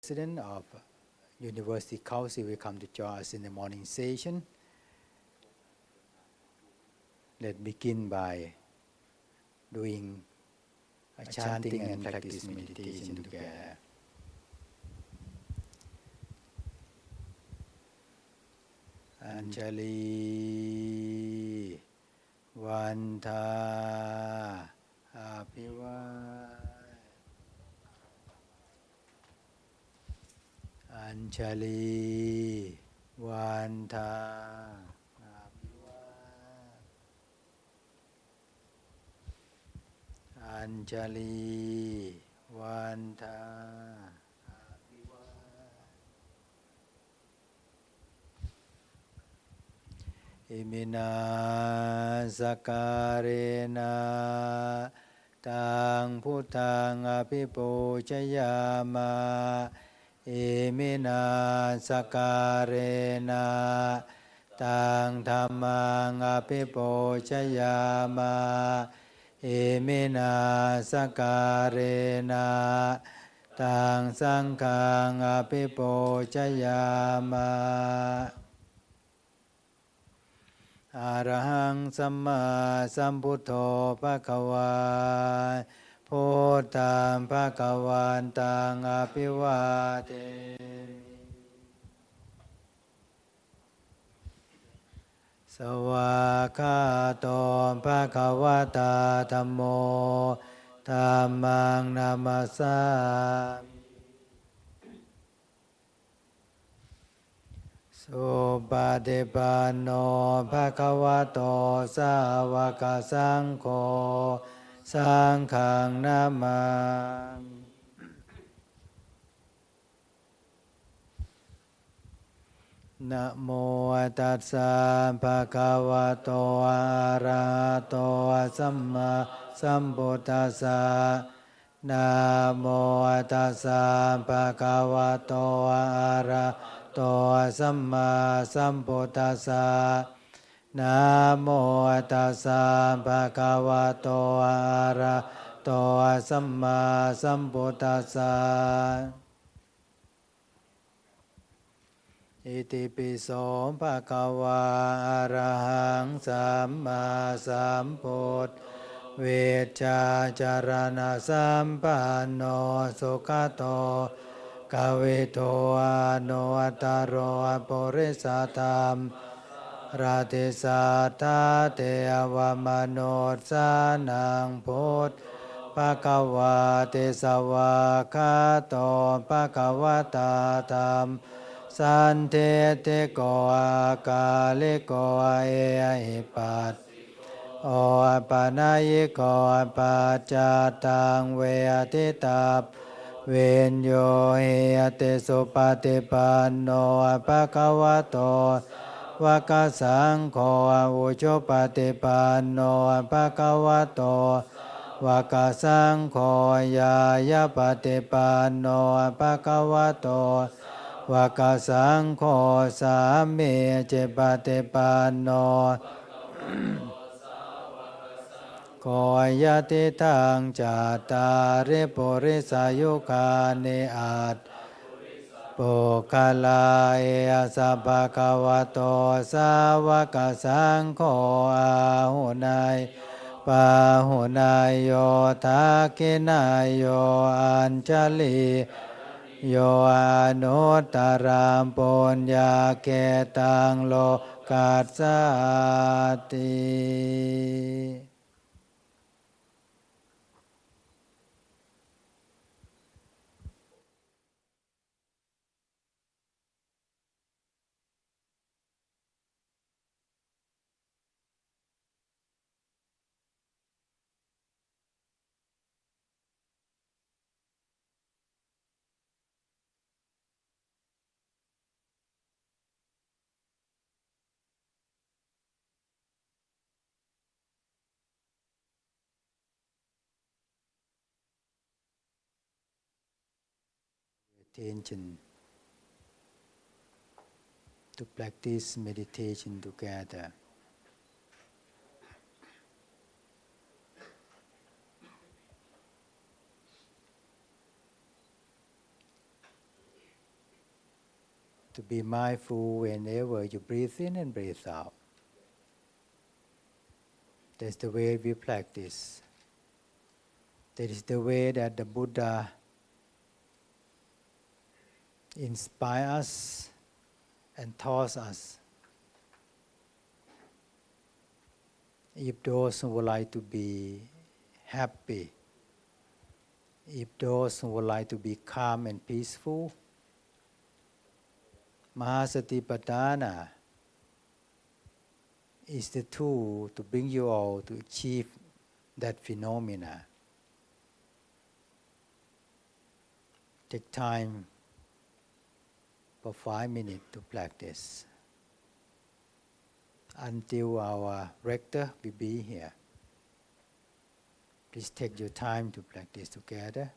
President of University Council will come to join us in the morning session. Let's begin by doing a chanting and practice meditation together. Anjali Vanta Apiva Anjali Vanta Apiva Anjali Vanta Imina sakarena tang putang apipuchayama Imina sakarena tang dhammang apipuchayama Imina sakarena tang sanghang apipuchayama Arahang Samma Sambuddho Bhagavaพุทธัง Bhagavantaṃ อภิวาเทมิสวากขาโต Bhagavata ธัมโม ธัมมังนามัสสามิสุปฏิปันโน ภควโต สาวกสังโฆ สังฆังนามามินะโมตัสสะ ภะคะวะโต อะระหะโต สัมมาสัมพุทธัสสะนะโมตัสสะ ภะคะวะโต อะระหะโต สัมมาสัมพุทธัสสะนะโมตัสสะ ภะคะวะโต อะระหะโต สัมมาสัมพุทธัสสะอิติปิโส ภะคะวะ อะระหัง สัมมาสัมพุทธเวชชาจารณะสัมปันโน สุขโต กเวโท อานุอัตตโร ปุริสธรรมราติสัทธาเทวมนุษย์สานังพุทธภควาติสวากขาโต ภควตาธรรมสันเทติโก อากาลิโก เอหิปัสโอปนัยโก ปัจจตัง เวทิตาเวนโยหิติสุปฏิปันโน ภควโต วกสังโฆ อุชุปฏิปันโน ภควโต วกสังโฆ ยายาปฏิปันโน ภควโต วกสังโฆ สามีจิปฏิปันโนโฆยติทังจัตตาริปุริสายุคานิอัตปุคลาเอสัพพะคะวะโต สาวกสังโฆ อาหุนายปาหุนายโย ทักขินายโย อัญชลีโย อนุตตรัมปุญญาเกตัง โลกัสสติ Attention to practice meditation together. to be mindful whenever you breathe in and breathe out. That's the way we practice. That is the way that the Buddha inspires us and taught us. If those who would like to be happy, if those who would like to be calm and peaceful, Mahasatipatthana is the tool to bring you all to achieve that phenomena. Take time for 5 minutes to practice until our rector will be here. Please take your time to practice together.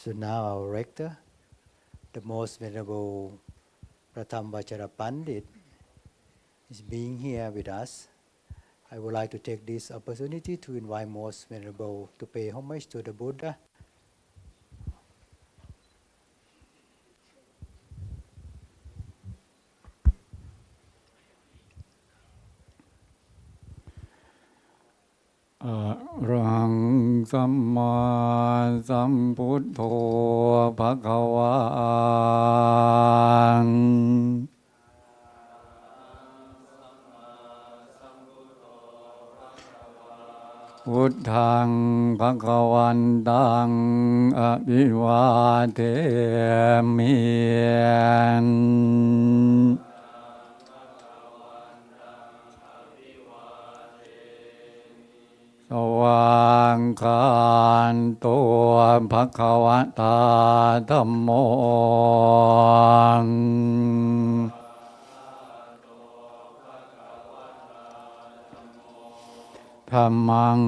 So now our rector, the most venerable Brahmapundit, is being here with us. I would like to take this opportunity to invite most venerable to pay homage to the Buddha.รังสัมมาสัมพุทโธภควาพุทธังภวันตังอภิวาเทมิสวากขาตัวภควตาธัมโมธัมมัง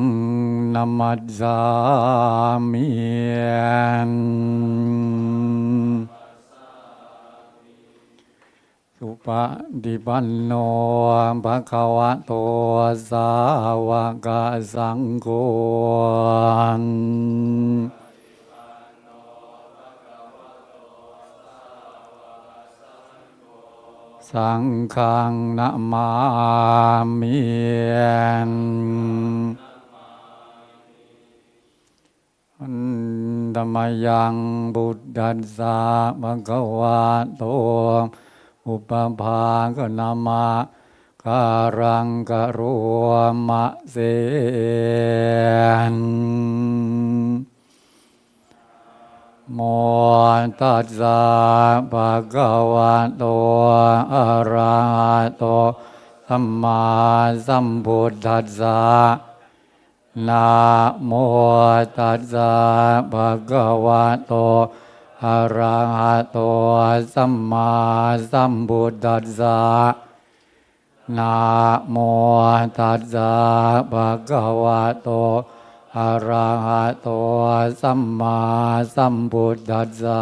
นัมมัสสามิสุปฏิปันโนภควโตสาวกสังโฆสังฆังนะมามิธัมมยังบุตตัสสะภะคะวะโตอุปภากนามาการังกะโรมะเสนโมตัสสะภะคะวะโตอะระหะโตสัมมาสัมพุทธัสสะนะโมตัสสะภะคะวะโตอะระหะโตสัมมาสัมพุทธัสสะนะโมตัสสะภะคะวะโตอะระหะโตสัมมาสัมพุทธัสสะ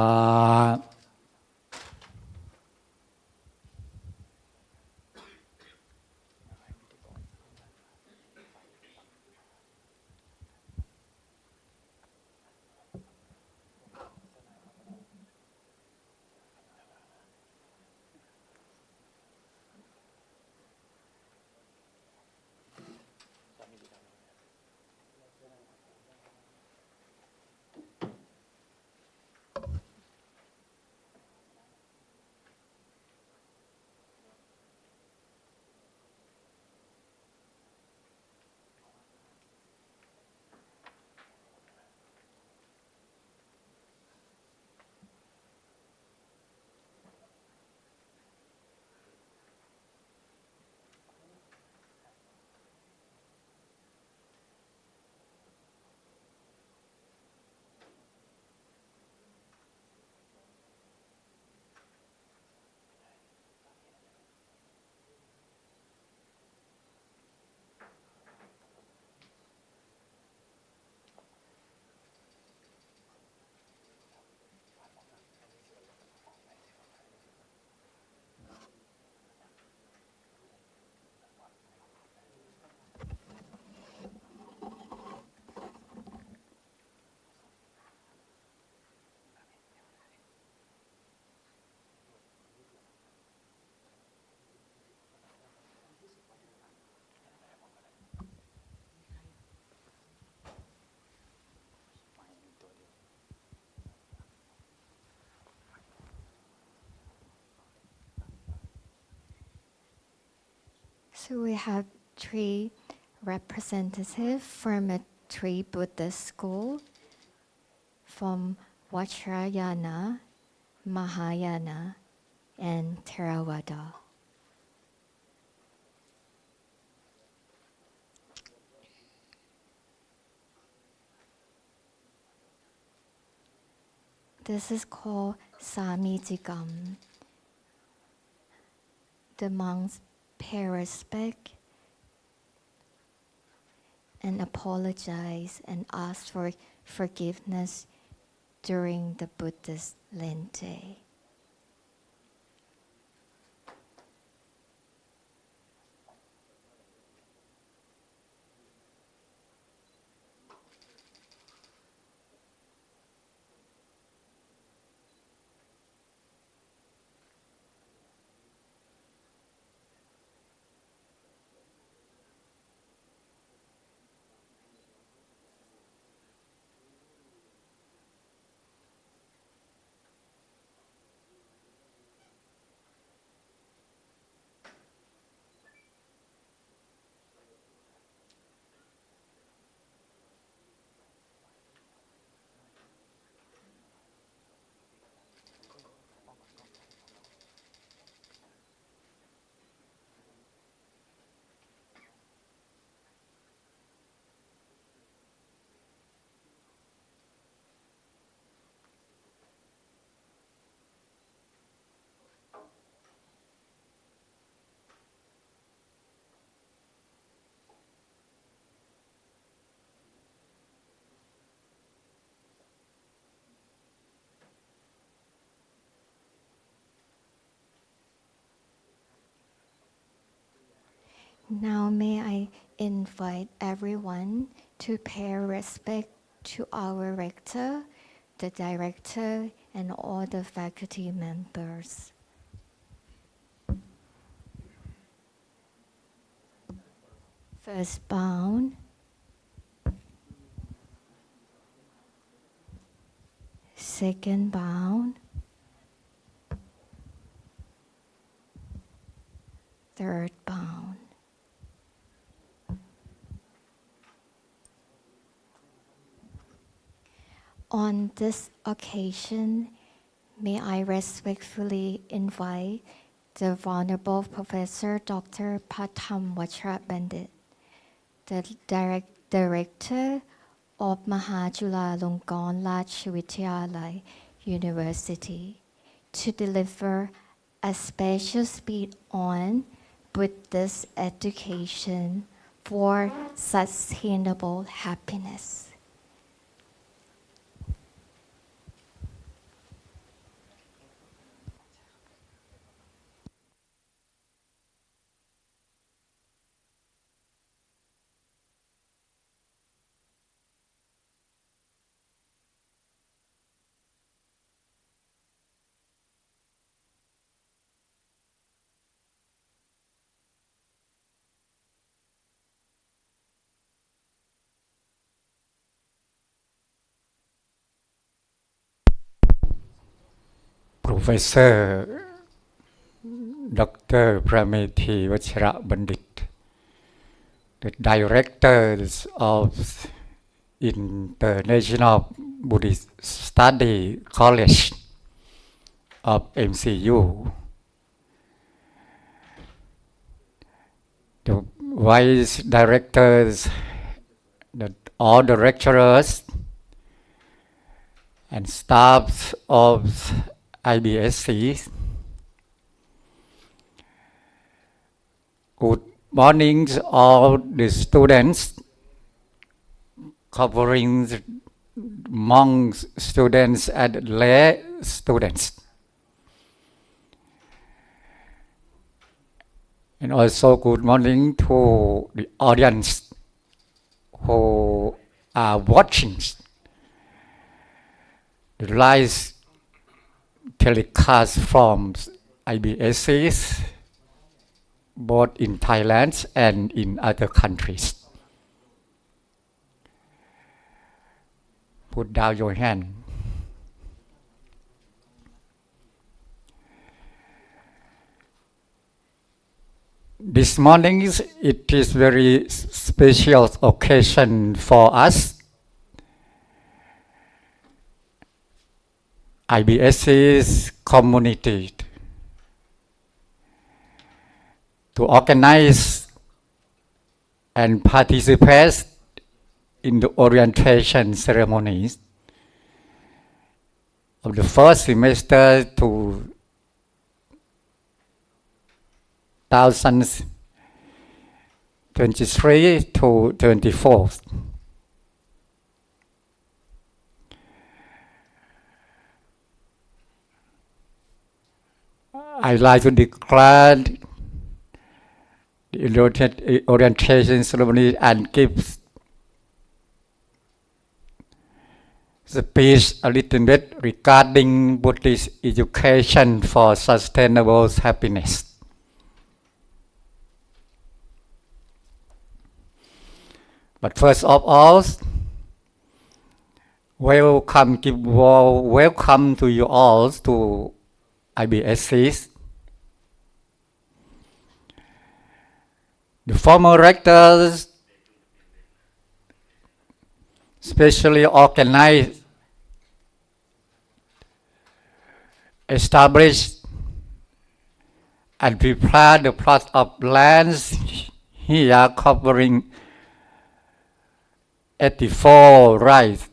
So we have 3 representatives from a 3 Buddhist school from Vajrayana, Mahayana, and Theravada. This is called Samijikam. The monks pay respect and apologize and ask for forgiveness during the Buddhist Lent day. Now may I invite everyone to pay respect to our rector, the director, and all the faculty members. First bow. Second bow. Third bow. On this occasion, may I respectfully invite the Venerable Professor Dr. Vacharavijayalaya, the Director of Mahachulalongkornrajavidyalaya University, to deliver a special speech on Buddhist education for sustainable happiness. Professor Dr. Brahmapundit, the directors of International Buddhist Study College of MCU, the vice directors, all the lecturers and staffs of IBSC. Good morning, all the students, covering monk students and lay students. And also good morning to the audience who are watching the live telecast from IBSCs, both in Thailand and in other countries. Put down your hand. This morning it is very special occasion for us. IBSC's community to organize and participate in the orientation ceremonies of the first semester to 2023 to 24. I like to declare the orientation ceremony and give speech a little bit regarding Buddhist education for sustainable happiness. But first of all, welcome to you all to IBSC. The former rectors specially organized, established, and prepared the plot of lands here covering 84 rights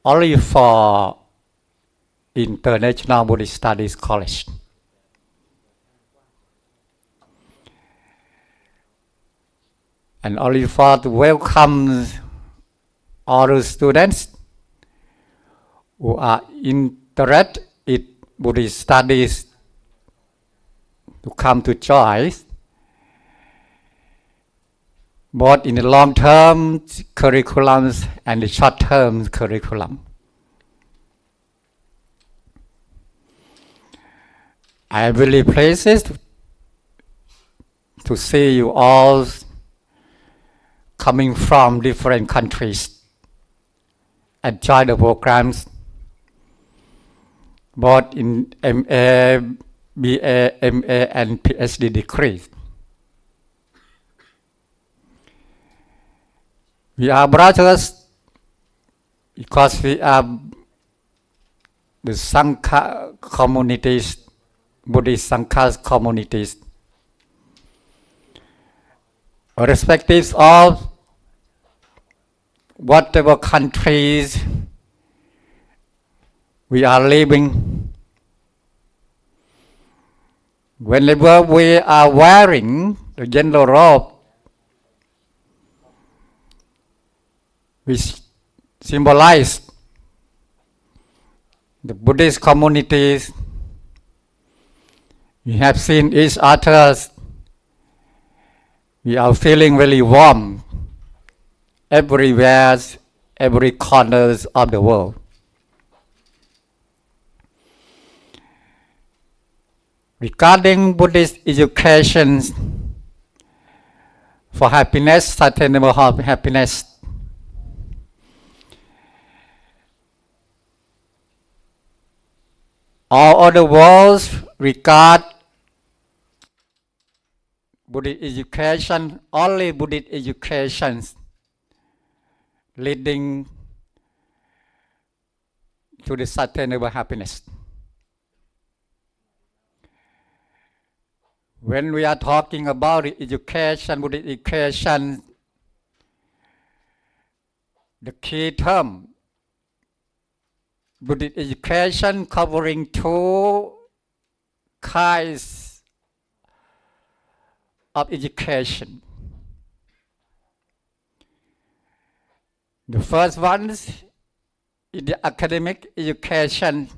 only for International Buddhist Studies College. And only for to welcome all the students who are interested in Buddhist studies to come to join, both in the long-term curriculums and the short-term curriculum. I am really pleased to see you all coming from different countries and join the programs, both in MA, BA, MA, and PhD degrees. We are brothers because we are the Sangha communities, Buddhist Sangha communities, irrespective of whatever countries we are living. Whenever we are wearing the yellow robe, which symbolize the Buddhist communities, we have seen each other. We are feeling really warm everywhere, every corners of the world. Regarding Buddhist education for happiness, sustainable happiness, all other worlds regard Buddhist education, only Buddhist education leading to the sustainable happiness. When we are talking about the education, Buddhist education, the key term, Buddhist education covering two kinds of education. The first one is the academic education,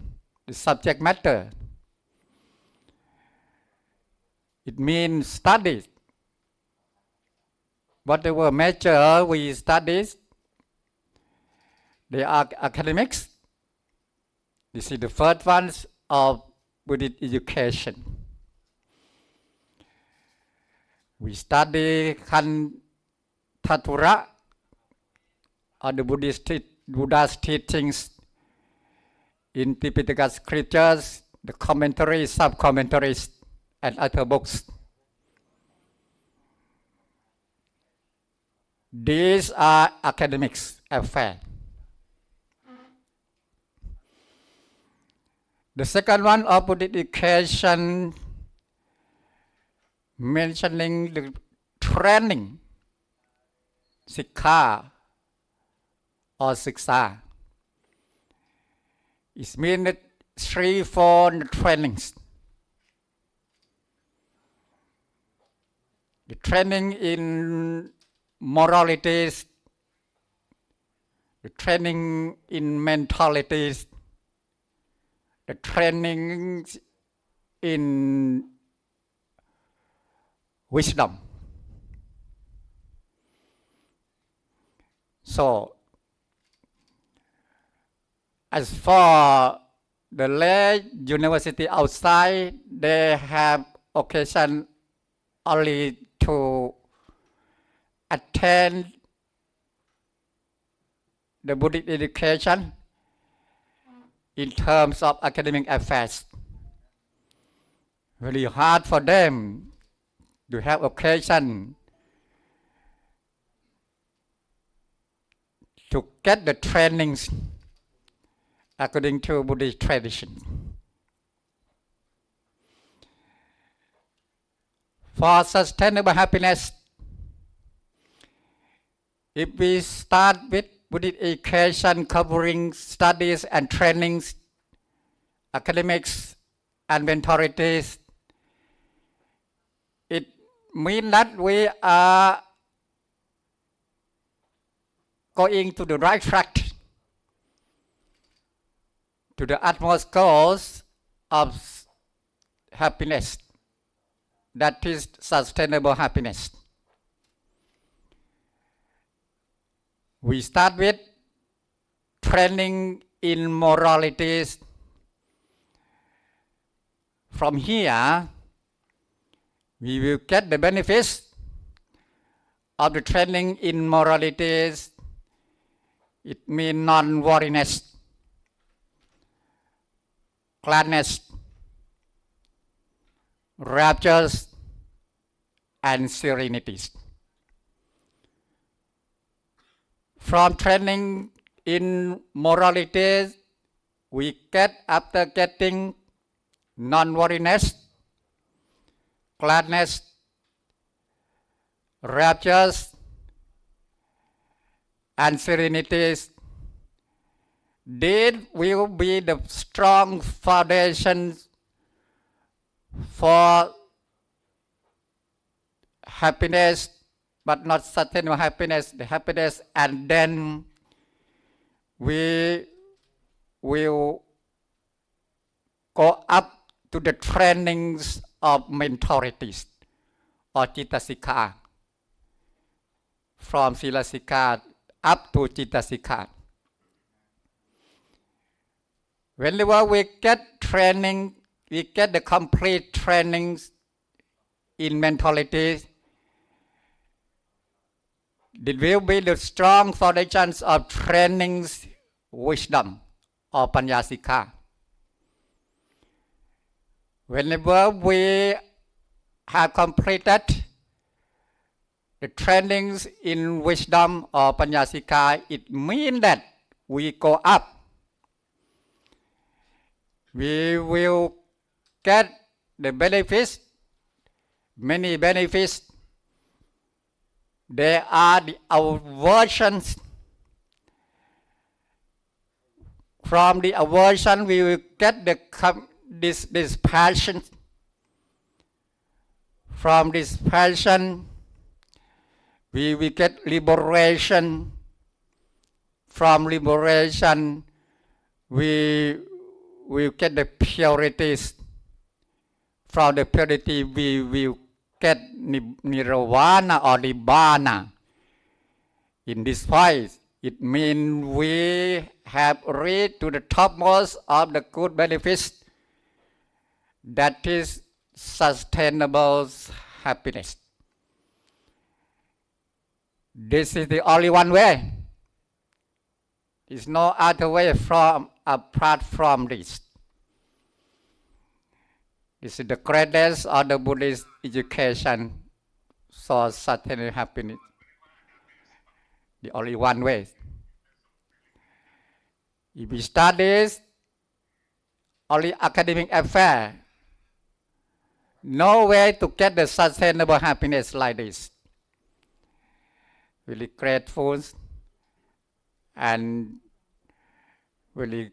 the subject matter. It means studies. Whatever major we study, they are academics. This is the first one of Buddhist education. We study Kantatura, or the Buddha's teachings in Tipitaka scriptures, the commentaries, sub-commentaries, and other books. These are academics affairs. The second one of Buddhist education mentioning the training, sikha or siksa. It means threefold trainings. The training in moralities, the training in mentalities, the training in wisdom. So, as for the lay university outside, they have occasion only to attend the Buddhist education in terms of academic affairs. Very hard for them to have occasion to get the trainings according to Buddhist tradition. For sustainable happiness, if we start with Buddhist education covering studies and trainings, academics and mentalities, it means that we are going to the right track to the utmost goals of happiness, that is sustainable happiness. We start with training in moralities. From here, we will get the benefits of the training in moralities. It means non-worriness, gladness, raptures, and serenities. From training in moralities, we get, after getting non-worriness, gladness, raptures, and serenities, these will be the strong foundations for happiness, but not sustainable happiness, the happiness, and then we will go up to the trainings of mentalities or Citta-Sikha, from Sila-Sikha up to Citta-Sikha. Whenever we get training, we get the complete trainings in mentality, it will be the strong foundations of trainings wisdom or Panya-Sikha. Whenever we have completed the trainings in wisdom or Panya-Sikha, it means that we go up. We will get the benefits, many benefits. They are the aversions. From the aversion, we will get this passion. From this passion, we will get liberation. From liberation, we will get the purities. From the purity, we will get nirvana or nibbana. In this way, it means we have reached to the topmost of the good benefits, that is sustainable happiness. This is the only one way. There is no other way apart from this. This is the greatest of the Buddhist education for sustainable happiness. The only one way. If we study only academic affair, no way to get the sustainable happiness like this. Really grateful and really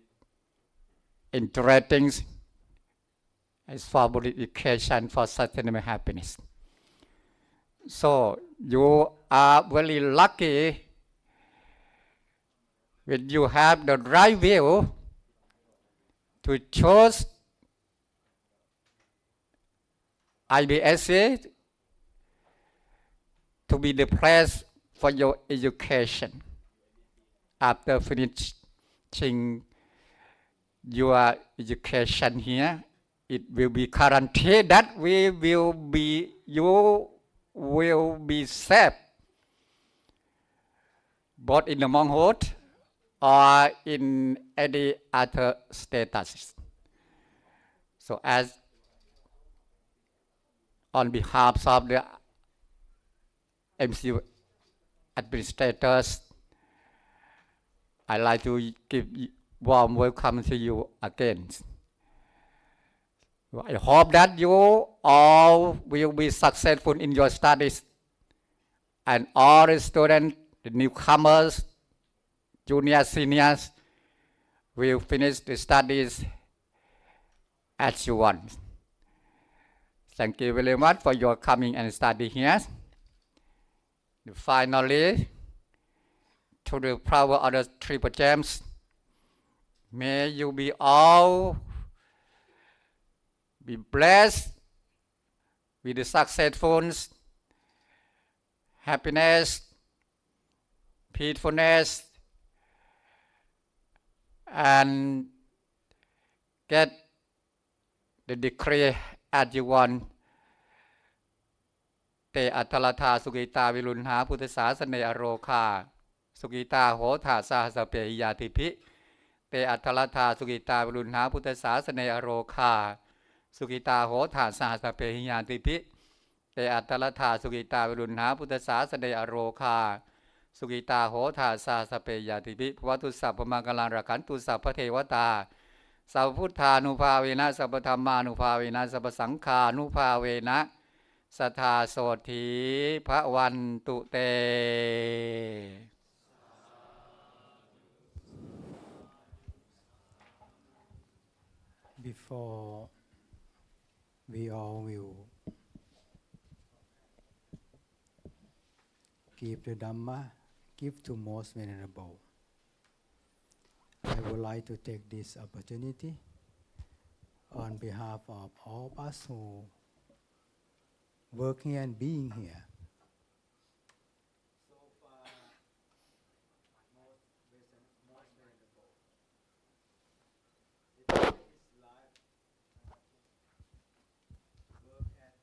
interesting as for Buddhist education for sustainable happiness. So you are very lucky when you have the right view to choose IBSC to be the place for your education after finishing your education here. It will be guaranteed that you will be safe both in the monkhood or in any other status. So as on behalf of the MCU administrators, I'd like to give warm welcome to you again. I hope that you all will be successful in your studies, and all the students, the newcomers, juniors, seniors, will finish the studies as you want. Thank you very much for your coming and study here. Finally, to the power of the Triple Gems, may you be all be blessed with the successful, happiness, peacefulness, and get the decree as you want. เตอัตตลธาสุกิตาวิรุณหาพุทธศาสเนอโรคาสุกิตาโหธาสาสเปยาติภิเตอัตตลธาสุกิตาวิรุณหาพุทธศาสเนอโรคาสุกิตาโหธาสาสเปยาติภิเตอัตตลธาสุกิตาวิรุณหาพุทธศาสเนอโรคาสุกิตาโหธาสาสเปยาติภิภวตุสัพพมังคลังรักขันตุสัพพเทวตาสัพพุทธานุภาเวนะสัพพธรรมานุภาเวนะสัพพสังฆานุภาเวนะสัทธาโสธีพระวันตุเต Before we all will give the Dhamma, give to most venerable, I would like to take this opportunity on behalf of all of us who work here and being here. So far, most venerable, his life work at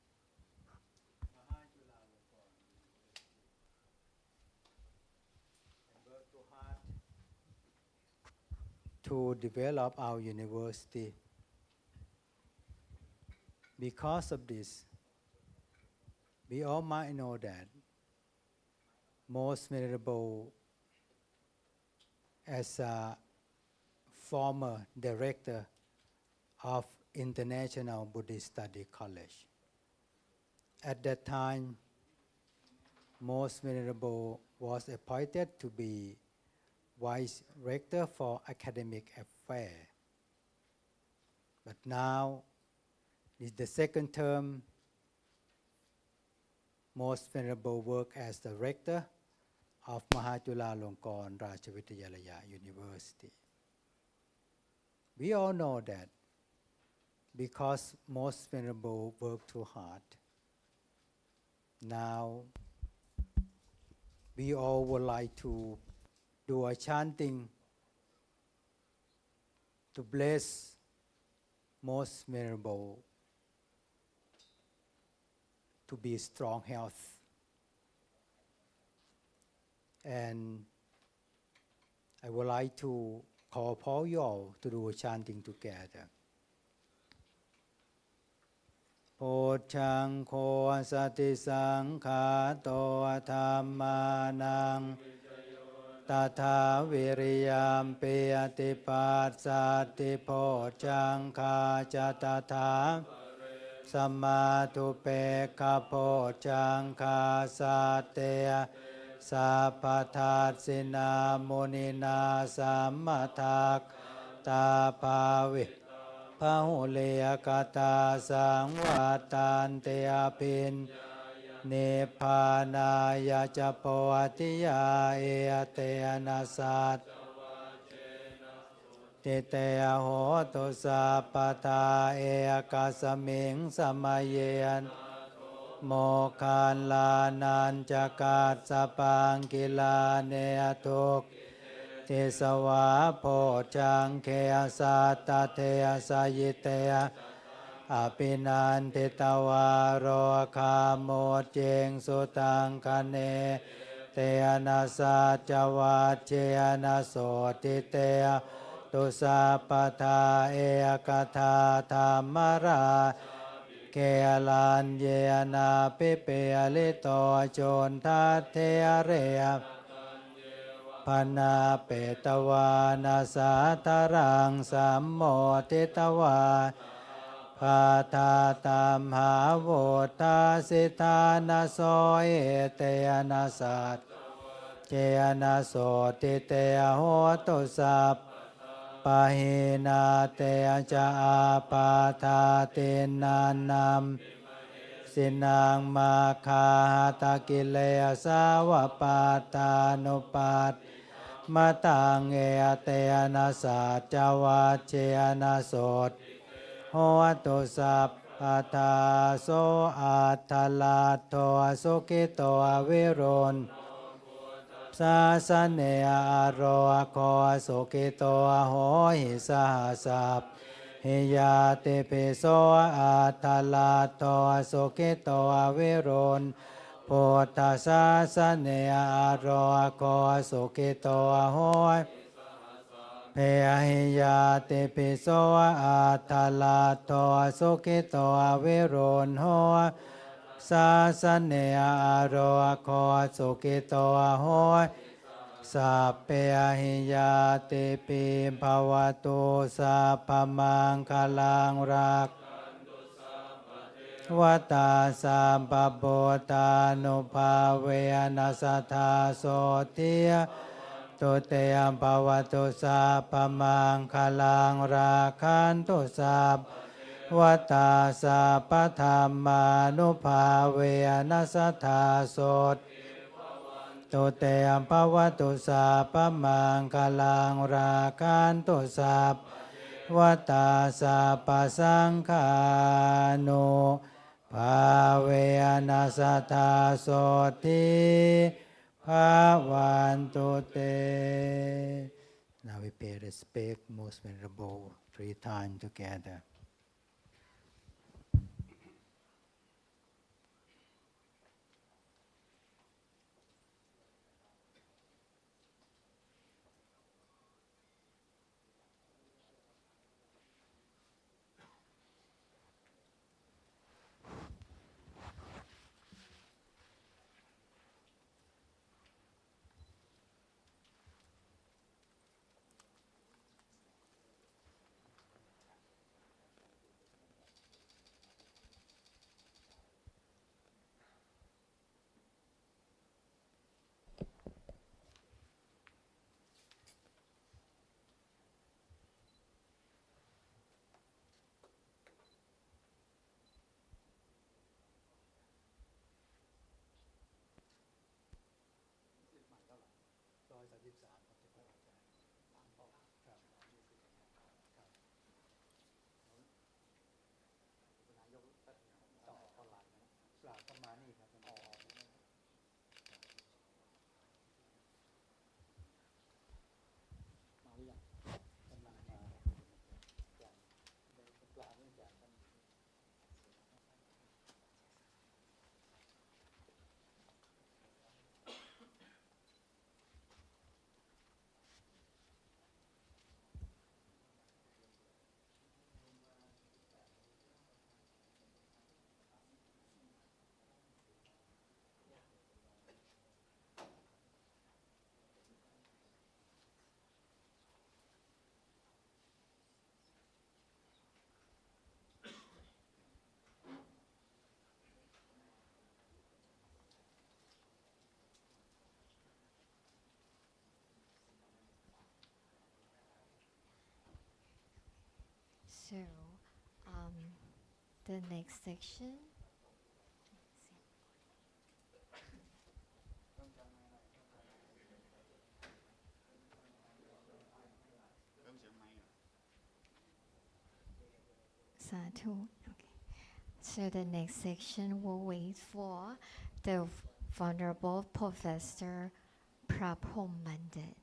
Mahachulalongkornrajavidyalaya and work too hard to develop our university. Because of this, we all might know that most venerable, as a former director of International Buddhist Study College, at that time, most venerable was appointed to be vice rector for academic affairs. But now, it's the second term. Most venerable work as the rector of Mahachulalongkornrajavidyalaya University. We all know that because most venerable work too hard. Now, we all would like to do a chanting to bless most venerable to be strong health. And I would like to call upon you all to do a chanting together. โพชังโฆสติสังขาโตธัมมานังตถาวิริยมปิยติปัสสัตติโพชังคาจตถาสัมมาทุเปกขโพชังคาสัตเตสัพพทัสสินามุนินาสัมมทักตาภาวิพหุเลกตาสังวัตตันเตอภินเนพานายาจโพธิยาเอเตนะสัต ติเตโหตุสัพพทาเอกสมิงสมัยเยนโมคันลานันจะกาสปังกิลาเนทุกติสวะโพจังเคสัตตเทสยิเตอภินันทิตวารโรคาโมเจงสุตังคเนเตนะสัจวัจเจนะโสติเตตุสัพพทาเอกทาธรรมราเกลันเยนาปิเปลิโตโจนทัตเทเรพนาเปตวานาสาธารังสัมโมทิตวาพาทาตามหาโวตาสิทานาโสเอเตนะสัตเจนะโสติเตโหตุสัพปะหินาเตจะอาปาทาตินันนัมสินังมาคาตากิเลสาวปาตานุปัตมาตังเอเตนะสัจวัจเจนะโสตโหตุสัพพทาโสอัตถลาโทสุขิโตวิรุณสาสเนอโรโคสุขิโตโหหิสหสัพหิยาติปิโสอัตถลาโทสุขิโตวิรุณพุทธสาสเนอโรโคสุขิโตโหเพหิยาติปิโสอัตถลาโทสุขิโตวิรุณโหสาสเนอโรโคสุขิโตโหสัพเพหิยาติปิภวตุสัพพมังคลังรักวัตตาสัมปโบตานุภาเวนัสทธาโสทิยตุเตยมภวตุสัพพมังคลังราคันตุสัพวัตตาสัพพธรรมานุภาเวนัสทธาโสตุเตยมภวตุสัพพมังคลังราคันตุสัพวัตตาสัพพสังฆานุภาเวนัสทธาโสทิภาวันตุเต Now we pay respect most venerable 3 times together. So, the next section. Sadhu. Okay. So the next section will wait for the Venerable Professor Brahmapundit.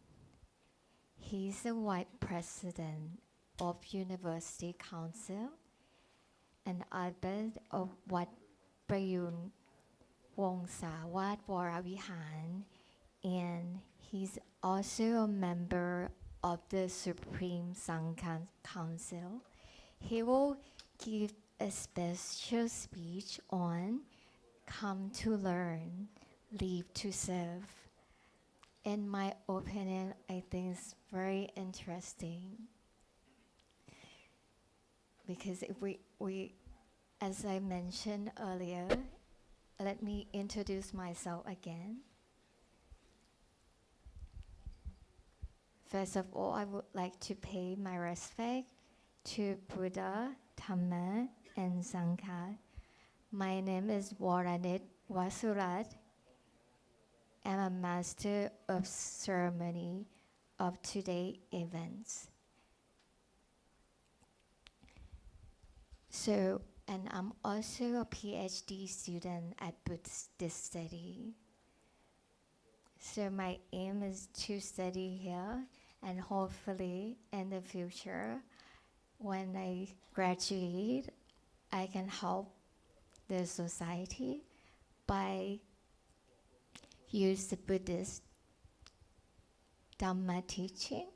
He's the Vice President of University Council and abbot of Wat Prayun Wongsawat Varavihan, and he's also a member of the Supreme Sangha Council. He will give a special speech on Come to Learn, Live to Serve. In my opinion, I think it's very interesting because if we as I mentioned earlier, let me introduce myself again. First of all, I would like to pay my respect to Buddha, Dhamma, and Sangha. My name is Waranit Wasurat. I'm a master of ceremony of today's events. So, and I'm also a PhD student at Buddhist study. So my aim is to study here, and hopefully in the future, when I graduate, I can help the society by use the Buddhist Dhamma teaching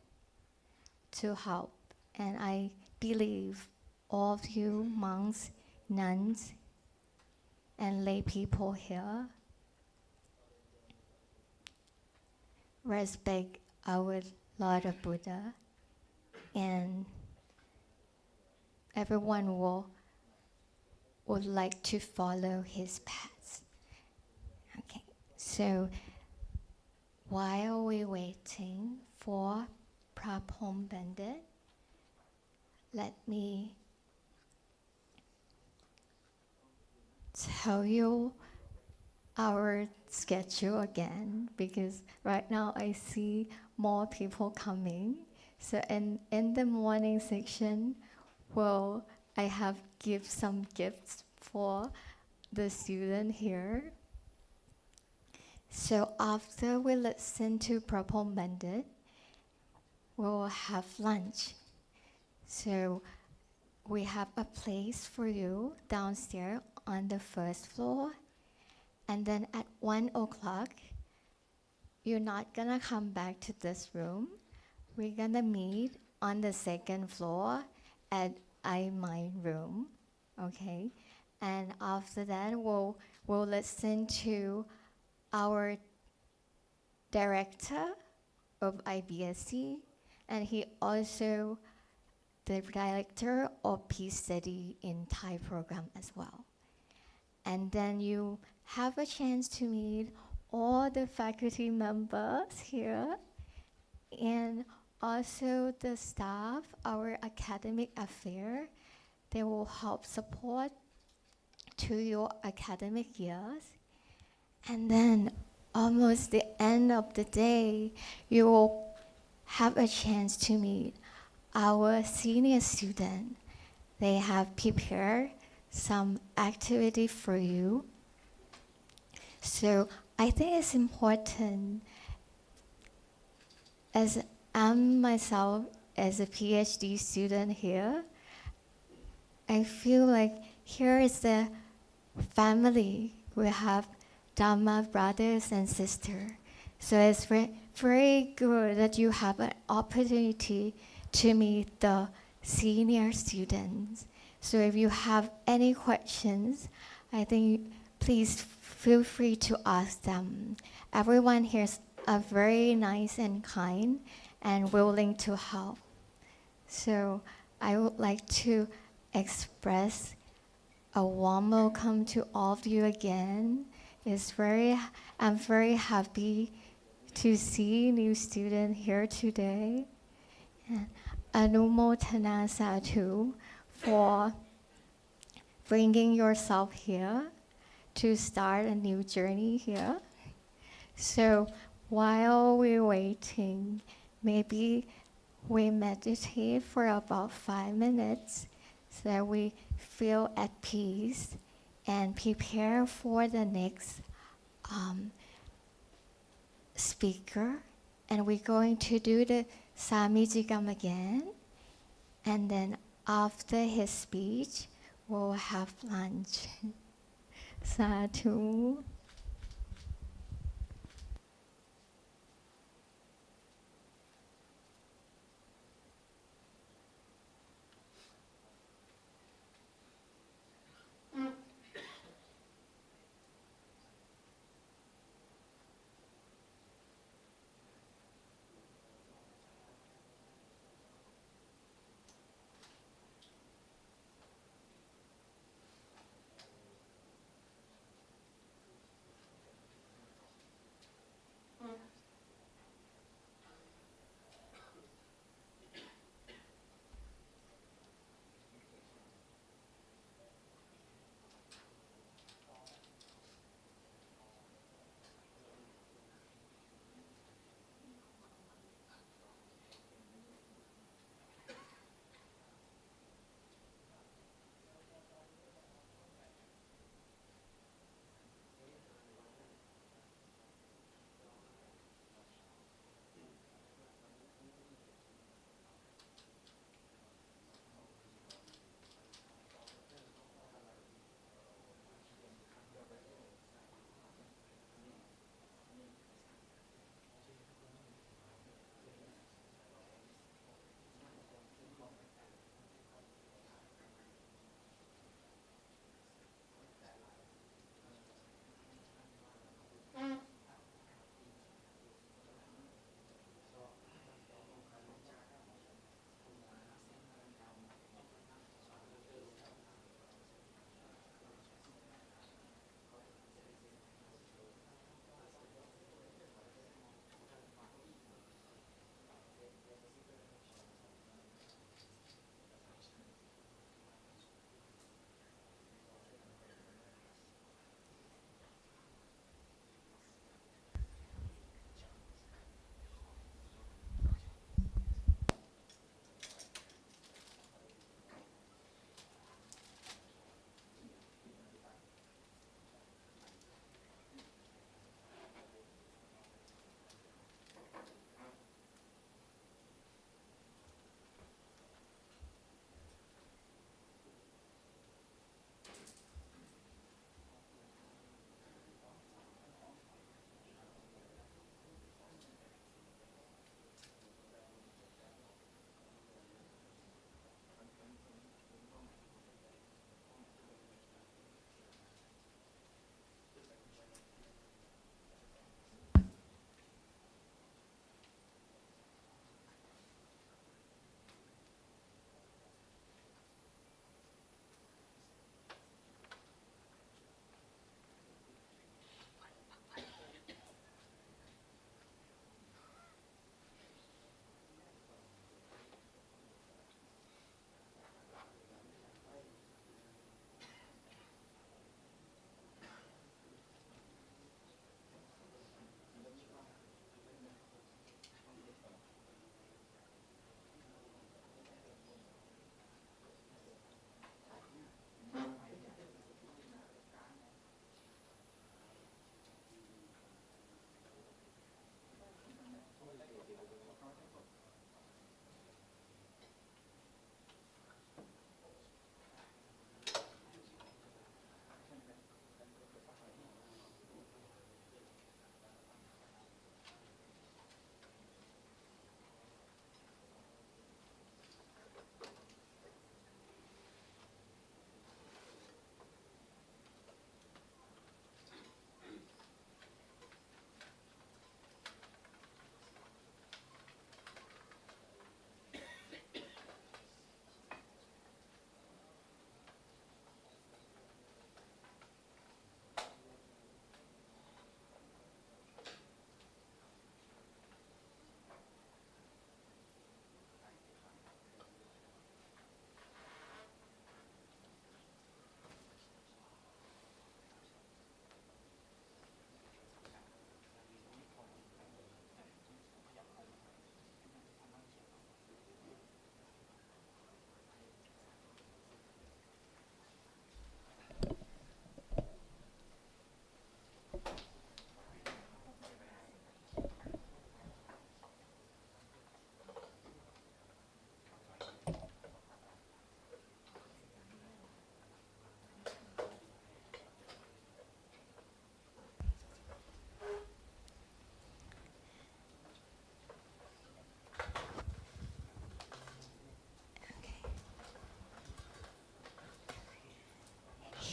to help. And I believe all of you monks, nuns, and lay people here respect our Lord of Buddha, and everyone would like to follow his path. Okay, so while we're waiting for Brahmapundit, let me tell you our schedule again, because right now I see more people coming. So in the morning section, well, I have give some gifts for the student here. So after we listen to Brahmapundit, we'll have lunch. So we have a place for you downstairs on the first floor. And then at 1 o'clock, you're not gonna come back to this room. We're gonna meet on the second floor at my room, okay? And after that, we'll listen to our director of IBSC, and he also the director of Peace Study in Thai program as well. And then you have a chance to meet all the faculty members here, and also the staff, our academic affair. They will help support to your academic years. And then almost the end of the day, you will have a chance to meet our senior student. They have prepared some activity for you. So I think it's important, as I'm myself as a PhD student here, I feel like here is the family. We have Dhamma brothers and sisters. So it's very good that you have an opportunity to meet the senior students. So if you have any questions, I think please feel free to ask them. Everyone here is very nice and kind and willing to help. So I would like to express a warm welcome to all of you again. I'm very happy to see new students here today. And Anumotana Sadhu for bringing yourself here to start a new journey here. So while we're waiting, maybe we meditate for about 5 minutes so that we feel at peace and prepare for the next speaker. And we're going to do the Samijikam again. And then after his speech, we'll have lunch. Sadhu.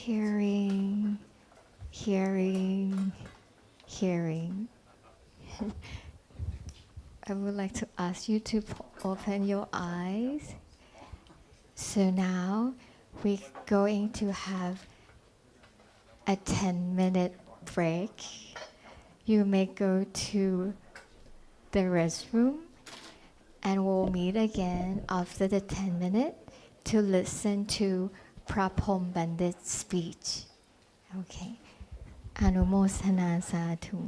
hearing, hearing, hearing. I would like to ask you to open your eyes. So now we're going to have a 10-minute break. You may go to the restroom and we'll meet again after the 10 minutes to listen to Brahmapundit's speech. Okay. อนุโมทนาสาธุ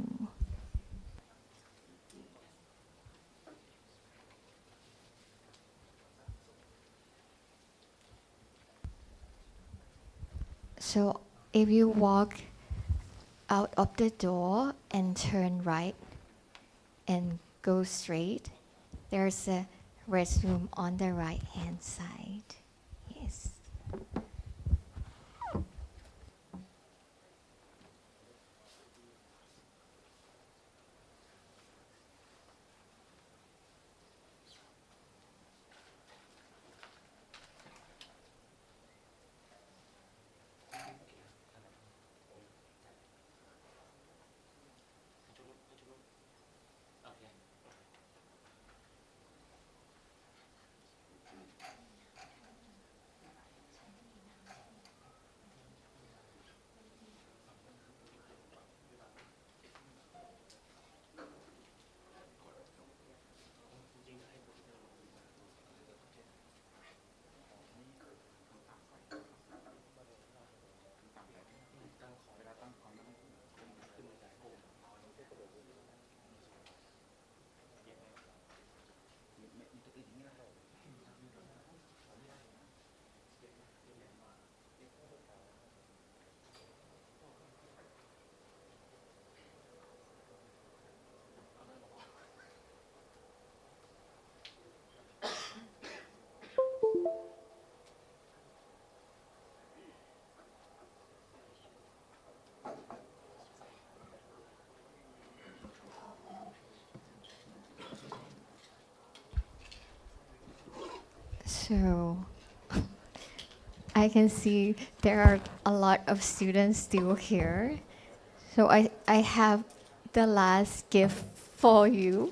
So if you walk out of the door and turn right and go straight, there's a restroom on the right hand side. Yes. So I can see there are a lot of students still here. So I have the last gift for you.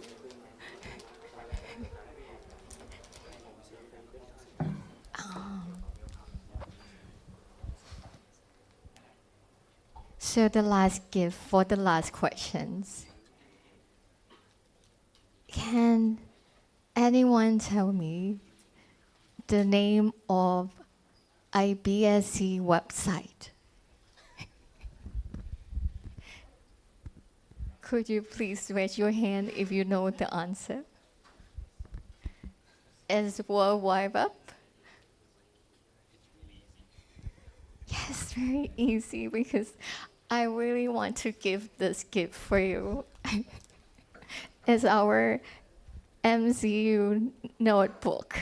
So the last gift for the last questions. Can anyone tell me the name of IBSC website? Could you please raise your hand if you know the answer? Is World Wide Web? Yes, very easy because I really want to give this gift for you. It's our MCU notebook.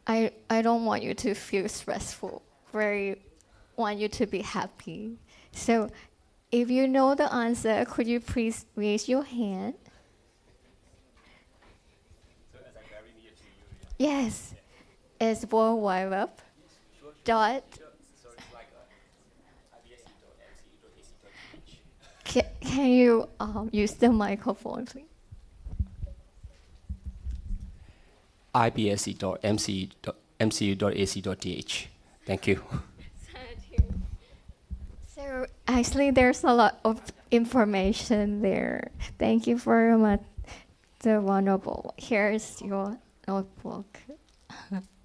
I don't want you to feel stressful. Very want you to be happy. So if you know the answer, could you please raise your hand? Yes, it's World Wide Web. Dot. Can you use the microphone, please? IBSC.mcu.ac.th. Thank you. So actually, there's a lot of information there. Thank you very much, the wonderful. Here's your notebook.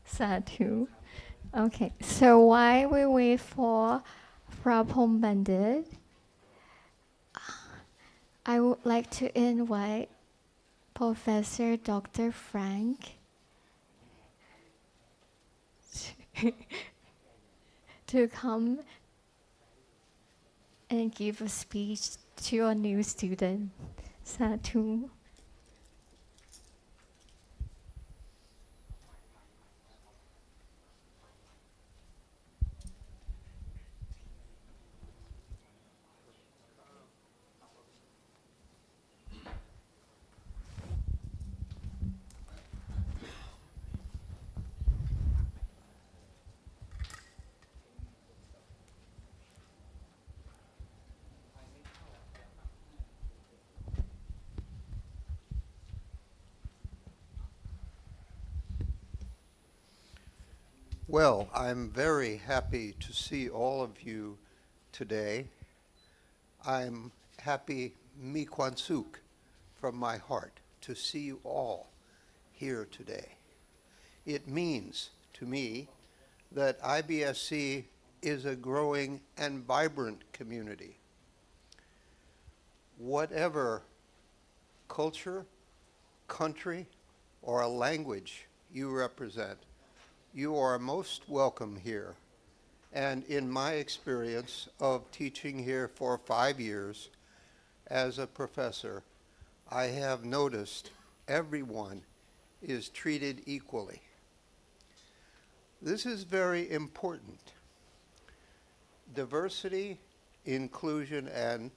Sadhu. Okay, so while we wait for Brahmapundit, I would like to invite Professor Dr. Frank to come and give a speech to a new student. Sadhu. Well, I'm very happy to see all of you today. I'm happy, mi kwan suk, from my heart, to see you all here today. It means to me that IBSC is a growing and vibrant community. Whatever culture, country, or language you represent, you are most welcome here. And in my experience of teaching here for 5 years as a professor, I have noticed everyone is treated equally. This is very important. Diversity, inclusion, and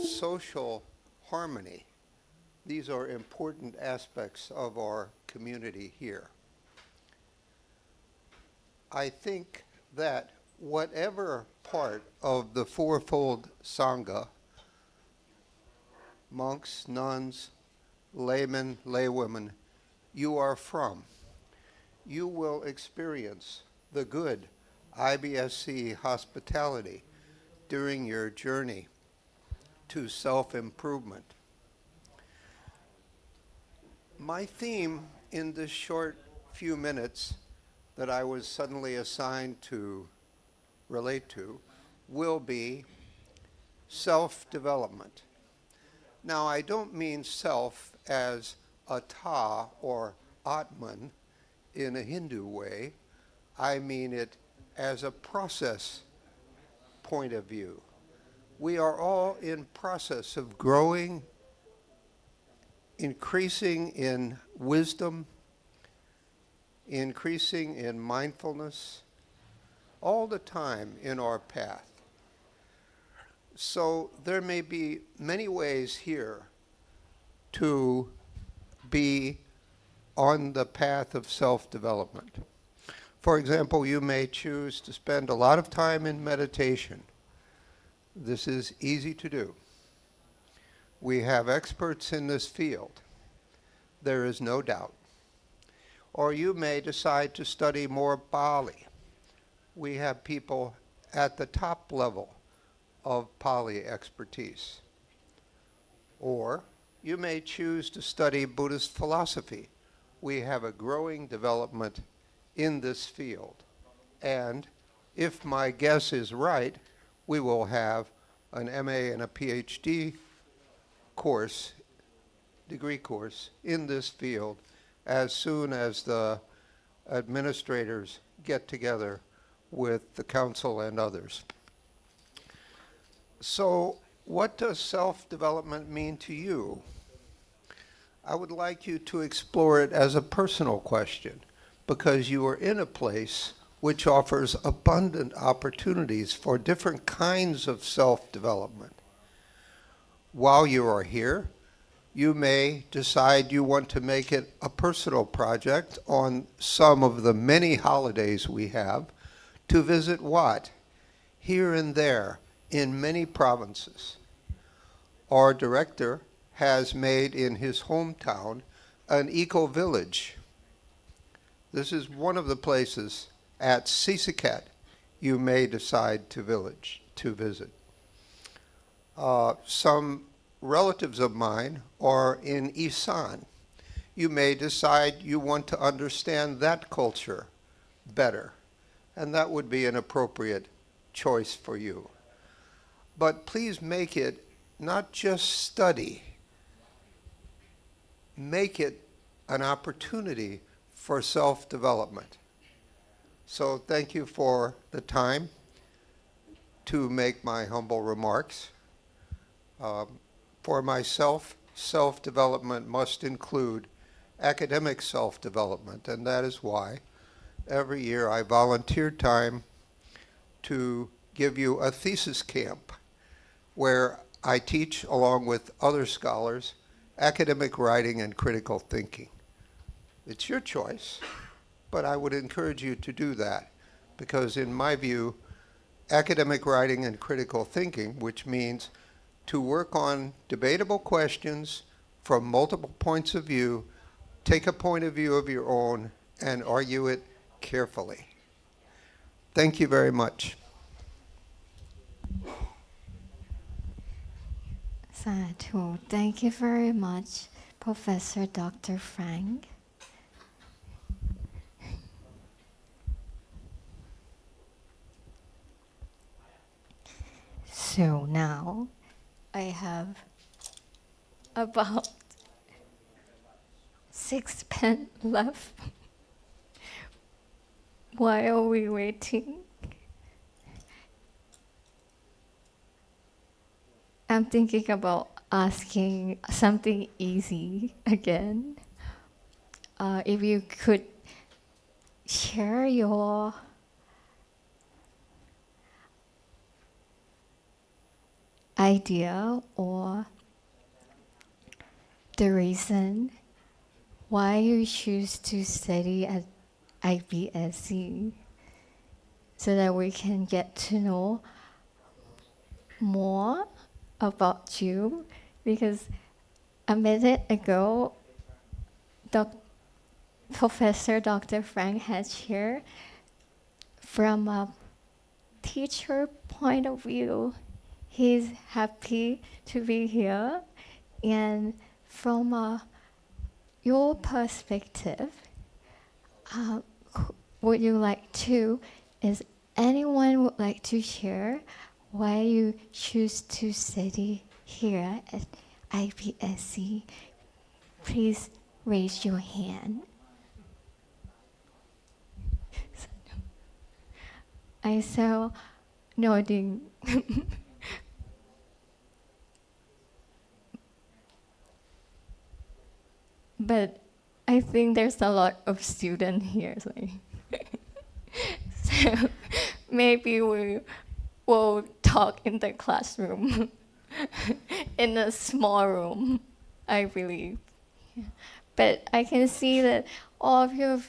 social harmony, these are important aspects of our community here. I think that whatever part of the fourfold Sangha, monks, nuns, laymen, laywomen, you are from, you will experience the good IBSC hospitality during your journey to self-improvement. My theme in this short few minutes that I was suddenly assigned to relate to will be self-development. Now, I don't mean self as Ata or Atman in a Hindu way. I mean it as a process point of view. We are all in process of growing, increasing in wisdom, increasing in mindfulness, all the time in our path. So there may be many ways here to be on the path of self-development. For example, you may choose to spend a lot of time in meditation. This is easy to do. We have experts in this field. There is no doubt. Or you may decide to study more Pali. We have people at the top level of Pali expertise. Or you may choose to study Buddhist philosophy. We have a growing development in this field. And if my guess is right, we will have an MA and a PhD course, degree course, in this field as soon as the administrators get together with the council and others. So what does self-development mean to you? I would like you to explore it as a personal question, because you are in a place which offers abundant opportunities for different kinds of self-development. While you are here, you may decide you want to make it a personal project on some of the many holidays we have to visit Wat, here and there, in many provinces. Our director has made in his hometown an eco-village. This is one of the places at Sisaket you may decide to visit. Some relatives of mine are in Isan. You may decide you want to understand that culture better, and that would be an appropriate choice for you. But please make it not just study, make it an opportunity for self-development. So thank you for the time to make my humble remarks. For myself, self-development must include academic self-development, and that is why every year I volunteer time to give you a thesis camp where I teach, along with other scholars, academic writing and critical thinking. It's your choice, but I would encourage you to do that, because in my view, academic writing and critical thinking, which means to work on debatable questions from multiple points of view, take a point of view of your own, and argue it carefully. Thank you very much. Sadhu. Thank you very much, Professor Dr. Frank. So now I have about 6 pence left while we waiting. I'm thinking about asking something easy again. If you could share your idea or the reason why you choose to study at IBSC so that we can get to know more about you, because a minute ago Professor Dr. Frank had shared from a teacher point of view, he's happy to be here, and from your perspective, would you like to, is anyone would like to share why you choose to study here at IBSC? Please raise your hand. I saw nodding. But I think there's a lot of students here. So maybe we will talk in the classroom, in a small room, I believe. Yeah. But I can see that all of you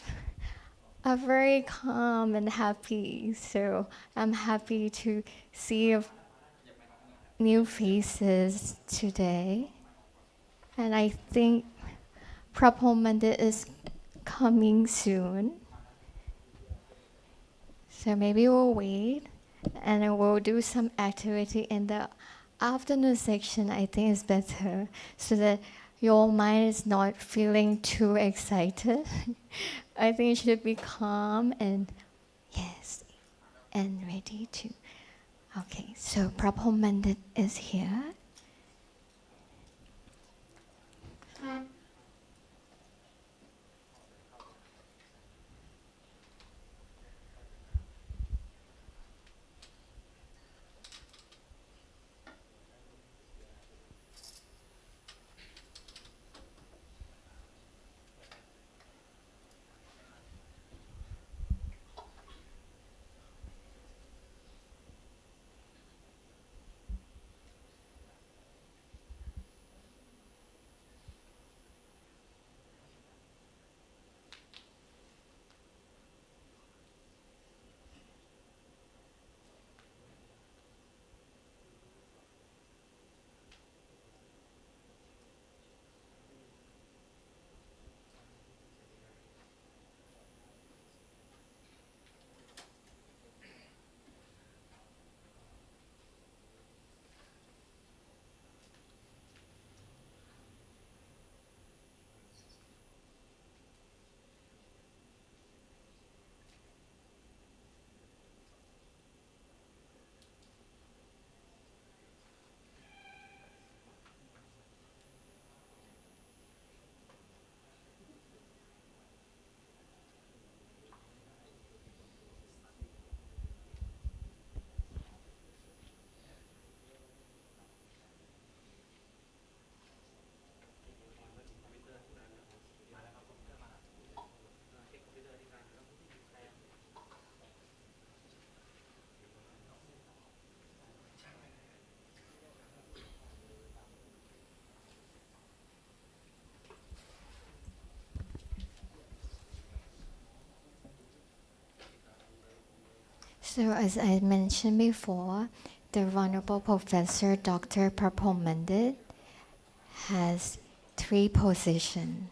are very calm and happy. So I'm happy to see new faces today. And I think Brahmapundit is coming soon. So maybe we'll wait and then we'll do some activity in the afternoon section. I think it's better so that your mind is not feeling too excited. I think it should be calm and yes, and ready to. Okay, so Brahmapundit is here. So as I mentioned before, the Venerable Professor Dr. Brahmapundit has 3 positions.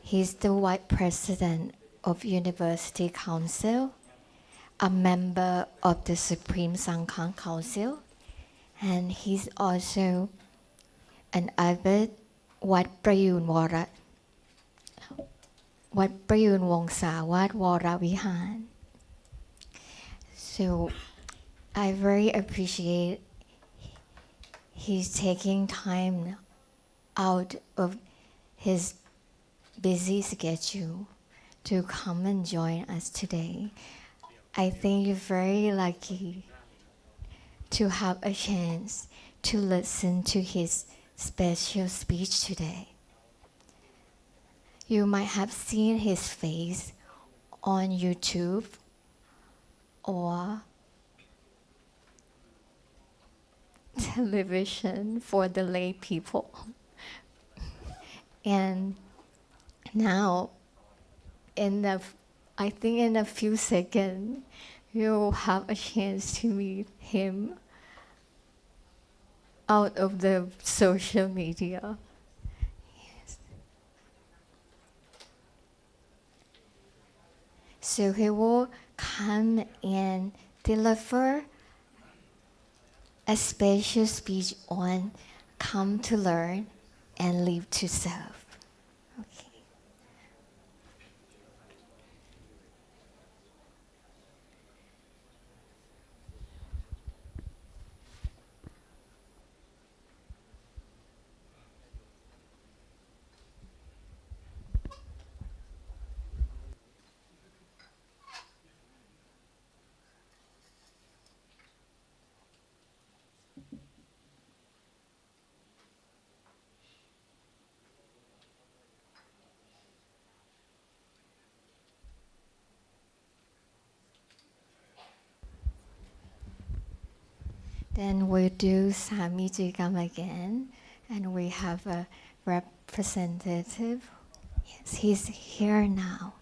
He's the Vice President of University Council, a member of the Supreme Sangha Council, and he's also an avid Wat Prayun Wara, Wat Prayun Wongsa Wat Wara Vihan. So I very appreciate he's taking time out of his busy schedule to come and join us today. I think you're very lucky to have a chance to listen to his special speech today. You might have seen his face on YouTube or television for the lay people. And now, I think in a few seconds, you'll have a chance to meet him out of the social media. Yes. So he will come and deliver a special speech on come to learn and live to serve. Okay. Then we'll do Samijigam again, and we have a representative. Yes, he's here now.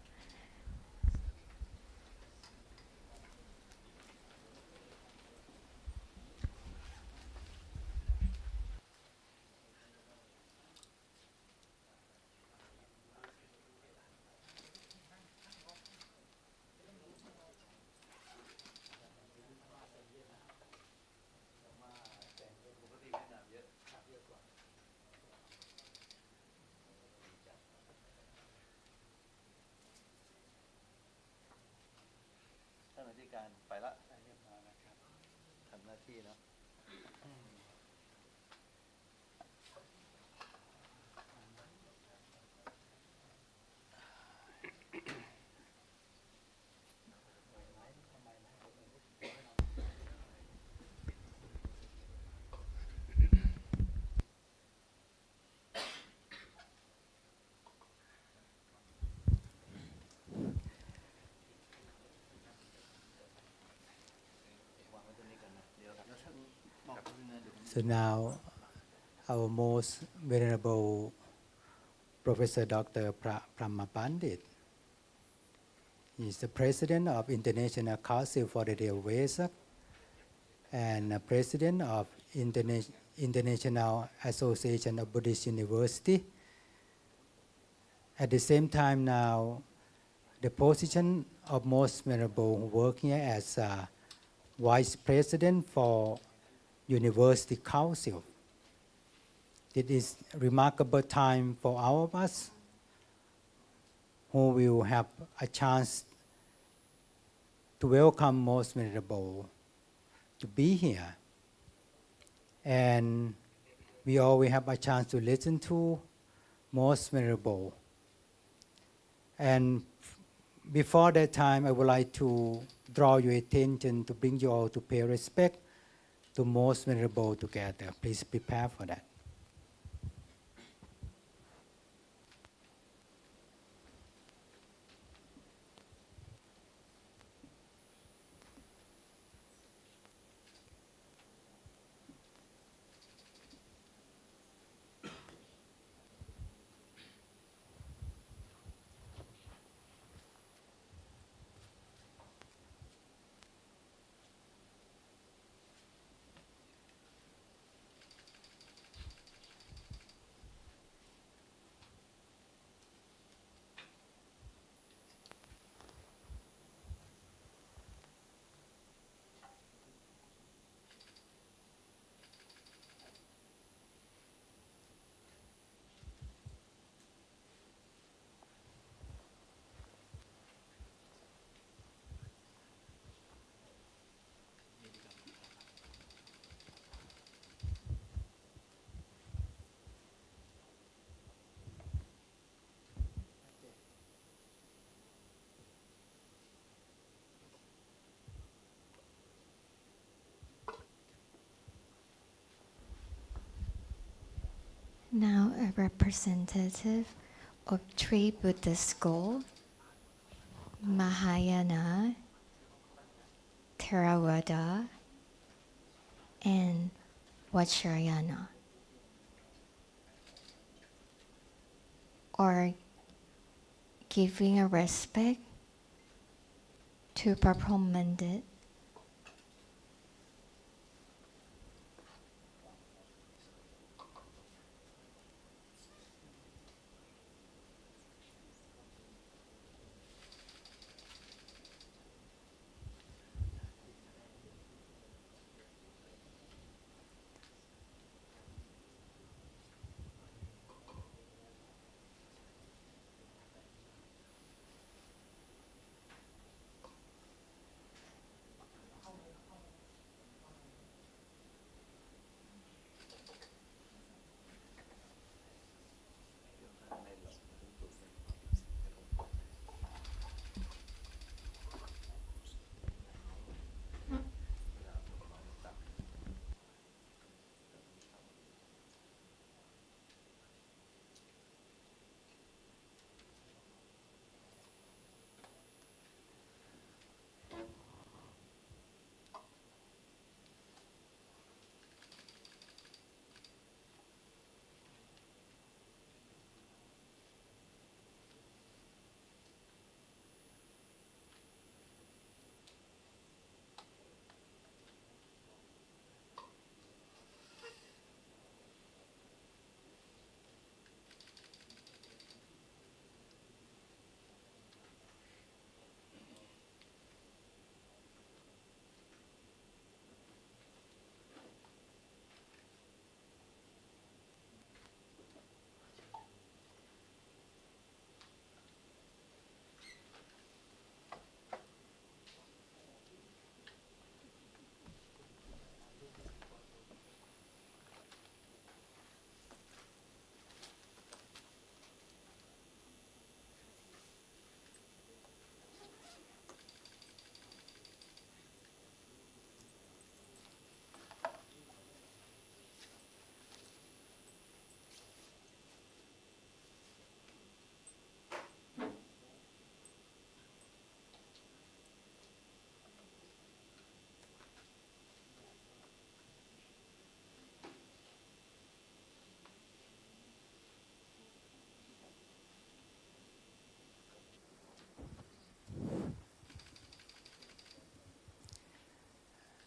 So now, our most venerable Professor Dr. Brahmapundit is the President of International Council for the Day of Vesak and President of International Association of Buddhist University. At the same time now, the position of most venerable who work here as Vice President for University Council. It is a remarkable time for all of us who will have a chance to welcome most venerable to be here. And we always have a chance to listen to most venerable. And before that time, I would like to draw your attention to bring you all to pay respect to most venerable together. Please prepare for that. representative of three Buddhist schools, Mahayana, Theravada, and Vajrayana, or giving a respect to Brahmapundit.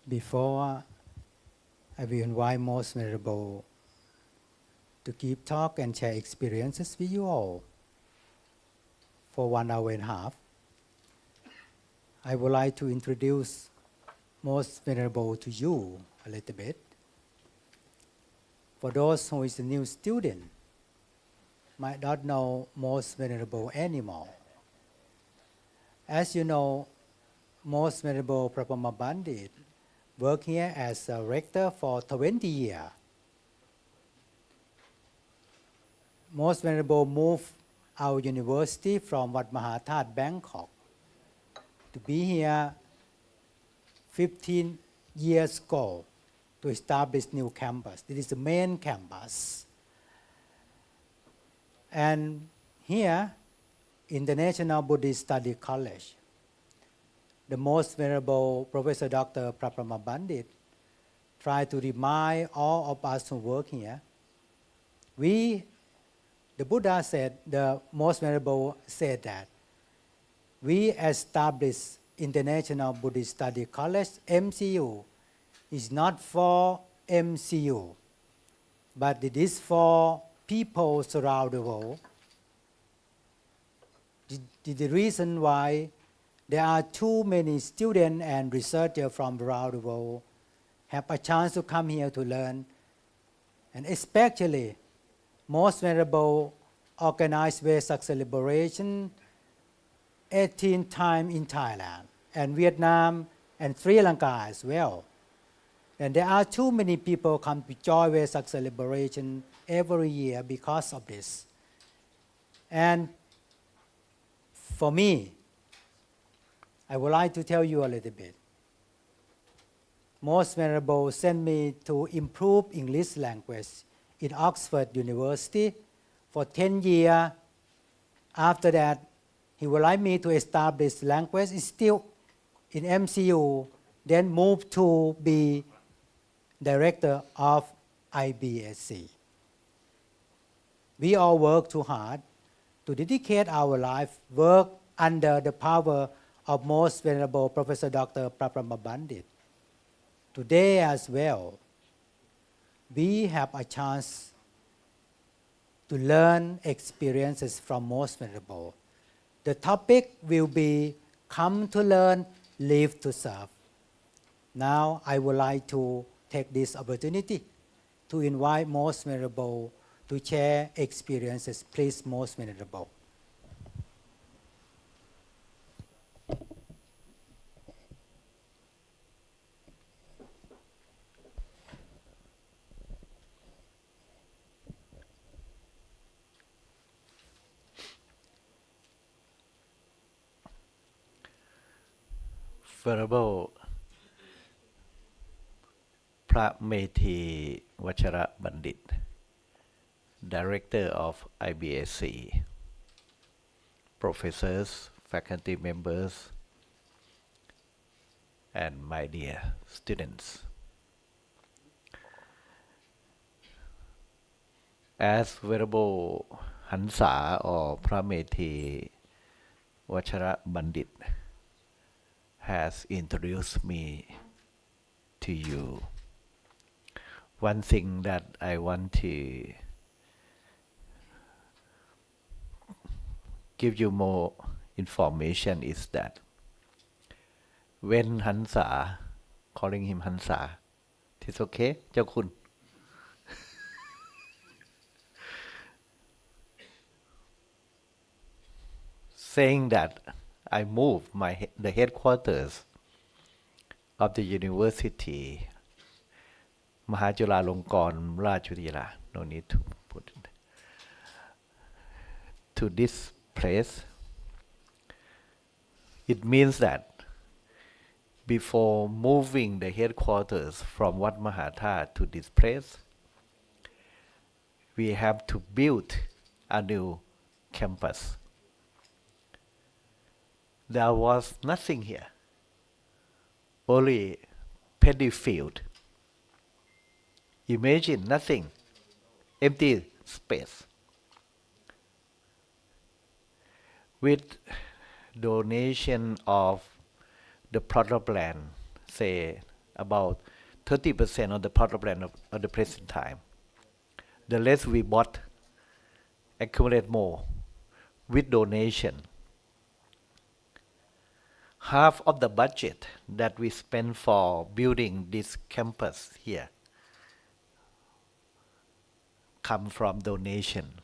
Before I will invite Most Venerable to give talk and share experiences with you all for 1 hour and a half. I would like to introduce Most Venerable to you a little bit. For those who is a new student, might not know Most Venerable anymore. As you know, Most Venerable Brahmapundit worked here as a rector for 20 years. Most Venerable moved our university from Wat Mahathat, Bangkok, to be here 15 years ago to establish new campus. This is the main campus. And here, International Buddhist Study College, the Most Venerable Professor Dr. Brahmapundit tried to remind all of us who work here, the Buddha said, the Most Venerable said that we established International Buddhist Study College, MCU, is not for MCU, but it is for people around the world. The reason why there are too many students and researchers from around the world have a chance to come here to learn, and especially Most Venerable organized Vesak celebration 18 times in Thailand and Vietnam and Sri Lanka as well. And there are too many people come to join Vesak celebration every year because of this. And for me, I would like to tell you a little bit. Most Venerable sent me to improve English language in Oxford University for 10 years. After that, he would like me to establish language still in MCU, then move to be director of IBSC. We all work too hard to dedicate our life, work under the power of Most Venerable Professor Dr. Brahmapundit. Today as well, we have a chance to learn experiences from Most Venerable. The topic will be Come to Learn, Live to Serve. Now I would like to take this opportunity to invite Most Venerable to share experiences. Please, Most Venerable. Venerable Phra Methi Vachara Bandit, Director of IBSC, professors, faculty members, and my dear students. As Venerable Hansa or Phra Methi Vachara Bandit has introduced me to you, one thing that I want to give you more information is that when Hansa, calling him Hansa, it's okay, เจ้าคุณ saying that I moved the headquarters of the university, Mahachulalongkornrajavidyalaya, no need to put it, to this place. It means that before moving the headquarters from Wat Mahatha to this place, we have to build a new campus. There was nothing here, only paddy field. Imagine nothing, empty space. With donation of the plot of land, say about 30% of the plot of land of the present time. The rest we bought, accumulate more with donation. Half of the budget that we spend for building this campus here come from donation.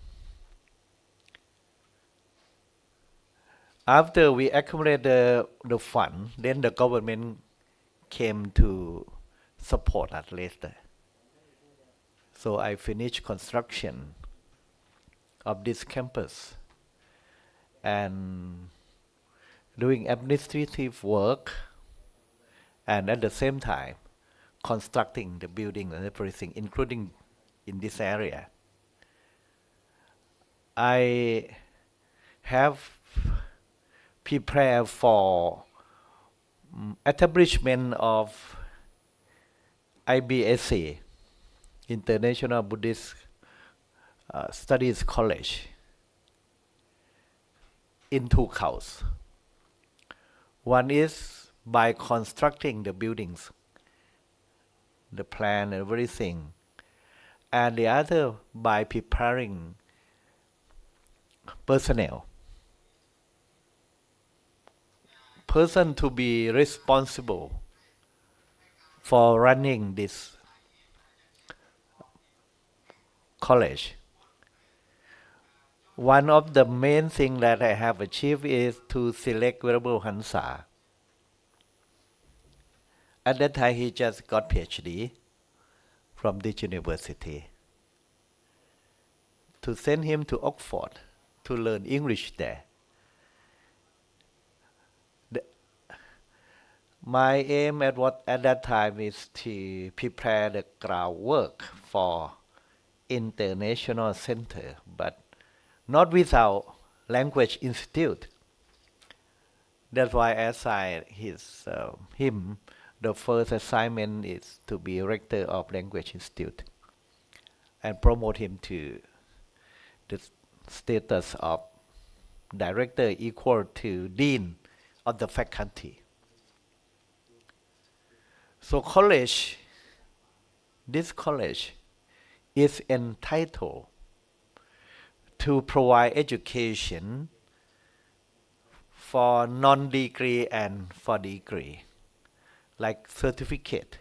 After we accumulate the fund, then the government came to support us later. So I finished construction of this campus and doing administrative work, and at the same time constructing the building and everything, including in this area. I have prepared for establishment of IBSC, International Buddhist Studies College, in two counts. One is by constructing the buildings, the plan and everything, and the other by preparing personnel, person to be responsible for running this college. One of the main things that I have achieved is to select Venerable Hansa. At that time, he just got PhD from this university. To send him to Oxford to learn English there. My aim at that time is to prepare the groundwork for international center, but not without language institute. That's why I assigned him. The first assignment is to be rector of language institute and promote him to the status of director equal to dean of the faculty. So this college is entitled to provide education for non-degree and for degree, like certificate.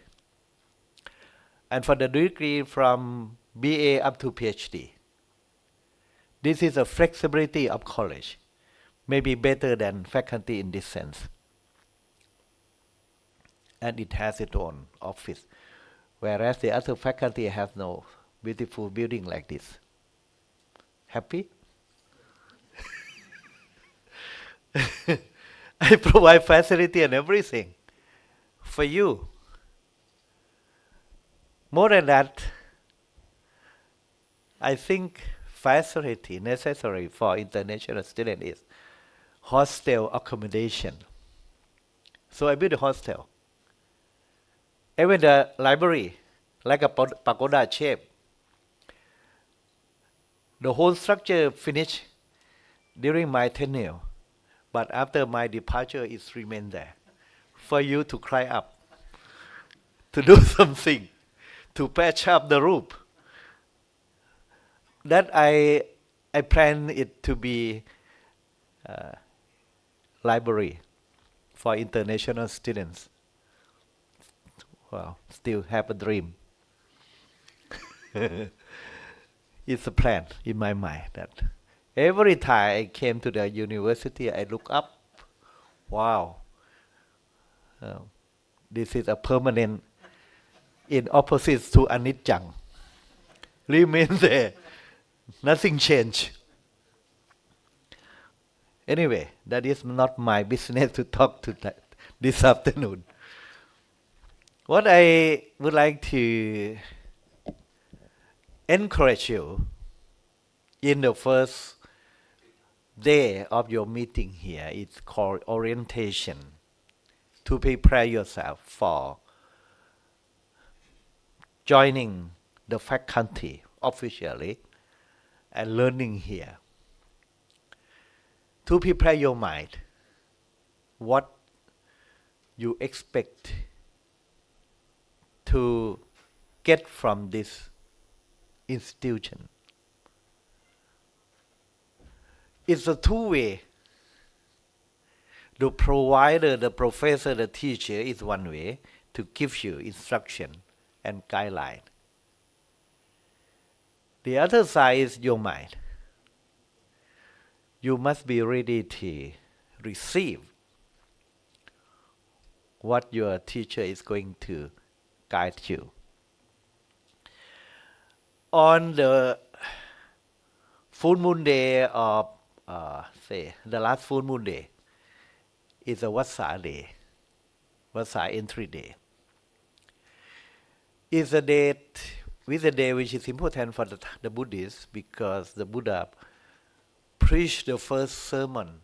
And for the degree from BA up to PhD. This is a flexibility of college, maybe better than faculty in this sense. And it has its own office, whereas the other faculty has no beautiful building like this. Happy? I provide facility and everything for you. More than that, I think facility necessary for international students is hostel accommodation. So I built a hostel. Even the library, like a pagoda shape. The whole structure finished during my tenure, but after my departure, it's remained there for you to climb up, to do something, to patch up the roof. That I plan it to be library for international students. Well, still have a dream. It's a plan in my mind that every time I came to the university, I look up. Wow, this is a permanent in opposite to anicca. Remain there. Nothing changed. Anyway, that is not my business to talk to that this afternoon. What I would like to encourage you in the first day of your meeting here is called orientation, to prepare yourself for joining the faculty officially and learning here. To prepare your mind, what you expect to get from this institution. It's a two-way. The provider, the professor, the teacher is one way to give you instruction and guideline. The other side is your mind. You must be ready to receive what your teacher is going to guide you. On the full moon day of, the last full moon day is a Vassa day, Vassa entry day. It's a date which is important for the Buddhists because the Buddha preached the first sermon,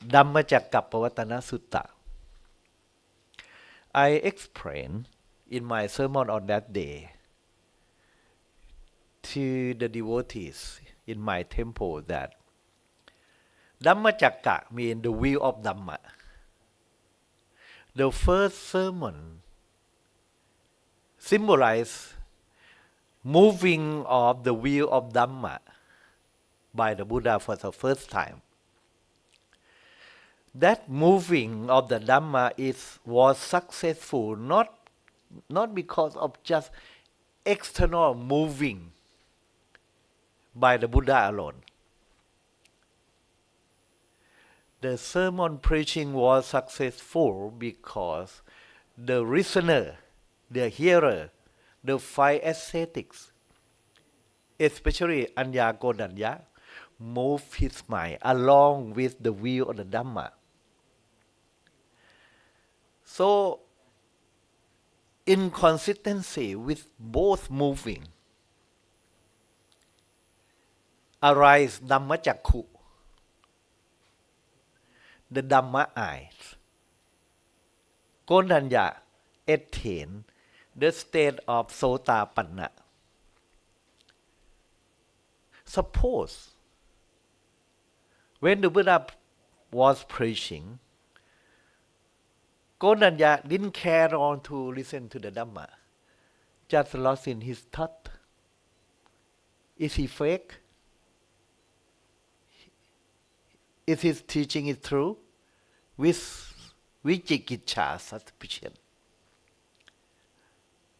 Dhammacakkappavattana Sutta. I explained in my sermon on that day to the devotees in my temple that Dhammacakka means the wheel of Dhamma. The first sermon symbolizes moving of the wheel of Dhamma by the Buddha for the first time. That moving of the Dhamma was successful not because of just external moving by the Buddha alone. The sermon preaching was successful because the listener, the hearer, the five ascetics, especially Anya Godanya, move his mind along with the wheel of the Dhamma. So, in consistency with both moving, arise Dhamma Chakku, the Dhamma eyes. Konanya attain the state of Sotapanna. Suppose when the Buddha was preaching, Konanya didn't care on to listen to the Dhamma, just lost in his thought. Is he fake? Is his teaching is true? With Vichikicha suspicion.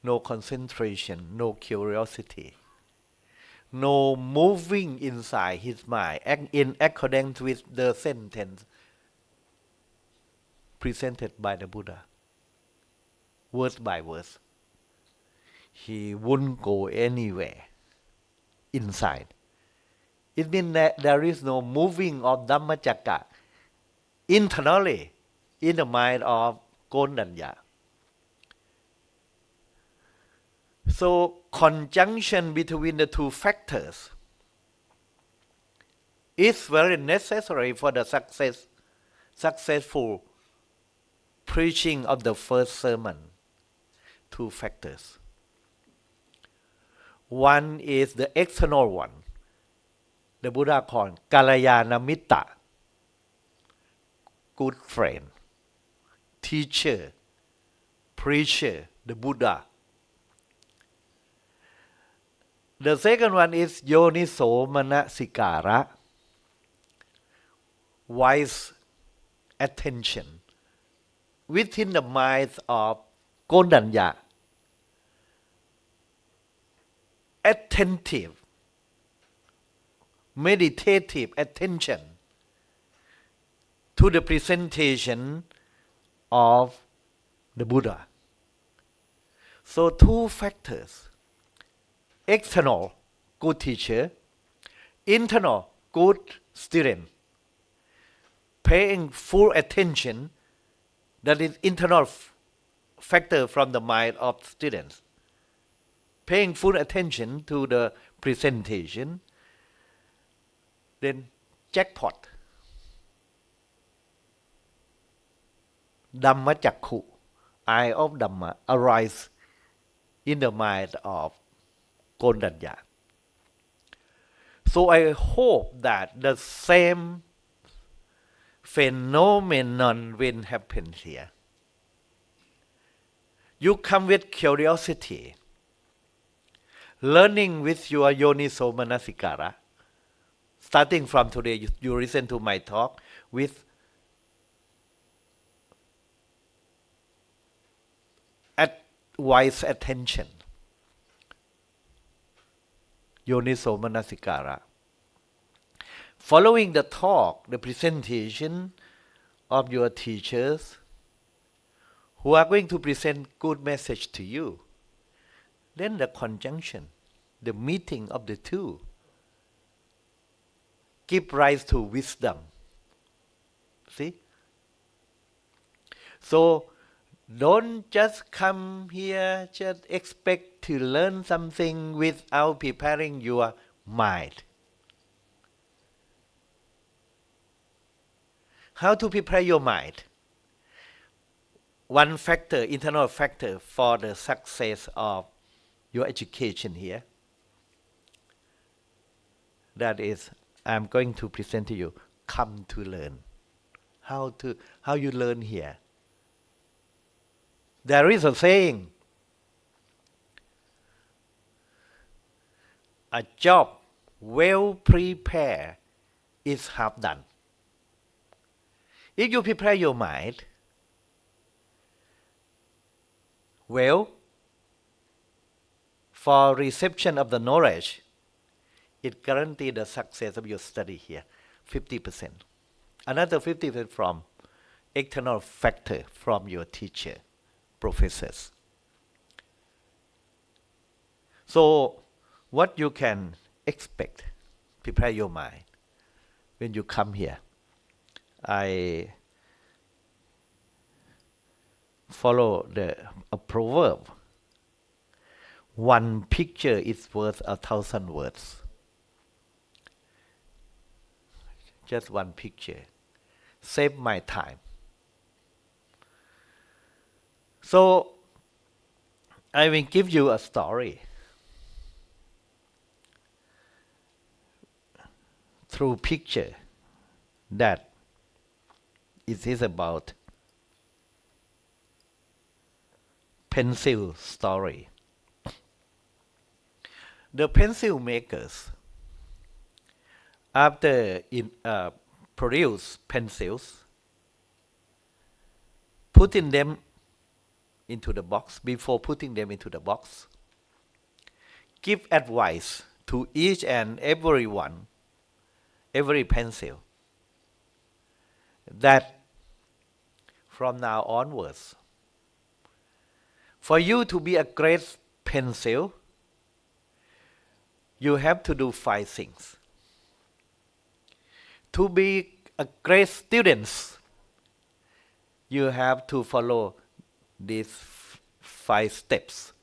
No concentration, no curiosity, no moving inside his mind in accordance with the sentence presented by the Buddha, word by word. He wouldn't go anywhere inside. It means that there is no moving of Dhammacakka internally in the mind of Konanya. So, conjunction between the two factors is very necessary for the successful preaching of the first sermon. Two factors. One is the external one. The Buddha called Kalayana good friend, teacher, preacher, the Buddha. The second one is Yoniso Manasikara, wise attention within the mind of Konanya. Attentive, meditative attention to the presentation of the Buddha. So two factors: external, good teacher; internal, good student. Paying full attention, that is internal factor from the mind of students. Paying full attention to the presentation, then jackpot. Dhamma Chakku, eye of Dhamma, arise in the mind of Konanya. So I hope that the same phenomenon will happen here. You come with curiosity, learning with your Yoniso Manasikara. Starting from today, you listen to my talk with wise attention. Yoniso Manasikara. Following the talk, the presentation of your teachers who are going to present good message to you, then the conjunction, the meeting of the two, give rise to wisdom. See? So, don't just come here, just expect to learn something without preparing your mind. How to prepare your mind? One factor, internal factor for the success of your education here. That is, I'm going to present to you, come to learn. How you learn here? There is a saying, a job well prepared is half done. If you prepare your mind well for reception of the knowledge, it guarantees the success of your study here, 50%. Another 50% from external factor from your teacher, professors. So, what you can expect, prepare your mind when you come here. I follow a proverb. One picture is worth 1,000 words. Just one picture. Save my time. So, I will give you a story through picture that it is about pencil story. The pencil makers, after produce pencils, putting them into the box, before putting them into the box, give advice to each and everyone, every pencil, that from now onwards, for you to be a great pencil, you have to do 5 things. To be a great student, you have to follow these 5 steps,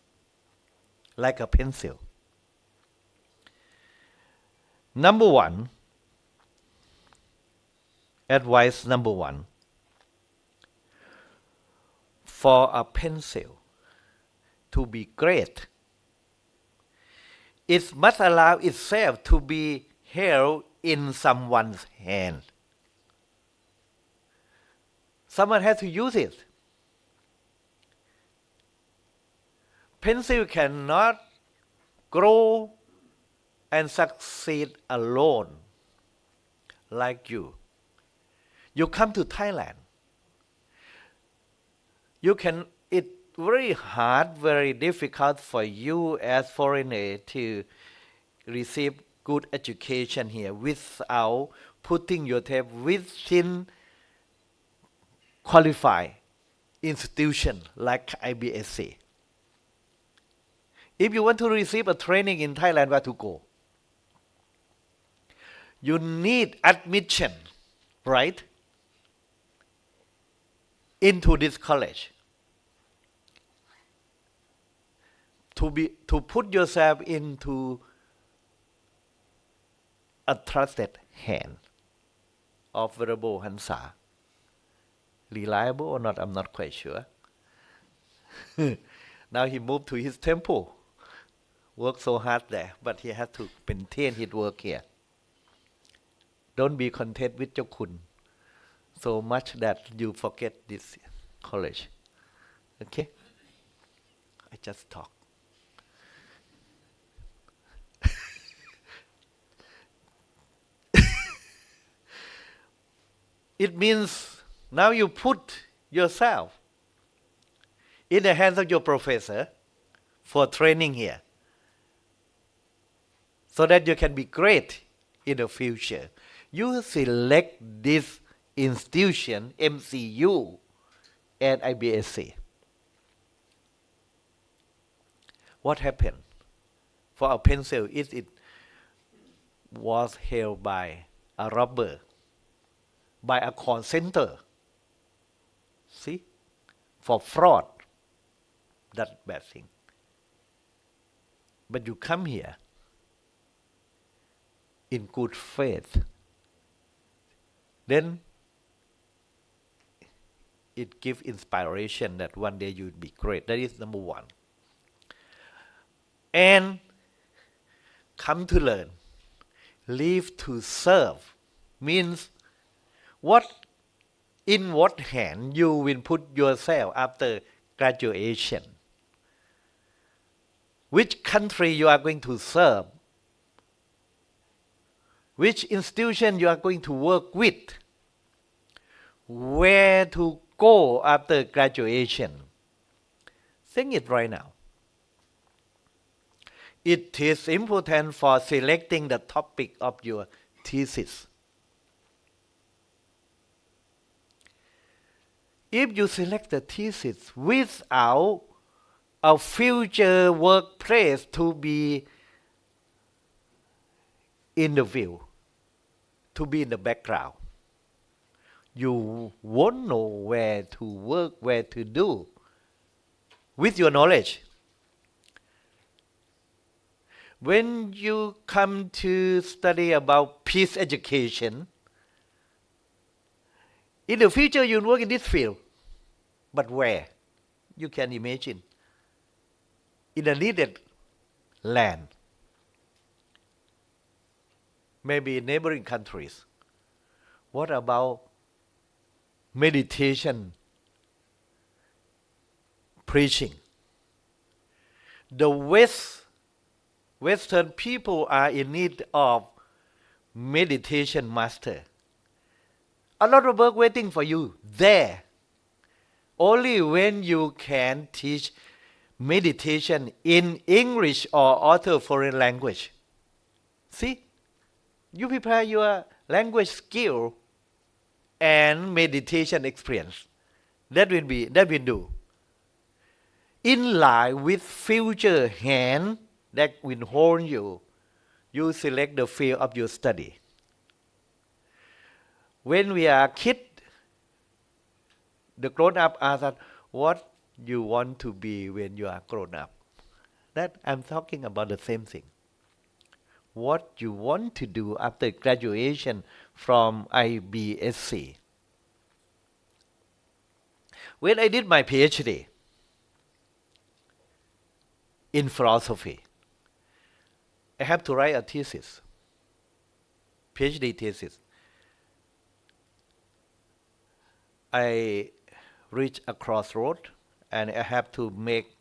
like a pencil. Number 1, advice number 1, for a pencil to be great, it must allow itself to be held in someone's hand. Someone has to use it. Pencil cannot grow and succeed alone like you. You come to Thailand. It's very hard, very difficult for you as foreigner to receive good education here without putting yourself within qualified institution like IBSC. If you want to receive a training in Thailand, where to go? You need admission, right? Into this college. To put yourself into a trusted hand of Venerable Hansa. Reliable or not, I'm not quite sure. Now he moved to his temple. Worked so hard there, but he had to maintain his work here. Don't be content with your kun so much that you forget this college. Okay? I just talk. It means now you put yourself in the hands of your professor for training here, so that you can be great in the future. You select this institution, MCU and IBSC. What happened? For a pencil, it was held by a robber, by a call center. See? For fraud. That's bad thing. But you come here in good faith. Then it gives inspiration that one day you'll be great. That is number 1. And come to learn. Live to serve means in what hand you will put yourself after graduation. Which country you are going to serve. Which institution you are going to work with. Where to go after graduation. Think it right now. It is important for selecting the topic of your thesis. If you select the thesis without a future workplace to be in the view, to be in the background, you won't know where to work, where to do with your knowledge. When you come to study about peace education, In the future, you'll work in this field. But where? You can imagine. In a needed land. Maybe in neighboring countries. What about meditation, preaching? The Western people are in need of meditation master. A lot of work waiting for you there. Only when you can teach meditation in English or other foreign language. See, you prepare your language skill and meditation experience. That will do. In line with future hand that will hold you, you select the field of your study. When we are kids, the grown-up ask us, what you want to be when you are grown up? That I'm talking about the same thing. What you want to do after graduation from IBSC. When I did my PhD in philosophy, I have to write a thesis, PhD thesis. I reach a crossroad and I have to make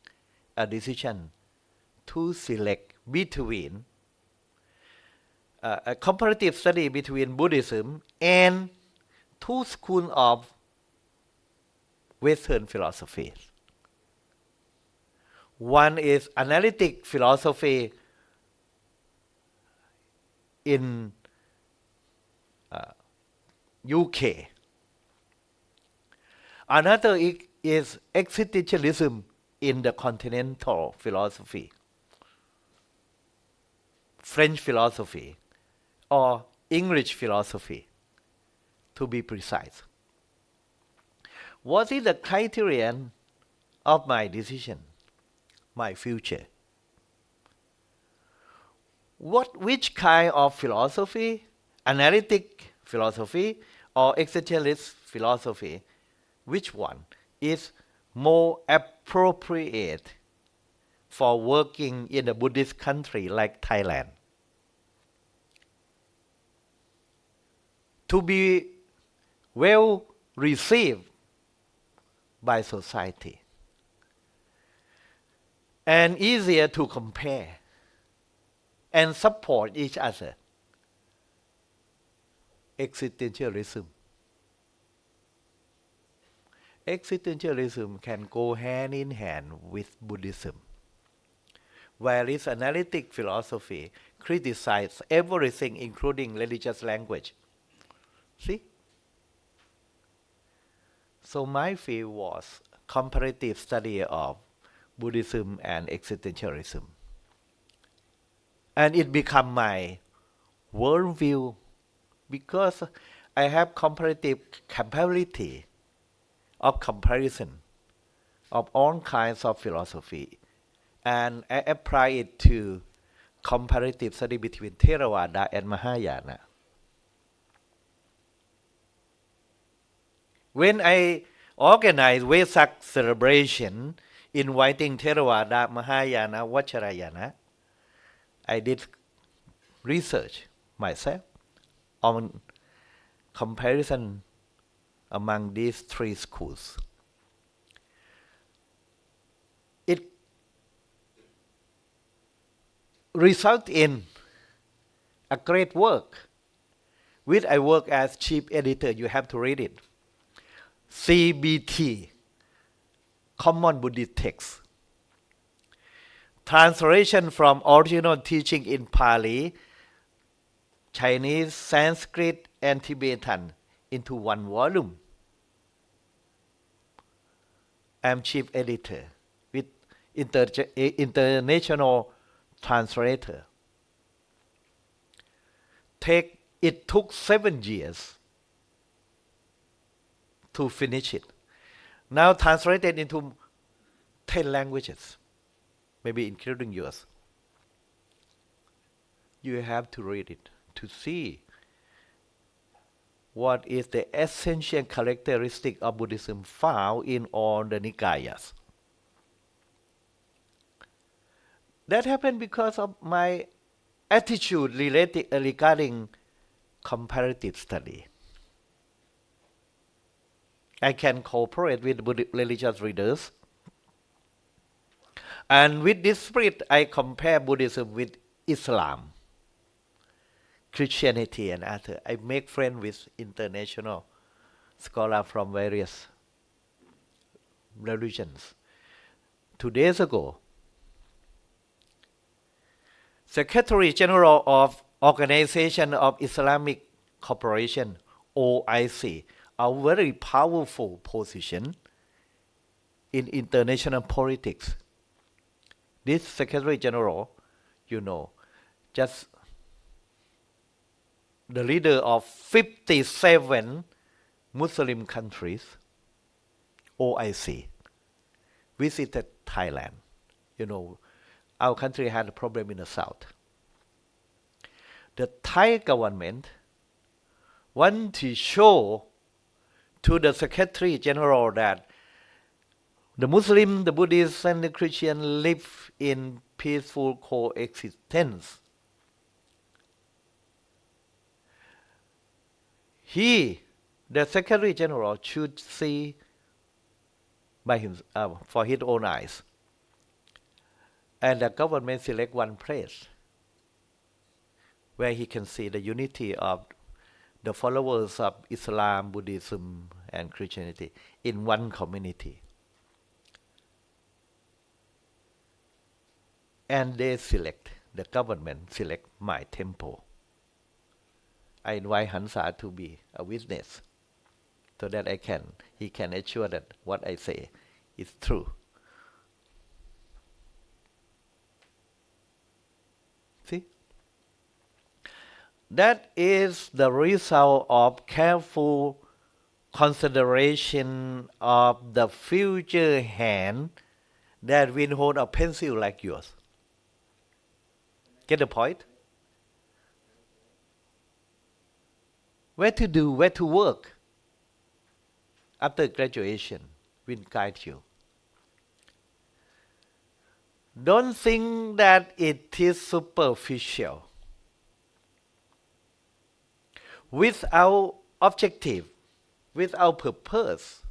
a decision to select between a comparative study between Buddhism and two schools of Western philosophy. One is analytic philosophy in UK. Another is existentialism in the continental philosophy, French philosophy, or English philosophy, to be precise. What is the criterion of my decision, my future? Which kind of philosophy, analytic philosophy or existentialist philosophy, which one is more appropriate for working in a Buddhist country like Thailand? To be well received by society and easier to compare and support each other. Existentialism. Existentialism can go hand in hand with Buddhism, whereas analytic philosophy criticizes everything including religious language. See? So my field was comparative study of Buddhism and existentialism. And it became my worldview because I have comparative capability of comparison of all kinds of philosophy. And I apply it to comparative study between Theravada and Mahayana. When I organized Vesak celebration, inviting Theravada, Mahayana, Vajrayana, I did research myself on comparison among these three schools. It resulted in a great work, which I work as chief editor. You have to read it. CBT, Common Buddhist Text. Translation from original teaching in Pali, Chinese, Sanskrit, and Tibetan into one volume. I'm chief editor with international translator. It took 7 years to finish it. Now translated into 10 languages, maybe including yours. You have to read it to see what is the essential characteristic of Buddhism found in all the Nikayas. That happened because of my attitude regarding comparative study. I can cooperate with religious leaders, and with this spirit I compare Buddhism with Islam, Christianity and other. I make friends with international scholars from various religions. 2 days ago, Secretary General of Organization of Islamic Cooperation, OIC, a very powerful position in international politics. This Secretary General, just the leader of 57 Muslim countries, OIC, visited Thailand. Our country had a problem in the south. The Thai government want to show to the Secretary General that the Muslim, the Buddhists, and the Christian live in peaceful coexistence. He, the Secretary General, should see by for his own eyes. And the government select one place where he can see the unity of the followers of Islam, Buddhism, and Christianity in one community. And the government select my temple. I invite Hansa to be a witness so that he can assure that what I say is true. See? That is the result of careful consideration of the future hand that will hold a pencil like yours. Get the point? Where to work after graduation will guide you. Don't think that it is superficial. Without objective, without purpose,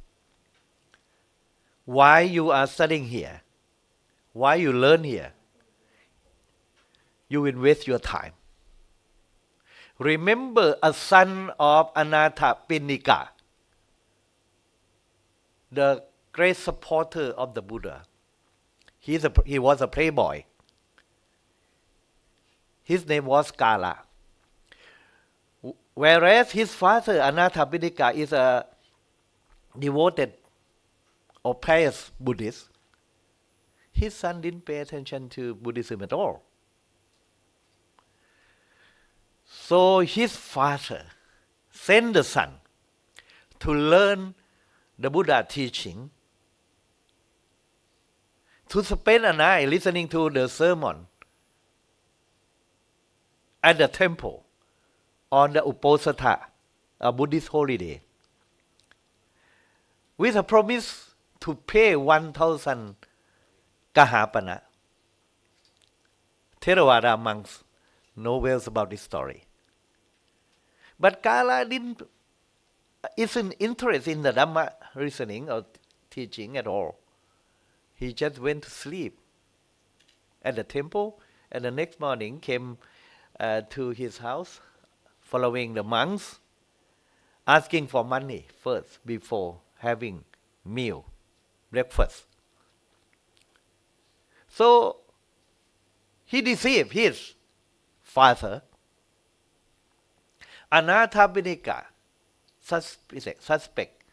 why you are studying here, why you learn here, you will waste your time. Remember a son of Anathapindika, the great supporter of the Buddha. He was a playboy. His name was Kala. Whereas his father, Anathapindika, is a devoted or pious Buddhist, his son didn't pay attention to Buddhism at all. So his father sent the son to learn the Buddha teaching, to spend a night listening to the sermon at the temple on the Uposatha, a Buddhist holiday, with a promise to pay 1,000 kahapana. Theravada monks know well about this story. But Kala isn't interested in the Dhamma reasoning or teaching at all. He just went to sleep at the temple, and the next morning came to his house, following the monks, asking for money first before having breakfast. So he deceived his father. Anathapindika suspect.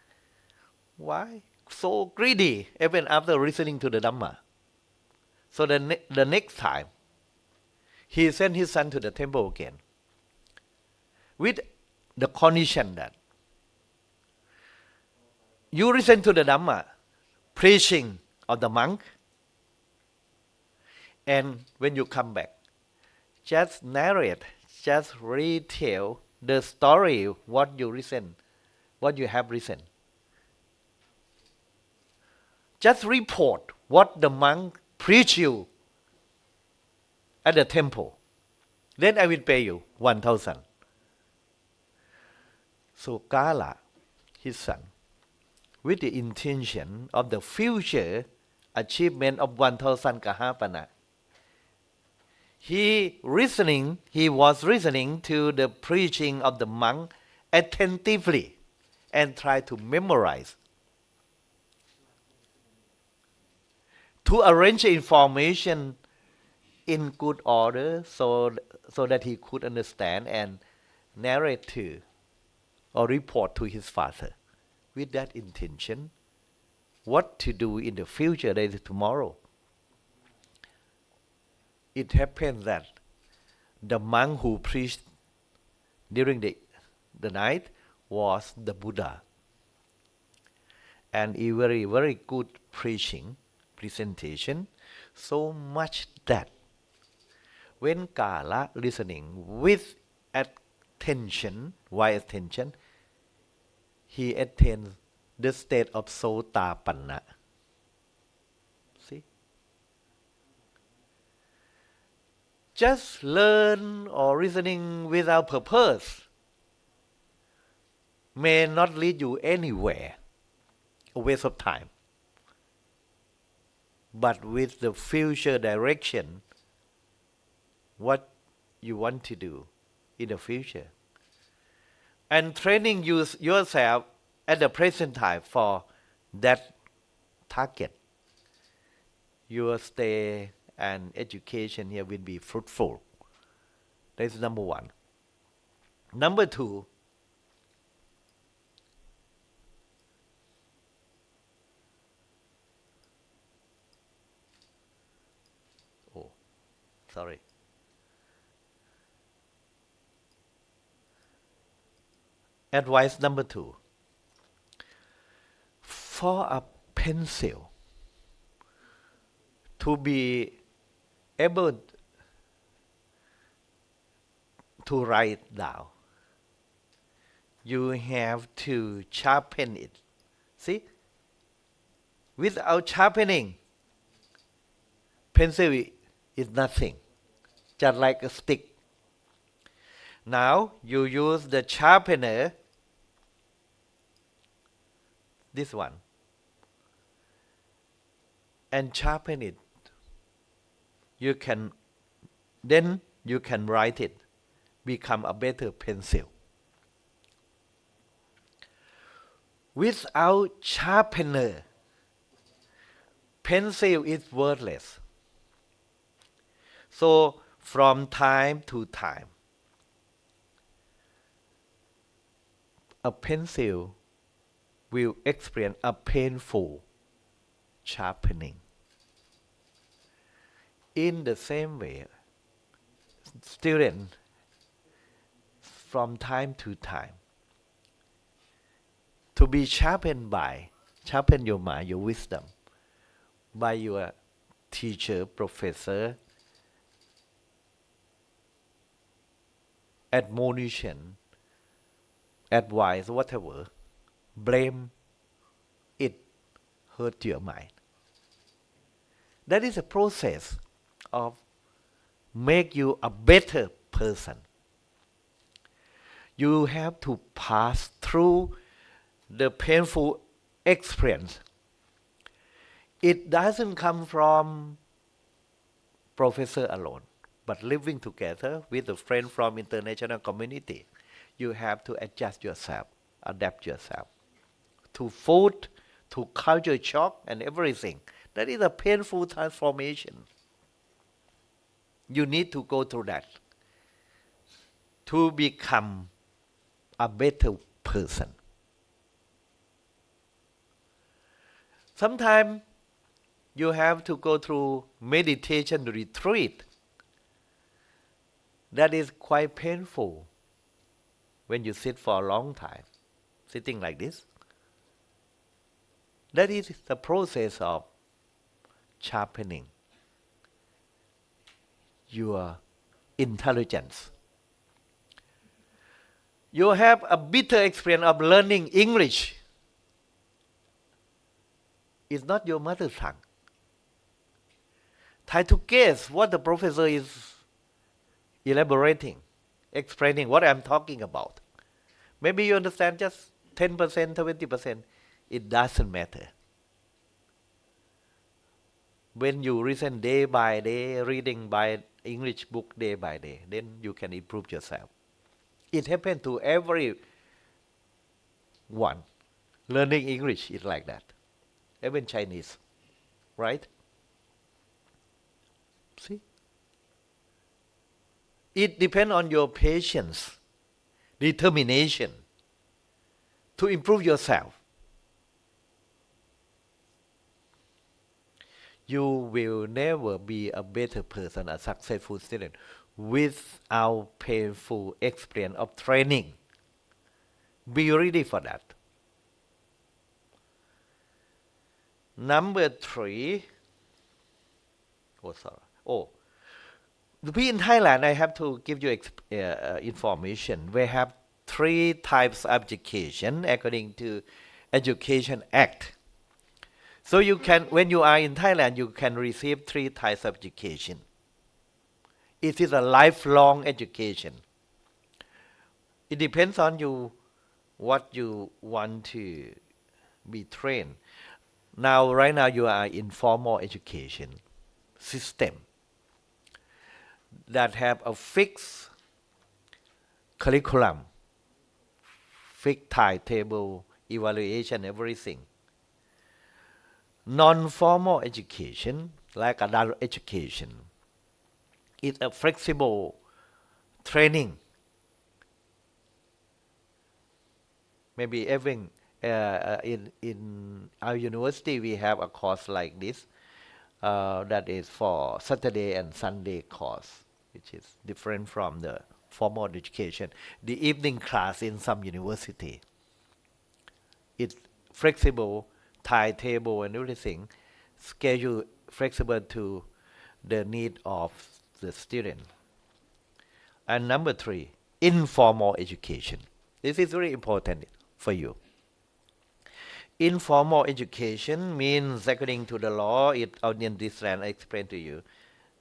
Why so greedy even after listening to the Dhamma? So the next time, he sent his son to the temple again with the condition that you listen to the Dhamma preaching of the monk, and when you come back, just narrate, just retell the story, what you listen, what you have listened. Just report what the monk preach you at the temple. Then I will pay you 1,000. So Kala, his son, with the intention of the future achievement of 1,000 kahapana, he was listening to the preaching of the monk attentively and tried to memorize. To arrange information in good order so that he could understand and narrate to or report to his father. With that intention, what to do in the future, that is tomorrow. It happened that the monk who preached during the night was the Buddha. And a very, very good presentation, so much that when Kala listening with attention, he attained the state of Sotapanna. See? Just learn or reasoning without purpose may not lead you anywhere, a waste of time. But with the future direction, what you want to do in the future, and training yourself at the present time for that target, your stay and education here will be fruitful. That's number one. Number two, advice number two. For a pencil to be able to write down, you have to sharpen it. See? Without sharpening, pencil is nothing, just like a stick. Now you use the sharpener, this one, and sharpen it. Then you can write it, become a better pencil. Without sharpener, pencil is worthless. So from time to time, a pencil will experience a painful sharpening. In the same way, students, from time to time, to be sharpen your mind, your wisdom, by your teacher, professor, admonition, advice, whatever, blame it, hurt your mind. That is a process of make you a better person. You have to pass through the painful experience. It doesn't come from professor alone, but living together with a friend from international community. You have to adjust yourself, adapt yourself to food, to culture shock and everything. That is a painful transformation. You need to go through that to become a better person. Sometimes you have to go through meditation retreat. That is quite painful when you sit for a long time, sitting like this. That is the process of sharpening your intelligence. You have a bitter experience of learning English. It's not your mother tongue. Try to guess what the professor is elaborating, explaining what I'm talking about. Maybe you understand just 10%, 20%. It doesn't matter. When you listen day by day, reading by English book day by day, then you can improve yourself. It happens to every one. Learning English is like that. Even Chinese, right? See? It depends on your patience, determination to improve yourself. You will never be a better person, a successful student, without painful experience of training. Be ready for that. Number 3. To be in Thailand, I have to give you information. We have 3 types of education according to Education Act. So you can, when you are in Thailand, you can receive 3 types of education. It is a lifelong education. It depends on you, what you want to be trained. Now, right now, you are in formal education system that have a fixed curriculum, fixed timetable, evaluation, everything. Non-formal education, like adult education, is a flexible training. Maybe even in our university we have a course like this that is for Saturday and Sunday course, which is different from the formal education. The evening class in some university, it's flexible timetable and everything, schedule flexible to the need of the student. And number 3, informal education. This is very important for you. Informal education means, according to the law, in this land, I explain to you.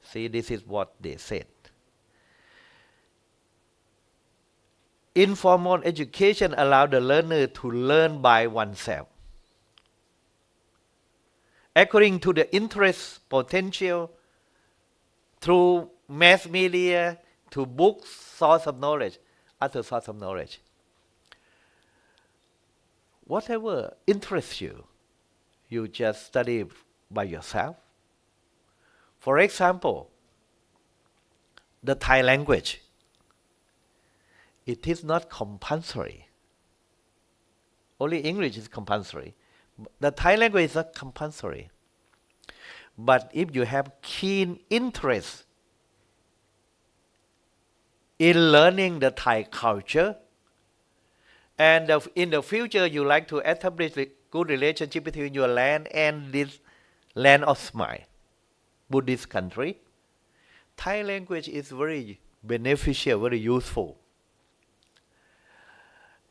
See, this is what they said. Informal education allows the learner to learn by oneself, according to the interest, potential, through mass media, to books, source of knowledge, other source of knowledge. Whatever interests you, you just study by yourself. For example, the Thai language. It is not compulsory. Only English is compulsory. The Thai language is not compulsory. But if you have keen interest in learning the Thai culture, and in the future you like to establish a good relationship between your land and this land of Smile, Buddhist country, Thai language is very beneficial, very useful.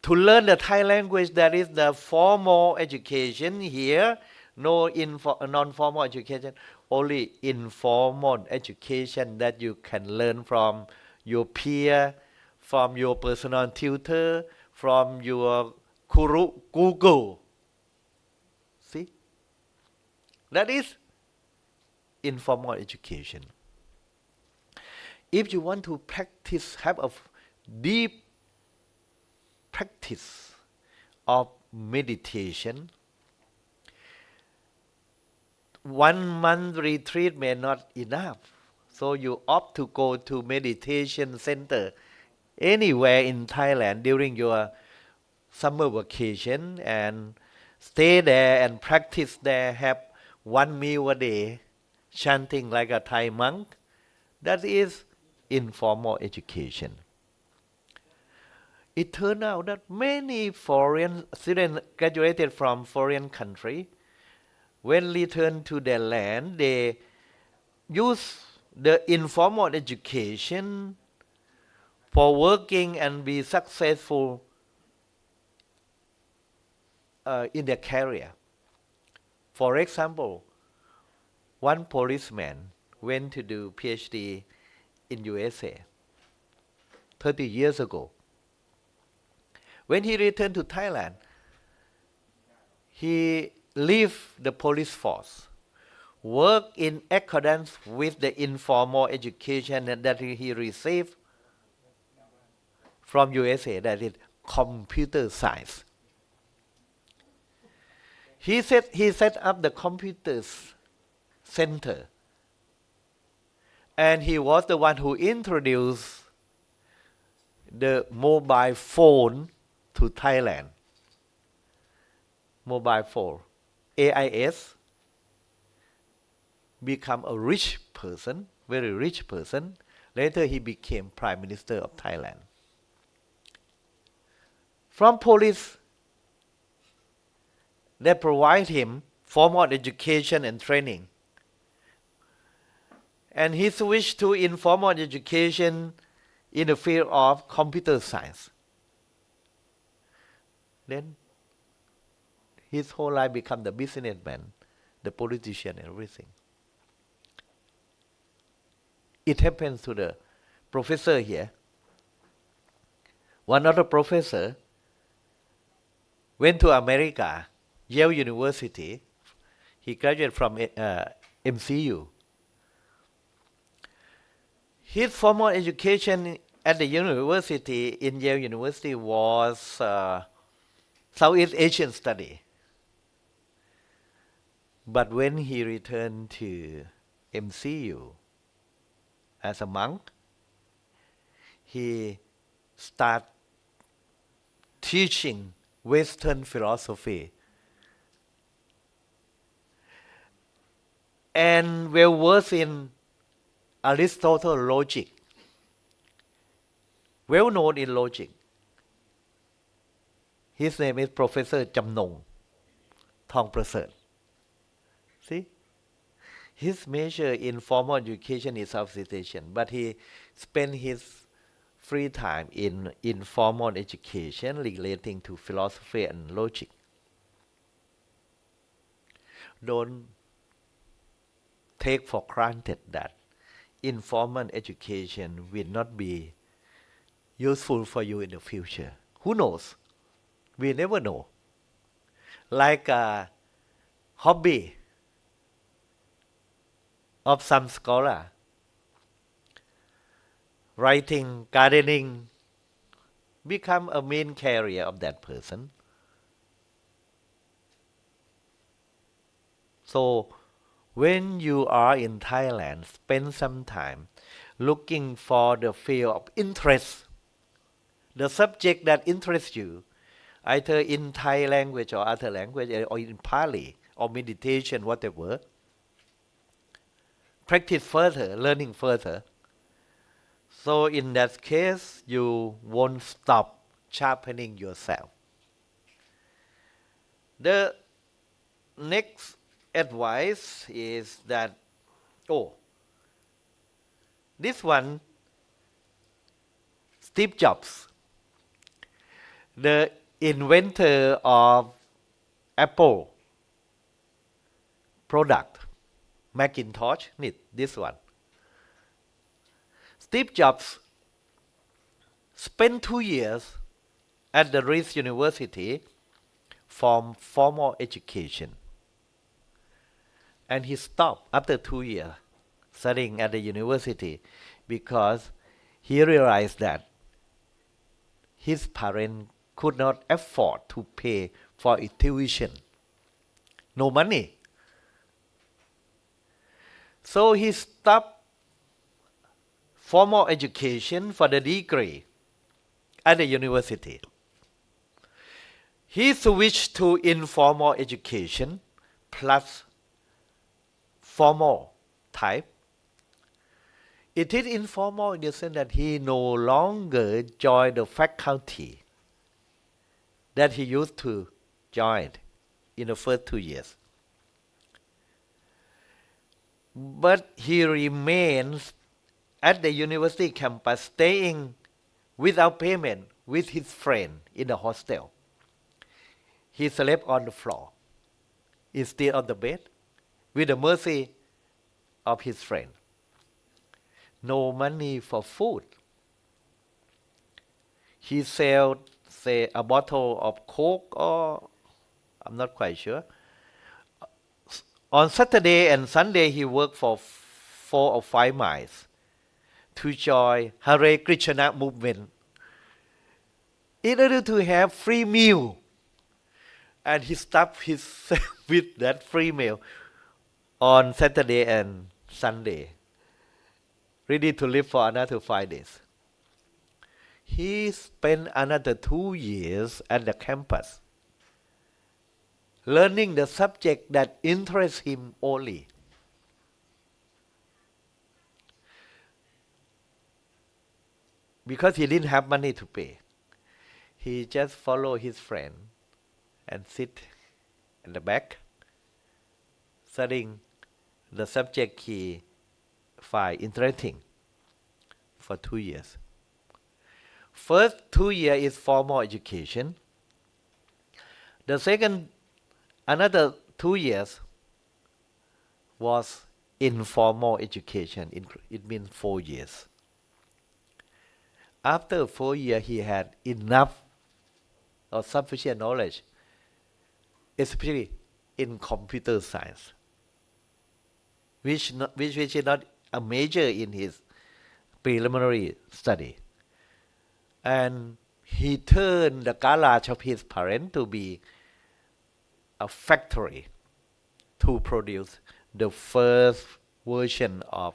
To learn the Thai language, that is the formal education here, no non-formal education, only informal education that you can learn from your peer, from your personal tutor, from your guru, Google. See? That is informal education. If you want to practice, have a deep practice of meditation, 1 month retreat may not enough. So you opt to go to meditation center anywhere in Thailand during your summer vacation and stay there and practice there, have 1 meal a day, chanting like a Thai monk. That is informal education. It turned out that many foreign students graduated from foreign country, when returned to their land, they use the informal education for working and be successful in their career. For example, one policeman went to do PhD in USA 30 years ago. When he returned to Thailand, he left the police force, worked in accordance with the informal education that he received from USA, that is computer science. He set up the computers center, and he was the one who introduced the mobile phone to Thailand. Mobile phone, AIS, become a rich person, very rich person. Later he became Prime Minister of Thailand. From police, they provide him formal education and training. And he switched to informal education in the field of computer science. Then his whole life become the businessman, the politician, and everything. It happens to the professor here. One other professor went to America, Yale University. He graduated from MCU. His formal education at the university, in Yale University, was Southeast Asian study. But when he returned to MCU as a monk, he started teaching Western philosophy and well-versed in Aristotle logic, well known in logic. His name is Professor Jamnong Thong Prasert. See? His major in formal education is Southeast Asian, but he spent his free time in informal education relating to philosophy and logic. Don't take for granted that informal education will not be useful for you in the future. Who knows? We never know. Like a hobby of some scholar, writing, gardening, become a main career of that person. So when you are in Thailand, spend some time looking for the field of interest, the subject that interests you, either in Thai language or other language, or in Pali, or meditation, whatever. Practice further, learning further. So in that case, you won't stop sharpening yourself. The next advice is that, this one, Steve Jobs, the inventor of Apple product, Macintosh, this one. Steve Jobs spent 2 years at the Rice University for formal education. And he stopped after 2 years studying at the university because he realized that his parents could not afford to pay for his tuition. No money. So he stopped formal education for the degree at the university. He switched to informal education plus formal type. It is informal in the sense that he no longer joined the faculty that he used to join in the first 2 years. But he remains at the university campus, staying without payment with his friend in the hostel. He slept on the floor instead of the bed with the mercy of his friend. No money for food. He sold, say, a bottle of Coke, or I'm not quite sure. On Saturday and Sunday, he worked for 4 or 5 miles to join Hare Krishna movement in order to have free meal. And he stuffed himself with that free meal on Saturday and Sunday, ready to live for another 5 days. He spent another 2 years at the campus, learning the subject that interests him only. Because he didn't have money to pay, he just followed his friend and sit in the back, studying the subject he find interesting for 2 years. First 2 years is formal education. The second, another 2 years was informal education. It means 4 years. After 4 years, he had enough or sufficient knowledge, especially in computer science, which is not a major in his preliminary study. And he turned the garage of his parents to be a factory to produce the first version of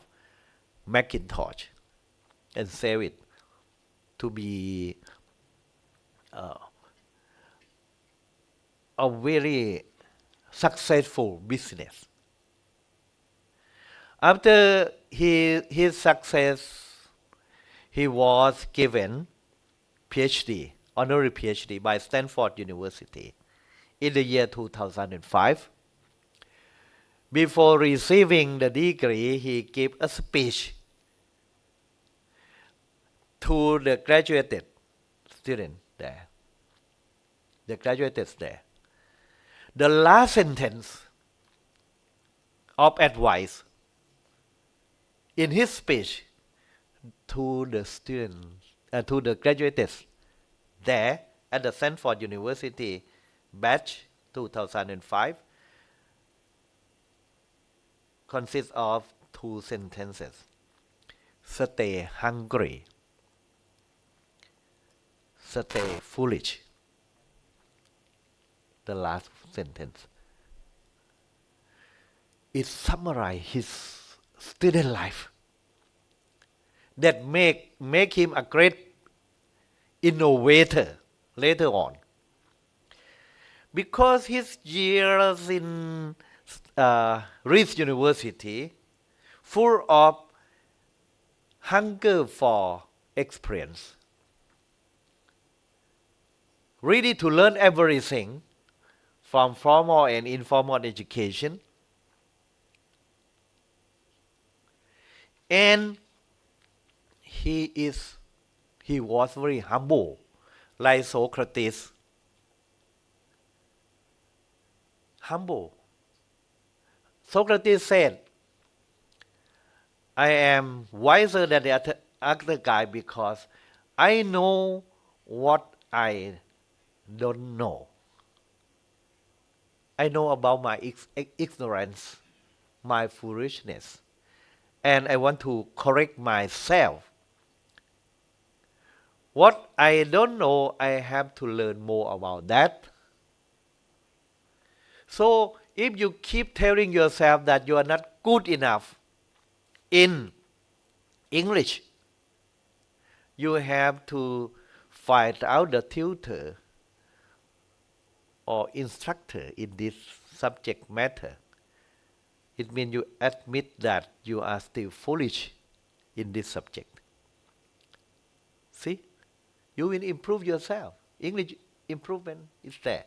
Macintosh and sell it to be a very successful business. After his success, he was given PhD, honorary PhD by Stanford University in the year 2005. Before receiving the degree, he gave a speech to the graduated students there. The graduates there. The last sentence of advice in his speech to the students, to the graduates there at the Stanford University batch 2005 consists of 2 sentences. Stay hungry. Stay foolish. The last sentence. It summarizes his student life that make him a great innovator later on. Because his years in Reed University full of hunger for experience, ready to learn everything from formal and informal education, and he was very humble, like Socrates. Humble. Socrates said, I am wiser than the other guy because I know what I don't know. I know about my ignorance, my foolishness, and I want to correct myself. What I don't know, I have to learn more about that. So if you keep telling yourself that you are not good enough in English, you have to find out the tutor or instructor in this subject matter. It means you admit that you are still foolish in this subject. See? You will improve yourself. English improvement is there.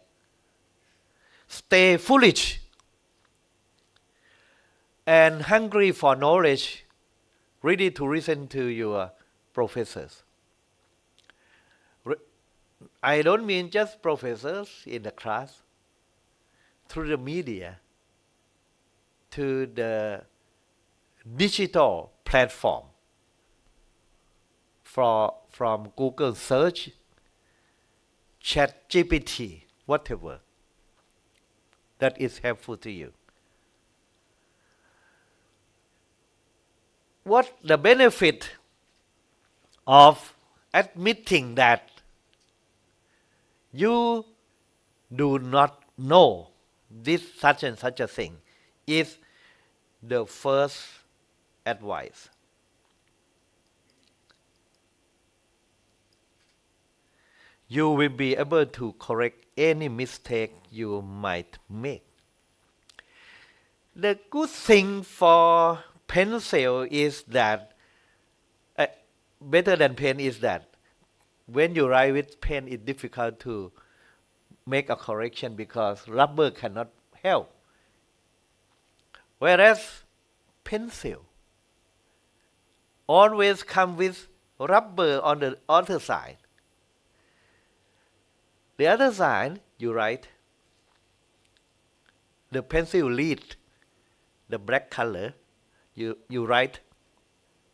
Stay foolish and hungry for knowledge, ready to listen to your professors. I don't mean just professors in the class, through the media, to the digital platform, from Google search, ChatGPT, whatever, that is helpful to you. What the benefit of admitting that you do not know this such and such a thing is the first advice. You will be able to correct any mistake you might make. The good thing for pencil is that, better than pen is that, when you write with pen, it's difficult to make a correction because rubber cannot help. Whereas pencil always come with rubber on the other side. The other side, you write, the pencil lead, the black color, you write,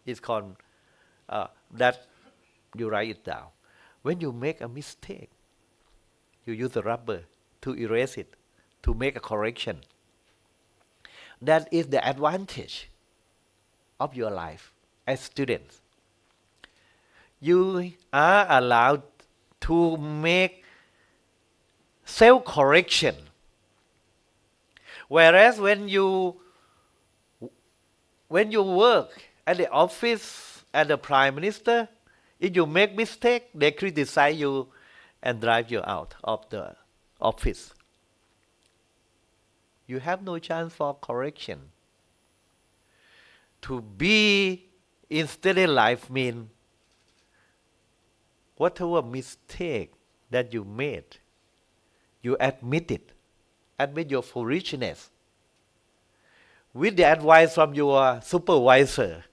it's called, that you write it down. When you make a mistake, you use the rubber to erase it, to make a correction. That is the advantage of your life as students. You are allowed to make self-correction. Whereas when you work at the office as the prime minister, if you make mistake, they criticize you and drive you out of the office. You have no chance for correction. To be in steady life means whatever mistake that you made, you admit it, admit your foolishness. With the advice from your supervisor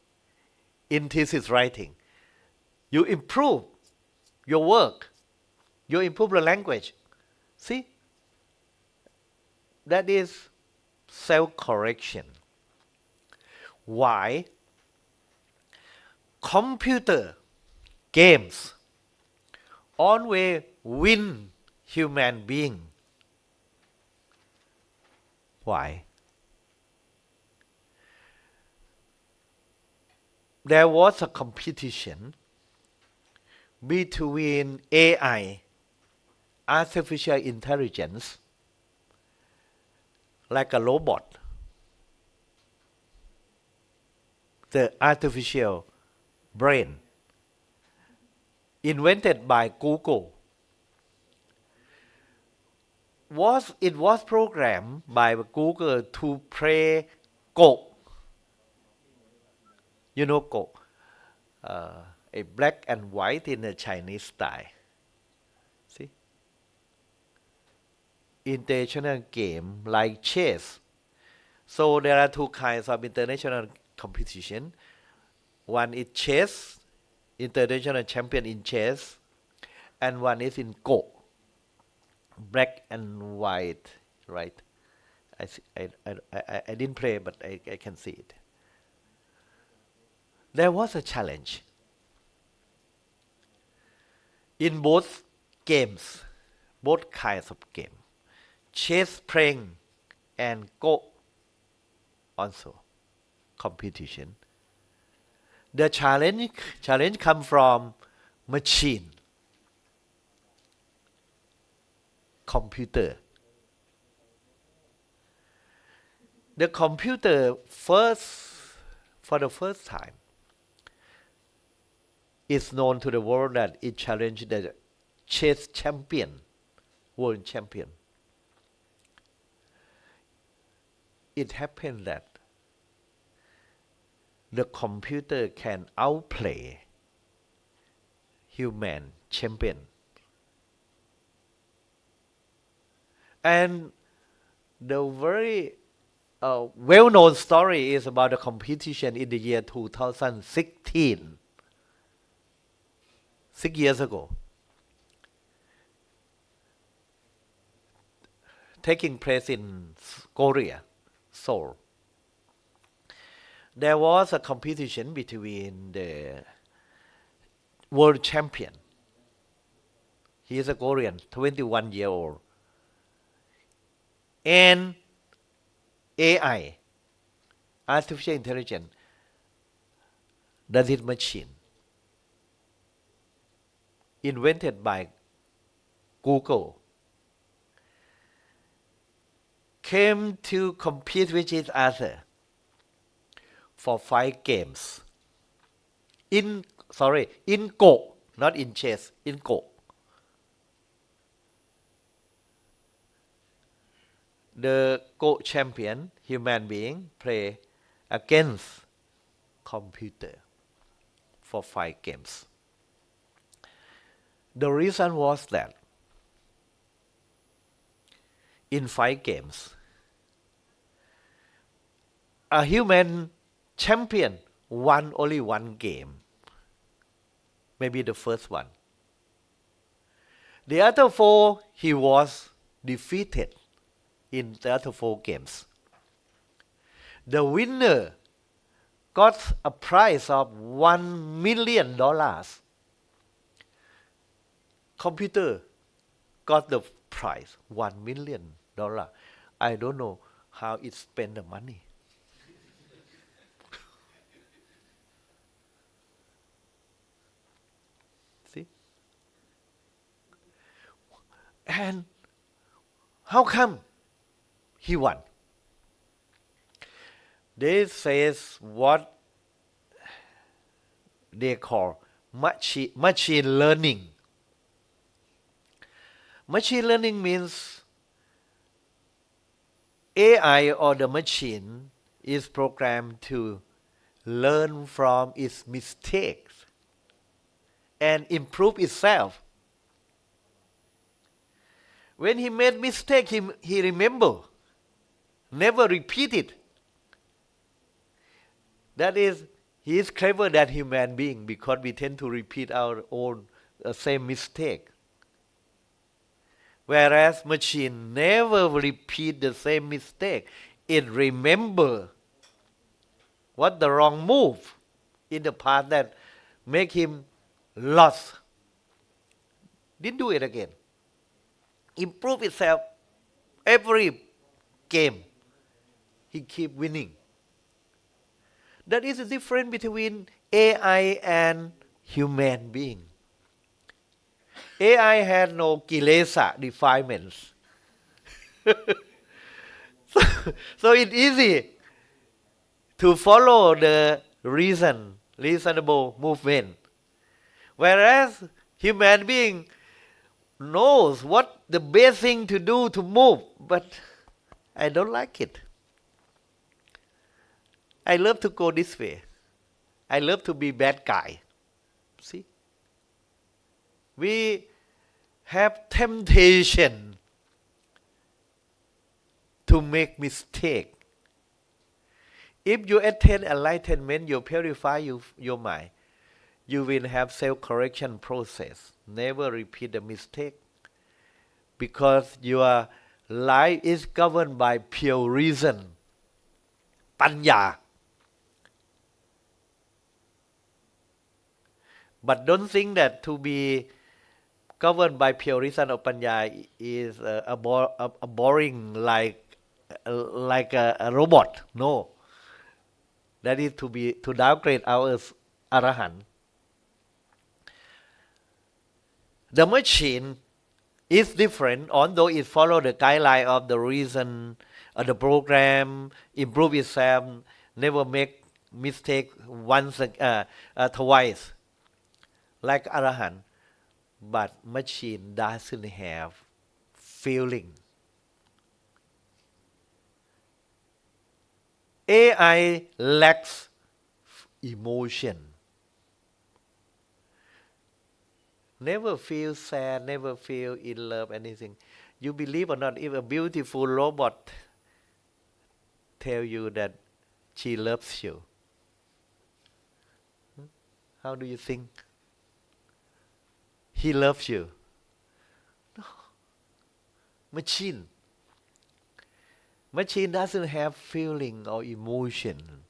in thesis writing, you improve your work, you improve the language. See? That is self-correction. Why? Computer games always win human being. Why? There was a competition between AI, artificial intelligence, like a robot, the artificial brain, invented by Google. It was programmed by Google to play Go. You know Go, a black and white in a Chinese style. See? International game like chess. So there are two kinds of international competition. One is chess, international champion in chess, and one is in Go, black and white, right? I didn't play, but I can see it. There was a challenge in both games, both kinds of game, chess playing and Go also competition. The challenge come from machine, computer. The computer for the first time, is known to the world that it challenged the chess champion, world champion. It happened that the computer can outplay human champion. And the very well-known story is about the competition in the year 2016. 6 years ago. taking place in Korea, Seoul. There was a competition between the world champion. He is a Korean, 21-year-old, and AI, artificial intelligence, that is machine, invented by Google, came to compete with each other for 5 games. In Go, not in chess, in Go. The Go champion, human being, play against computer for 5 games. The reason was that in 5 games, a human champion won only 1 game, maybe the first one. The other 4, he was defeated in the other 4 games. The winner got a prize of $1 million. Computer got the prize, $1 million. I don't know how it spent the money. See? And how come he won? This says what they call machine learning. Machine learning means AI or the machine is programmed to learn from its mistakes and improve itself. When he made mistake, he remember, never repeat it. That is, he is clever than human being because we tend to repeat our own same mistake. Whereas machine never repeat the same mistake. It remember what the wrong move in the past that make him lost. Didn't do it again. Improve itself every game. He keep winning. That is the difference between AI and human being. AI had no kilesa defilements. so it's easy to follow the reasonable movement. Whereas human being knows what the best thing to do to move, but I don't like it. I love to go this way. I love to be bad guy. See? We have temptation to make mistake. If you attain enlightenment, you purify your mind, you will have self-correction process. Never repeat the mistake. Because your life is governed by pure reason. Panya. But don't think that to be governed by pure reason or panya is a boring like a robot. No. That is to downgrade our arahant. The machine is different, although it follows the guideline of the reason, the program, improve itself, never make mistake twice, like arahant. But machine doesn't have feeling. AI lacks emotion. Never feel sad, never feel in love, anything. You believe or not, if a beautiful robot tell you that she loves you, how do you think? He loves you. No. Machine. Machine doesn't have feeling or emotion.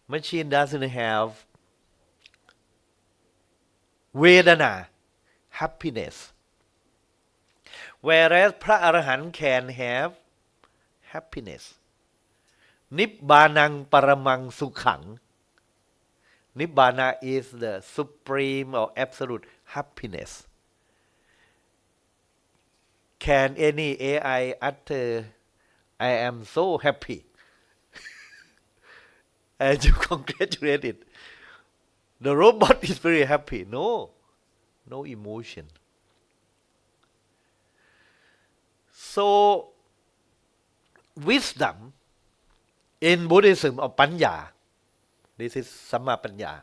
Machine doesn't have vedana, happiness. Whereas พระอรหันต์ can have happiness. นิบบานังปรมังสุขัง Nibbana is the supreme or absolute happiness. Can any AI utter, I am so happy, and you congratulate it? The robot is very happy. No emotion. So, wisdom in Buddhism or Panya, this is Samma Panya,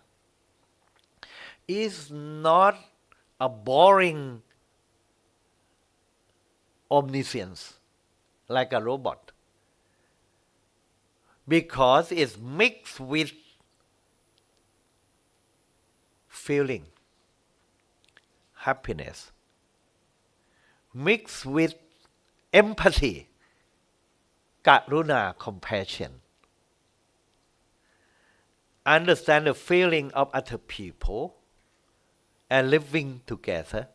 is not a boring omniscience like a robot, because it's mixed with feeling, happiness, mixed with empathy, karuna, compassion. Understand the feeling of other people and living together.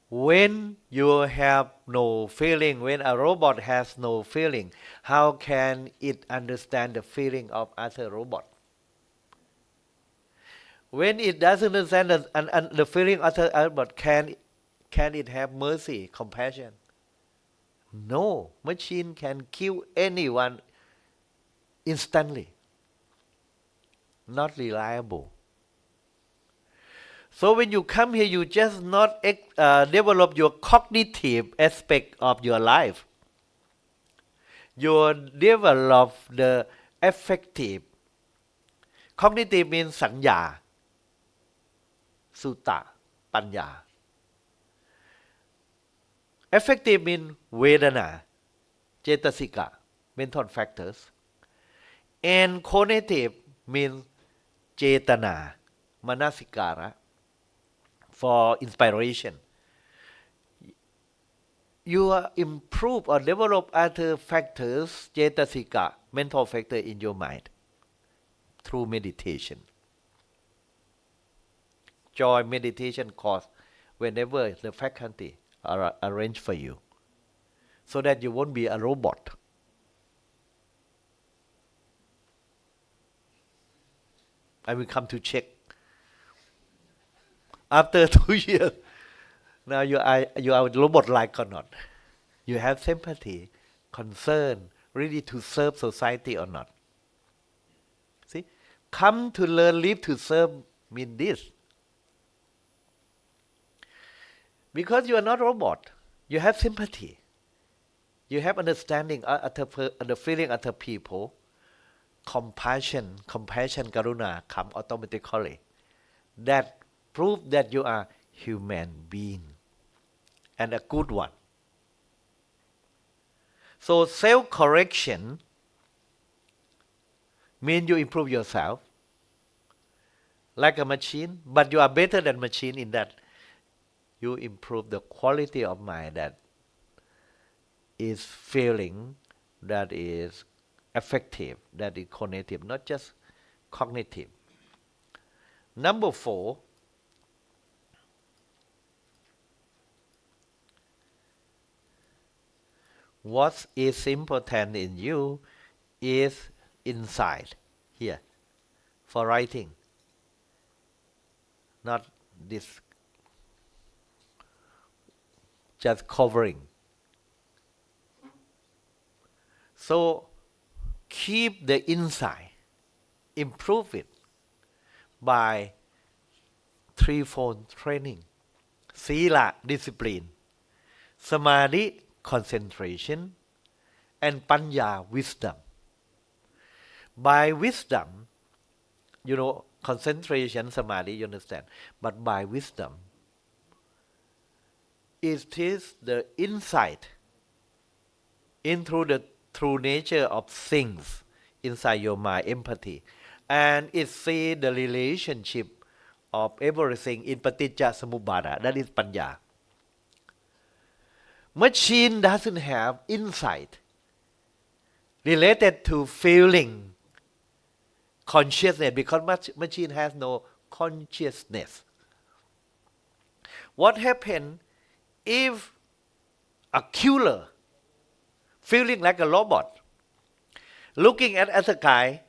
When you have no feeling, when a robot has no feeling, how can it understand the feeling of other robot? When it doesn't understand the feeling of other robot, can it have mercy, compassion? No, machine can kill anyone instantly. Not reliable. So when you come here, you just not develop your cognitive aspect of your life. You develop the affective. Cognitive means sanya, sutta, panya. Affective means vedana, cetasika, mental factors. And cognitive means cetana, manasikara, for inspiration. You improve or develop other factors, cetasika, mental factor in your mind through meditation. Join meditation course whenever the faculty are arranged for you, so that you won't be a robot. I will come to check after 2 years. Now you are robot-like or not? You have sympathy, concern, ready to serve society or not? See, come to learn, live to serve mean this. Because you are not robot, you have sympathy, you have understanding of the feeling of the people. Compassion, karuna come automatically. That prove that you are human being and a good one. So self-correction means you improve yourself like a machine, but you are better than machine in that you improve the quality of mind that is feeling, that is affective, that is cognitive, not just cognitive. Number 4, what is important in you is insight here for writing, not this just covering. So keep the insight, improve it by threefold training: Sila, discipline; Samadhi, concentration; and Panya, wisdom. By wisdom, concentration, Samadhi, you understand. But by wisdom, it is the insight into the true nature of things inside your mind, empathy, and it see the relationship of everything in paticca samuppada. That is panya. Machine doesn't have insight related to feeling consciousness, because machine has no consciousness. What happens if a killer feeling like a robot, looking at the guy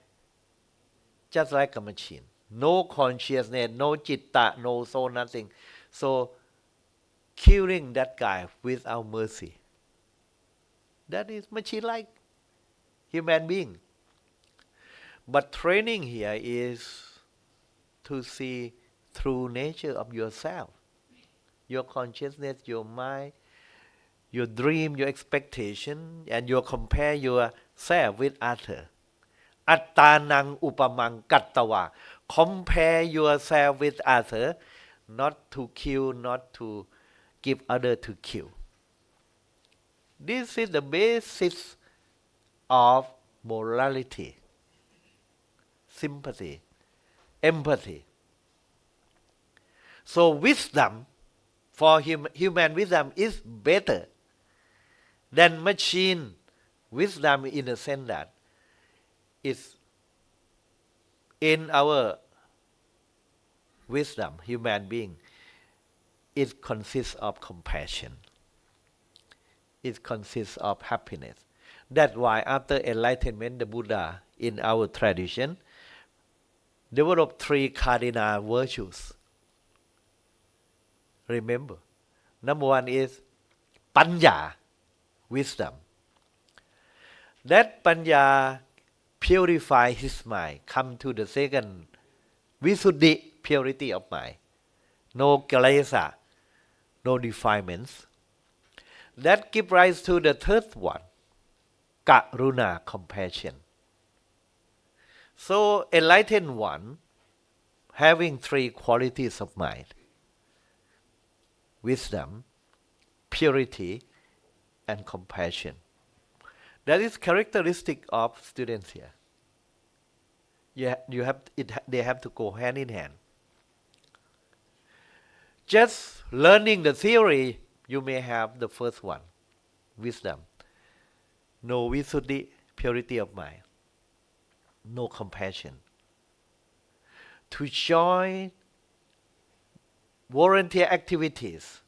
just like a machine, no consciousness, no citta, no soul, nothing, so killing that guy without mercy, that is machine-like human being. But training here is to see true nature of yourself, your consciousness, your mind, your dream, your expectation, and you compare yourself with other. Attanang upamang kattawa. Compare yourself with other, not to kill, not to give other to kill. This is the basis of morality, sympathy, empathy. So wisdom, for human wisdom is better than machine wisdom, in the sense that it's in our wisdom, human being, it consists of compassion. It consists of happiness. That's why after enlightenment, the Buddha in our tradition developed 3 cardinal virtues. Remember, number 1 is panya, wisdom. That panya purify his mind, come to the second visuddhi, purity of mind, no kilesa, no defilements. That give rise to the third one, karuna, compassion. So enlightened one having 3 qualities of mind: wisdom, purity, and compassion. That is characteristic of students here. They have to go hand in hand. Just learning the theory, you may have the first one, wisdom. No visuddhi, purity of mind. No compassion. To join volunteer activities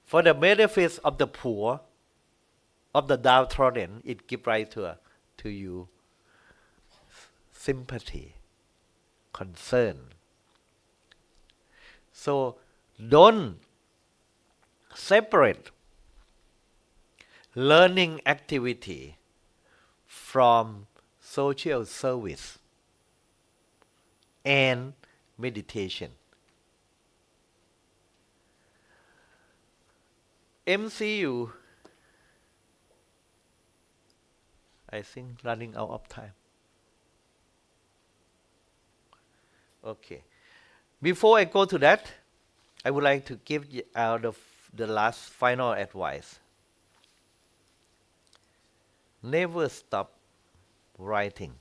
for the benefits of the poor, of the downtrodden, it gives rise to you sympathy, concern. So don't separate learning activity from social service and meditation. MCU, I think running out of time. Okay. Before I go to that, I would like to give you out of the last final advice. Never stop writing.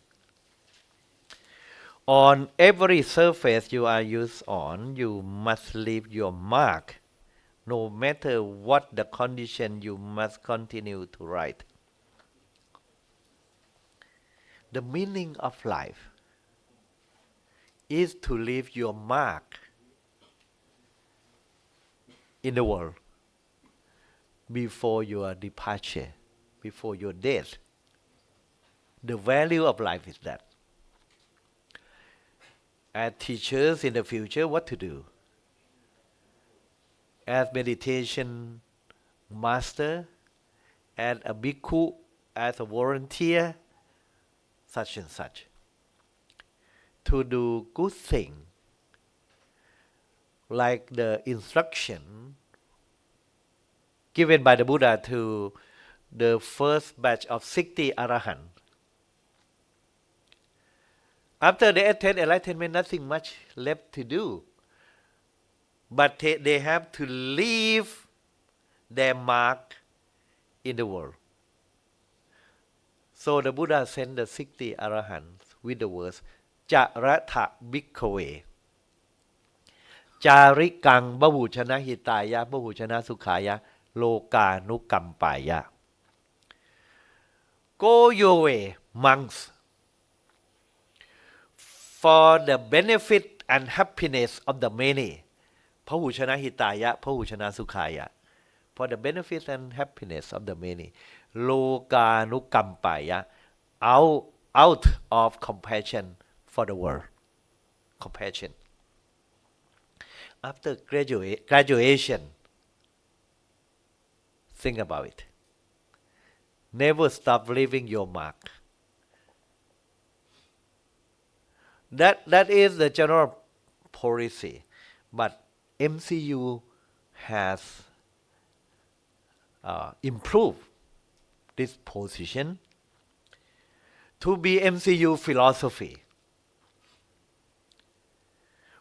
On every surface you are used on, you must leave your mark. No matter what the condition, you must continue to write. The meaning of life is to leave your mark in the world before your departure, before your death. The value of life is that. As teachers in the future, what to do? As meditation master, as a bhikkhu, as a volunteer, such and such. To do good thing, like the instruction given by the Buddha to the first batch of 60 Arahants. After they attain enlightenment, nothing much left to do. But they have to leave their mark in the world. So the Buddha sent the 60 Arahants with the words, Charatha Bhikkhave, Charikang Bahuchana Hitaya, Bahuchana Sukhaya, Lokanukampaya. Go your way, monks, for the benefit and happiness of the many. พหูชนะหิตายะพหูชนะสุขายะ for the benefit and happiness of the many. โลกานุกัมปายะ out of compassion for the world. Compassion. After graduation, think about it. Never stop leaving your mark. That is the general policy, but MCU has improved this position to be MCU philosophy.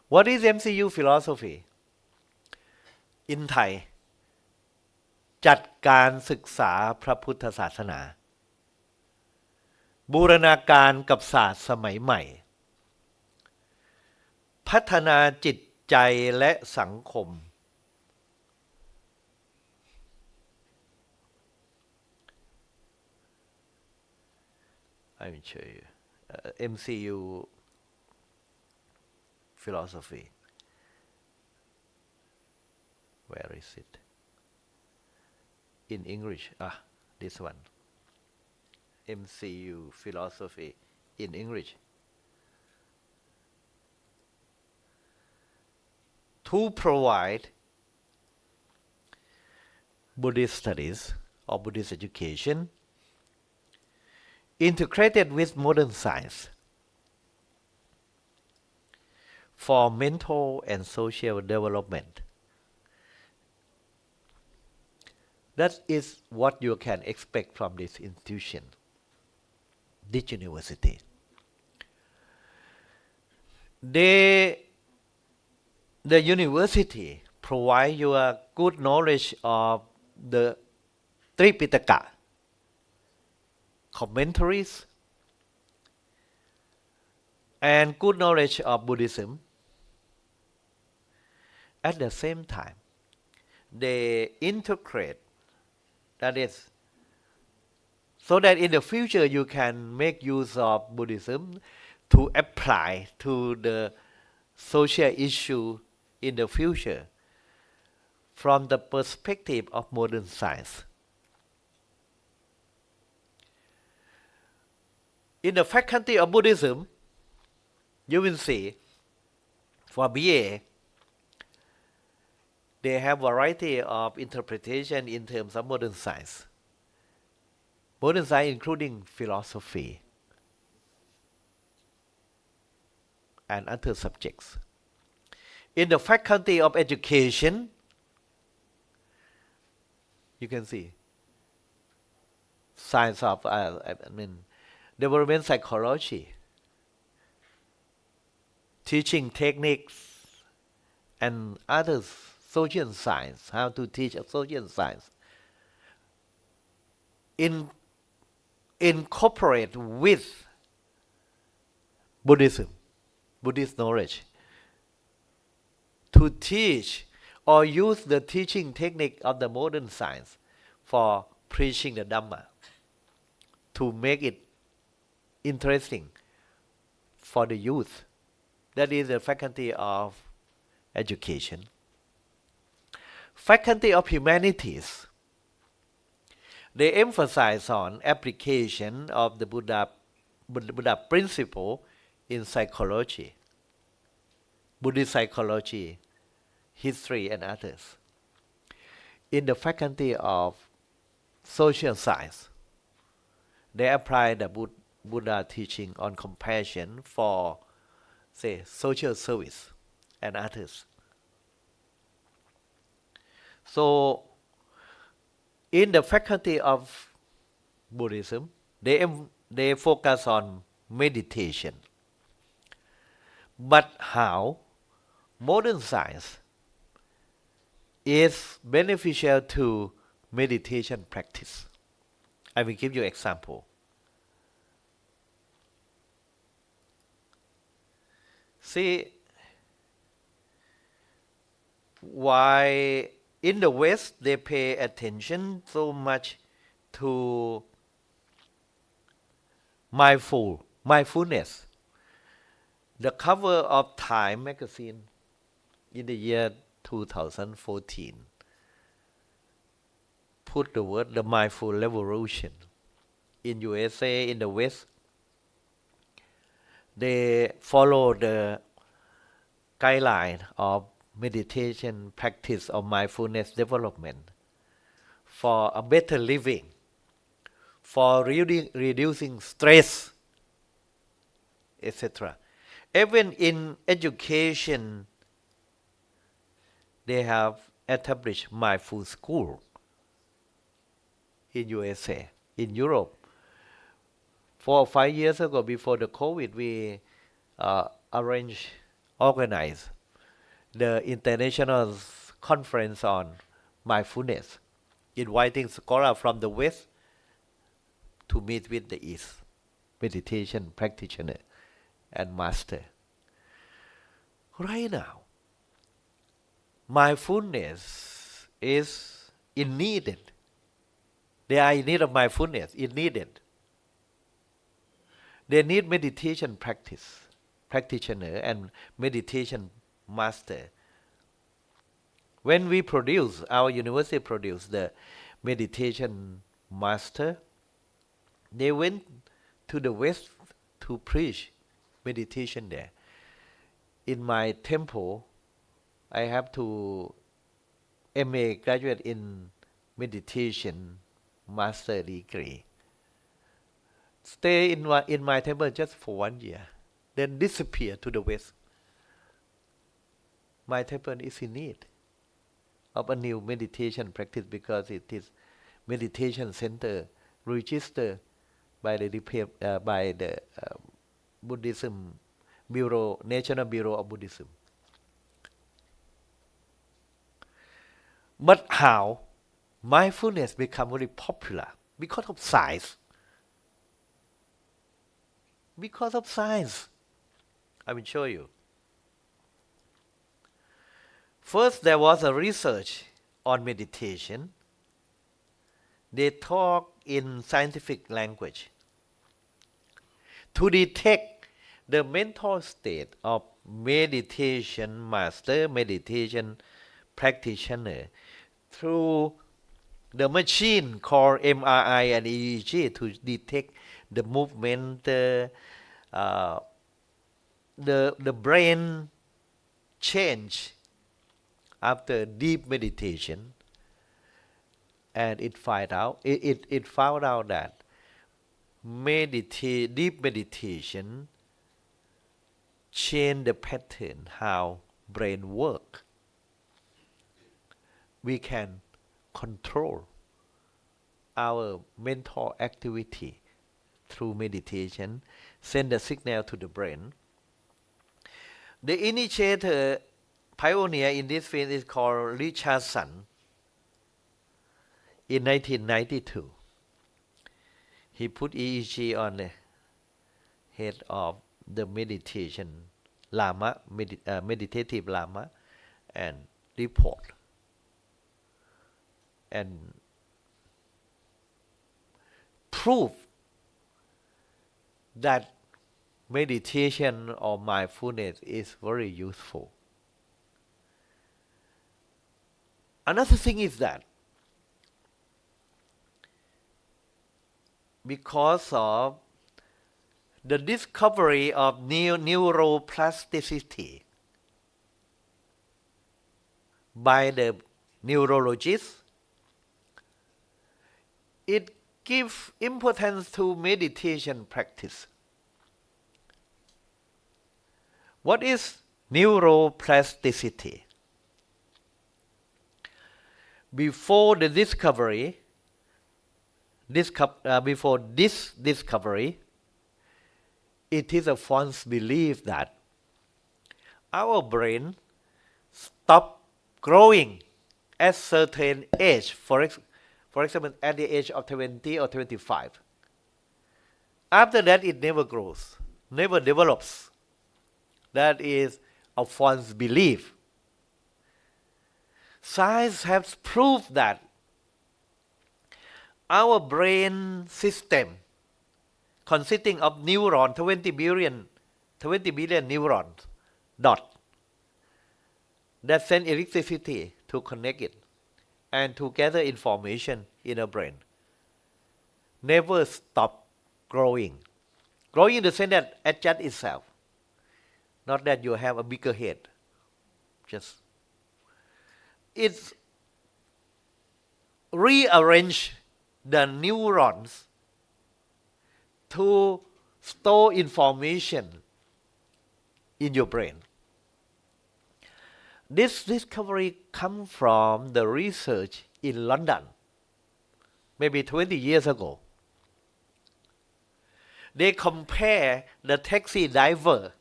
What is MCU philosophy? In Thai จัดการศึกษาพระพุทธศาสนาบูรณาการกับศาสตร์สมัยใหม่พัฒนาจิตใจและสังคม I will show you MCU philosophy. Where is it? In English. This one. MCU philosophy in English. To provide Buddhist studies or Buddhist education integrated with modern science for mental and social development. That is what you can expect from this institution, this university. The university provide you a good knowledge of the Tripitaka, commentaries, and good knowledge of Buddhism. At the same time, they integrate, that is, so that in the future you can make use of Buddhism to apply to the social issue in the future from the perspective of modern science. In the faculty of Buddhism, you will see for BA, they have variety of interpretation in terms of modern science. Modern science including philosophy and other subjects. In the faculty of education, you can see science of development psychology, teaching techniques, and others, social science, how to teach social science. Incorporate with Buddhism, Buddhist knowledge, to teach or use the teaching technique of the modern science for preaching the Dhamma, to make it interesting for the youth. That is the faculty of education. Faculty of humanities, they emphasize on application of the Buddha principle in psychology, Buddhist psychology, history, and others. In the faculty of social science, they apply the Buddha teaching on compassion for, say, social service and others. So, in the faculty of Buddhism, they focus on meditation. But how modern science is beneficial to meditation practice? I will give you an example. See, why in the West they pay attention so much to mindfulness. The cover of Time magazine in the year 2014 put the word the mindful revolution. In USA, in the West, they follow the guideline of meditation practice of mindfulness development for a better living, for reducing stress, etc. Even in education, they have established mindful school in USA, in Europe. 4 or 5 years ago, before the COVID, we organized the international conference on mindfulness, inviting scholars from the West to meet with the East, meditation practitioner and master. Right now, mindfulness is needed. They are in need of mindfulness, it's needed. They need meditation practitioner and meditation master. When we produce, our university produced the meditation master, they went to the West to preach meditation there. In my temple, I have to MA graduate in meditation master degree. Stay in my temple just for 1 year, then disappear to the West. My temple is in need of a new meditation practice because it is meditation center registered by the Buddhism Bureau, National Bureau of Buddhism. But how mindfulness become very popular? Because of science. Because of science. I will show you. First, there was a research on meditation. They talk in scientific language. To detect the mental state of meditation master, meditation practitioner, through the machine called MRI and EEG to detect the movement, the brain change after deep meditation, and it found out that deep meditation change the pattern how brain work. We can control our mental activity through meditation, send a signal to the brain. The initiator, pioneer in this field is called Richardson. In 1992, he put EEG on the head of the meditation Lama, meditative Lama, and report. And prove that meditation or mindfulness is very useful. Another thing is that because of the discovery of neuroplasticity by the neurologists, it gives importance to meditation practice. What is neuroplasticity? Before this discovery, it is a false belief that our brain stop growing at certain age. For example, at the age of 20 or 25. After that, it never grows, never develops. That is a false belief. Science has proved that our brain system consisting of neuron 20 billion neurons dot that send electricity to connect it and to gather information in a brain. Never stop growing. Growing in the sense that adjust itself. Not that you have a bigger head. Just it's rearrange the neurons to store information in your brain. This discovery comes from the research in London, maybe 20 years ago. They compare the taxi drivers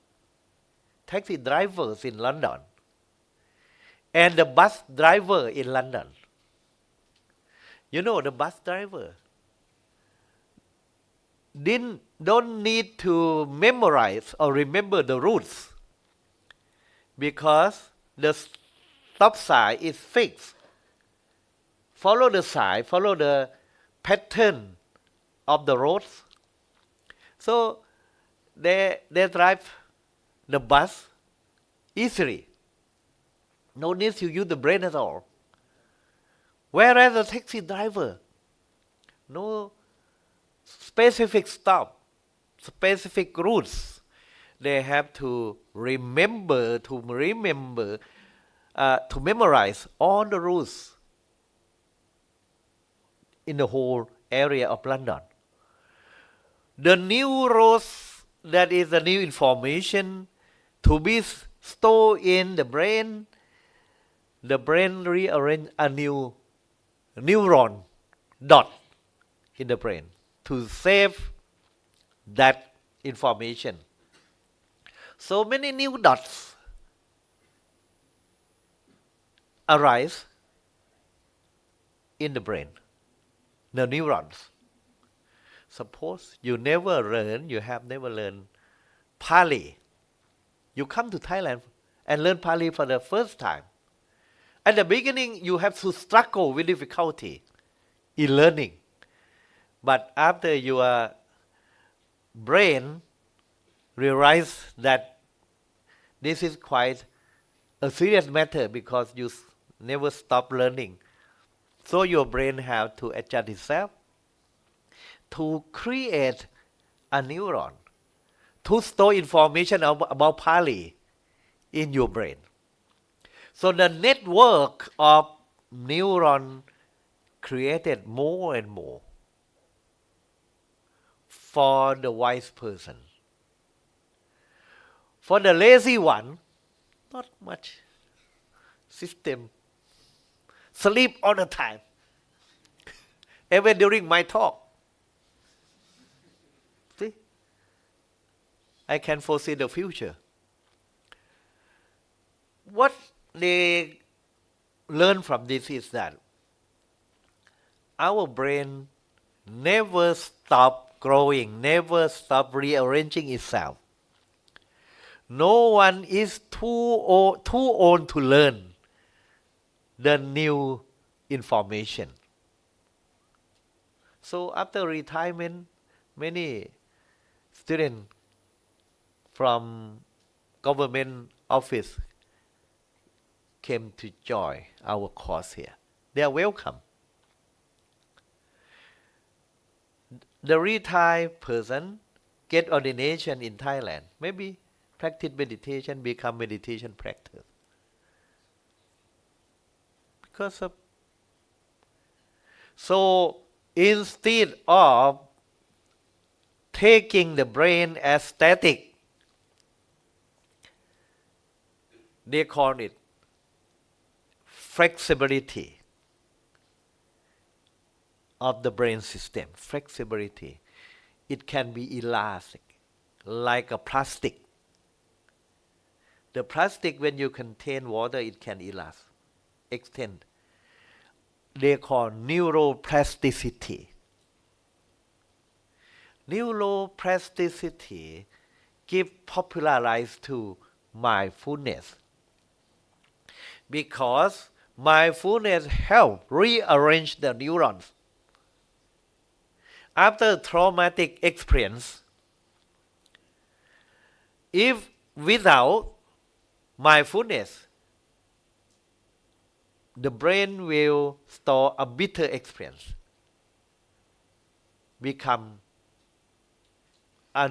in London and the bus driver in London. You know, the bus driver don't need to memorize or remember the routes because the stop sign is fixed. Follow the sign, follow the pattern of the roads. So they drive the bus easily. No need to use the brain at all. Whereas the taxi driver, no specific stop, specific routes. They have to remember, to memorize all the routes in the whole area of London. The new routes, that is the new information to be stored in the brain rearrange a new neuron dot in the brain to save that information. So many new dots arise in the brain, the neurons. Suppose you have never learned Pali. You come to Thailand and learn Pali for the first time. At the beginning, you have to struggle with difficulty in learning. But after your brain realizes that this is quite a serious matter because you never stop learning, so your brain have to adjust itself to create a neuron to store information about Pali in your brain. So the network of neuron created more and more for the wise person. For the lazy one, not much system. Sleep all the time. Even during my talk. See? I can foresee the future. What they learn from this is that our brain never stop growing, never stop rearranging itself. No one is too old to learn the new information. So after retirement, many students from government office came to join our course here. They are welcome. The retired person get ordination in Thailand. Maybe practice meditation, become meditation practice. Because of so instead of taking the brain as static, they call it flexibility of the brain system. Flexibility. It can be elastic, like a plastic. The plastic, when you contain water, it can extend. They call neuroplasticity. Neuroplasticity give popularized to mindfulness, because mindfulness help rearrange the neurons. After traumatic experience, if without mindfulness, the brain will store a bitter experience, become a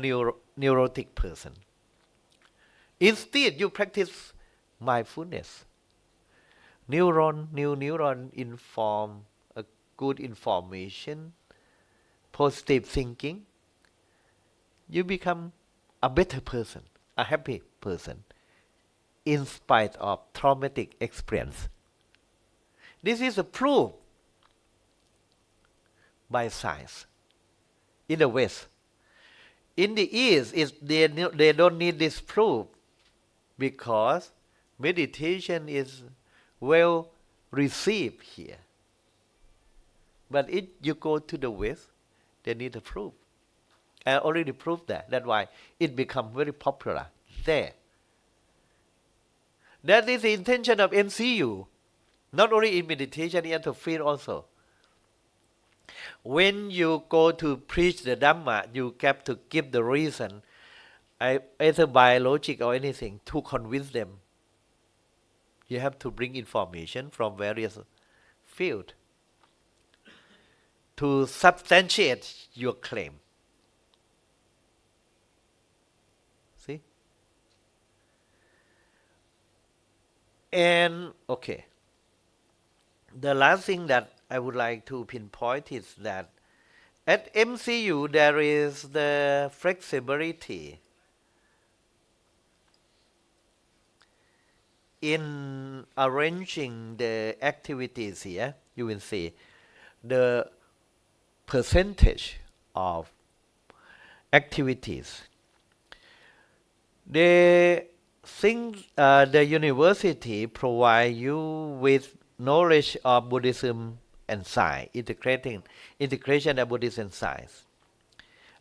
neurotic person. Instead, you practice mindfulness. New neuron inform a good information, positive thinking. You become a better person, a happy person, in spite of traumatic experience. This is a proof by science in the West. In the East, they don't need this proof because meditation is well received here. But if you go to the West, they need a proof. I already proved that. That's why it becomes very popular there. That is the intention of MCU. Not only in meditation, in the field also. When you go to preach the Dhamma, you have to give the reason, either by logic or anything, to convince them. You have to bring information from various fields to substantiate your claim. See? And, okay. The last thing that I would like to pinpoint is that at MCU there is the flexibility in arranging the activities here. You will see the percentage of activities. They think the university provide you with knowledge of Buddhism and science, integration of Buddhism and science,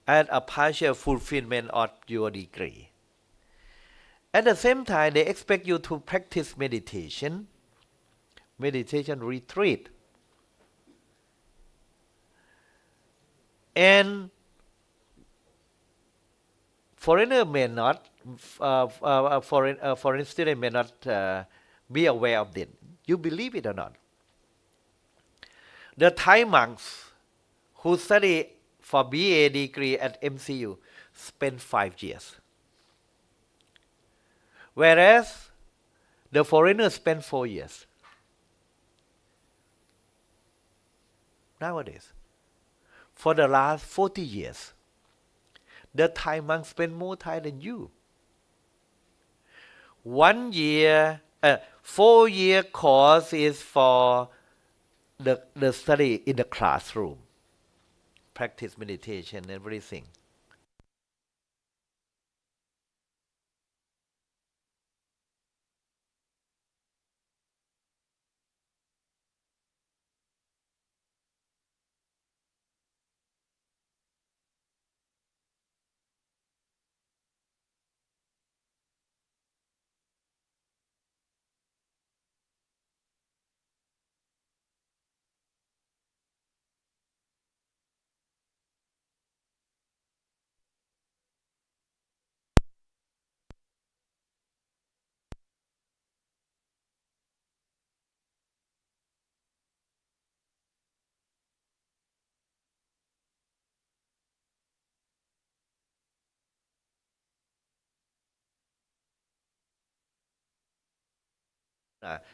and a partial fulfillment of your degree. At the same time, they expect you to practice meditation retreat. And foreigner may not, foreign student may not be aware of it. You believe it or not? The Thai monks who study for BA degree at MCU spend 5 years. Whereas the foreigners spend 4 years. Nowadays, for the last 40 years, the Thai monks spend more time than you. 1 year, 4-year course is for the study in the classroom, practice meditation, everything.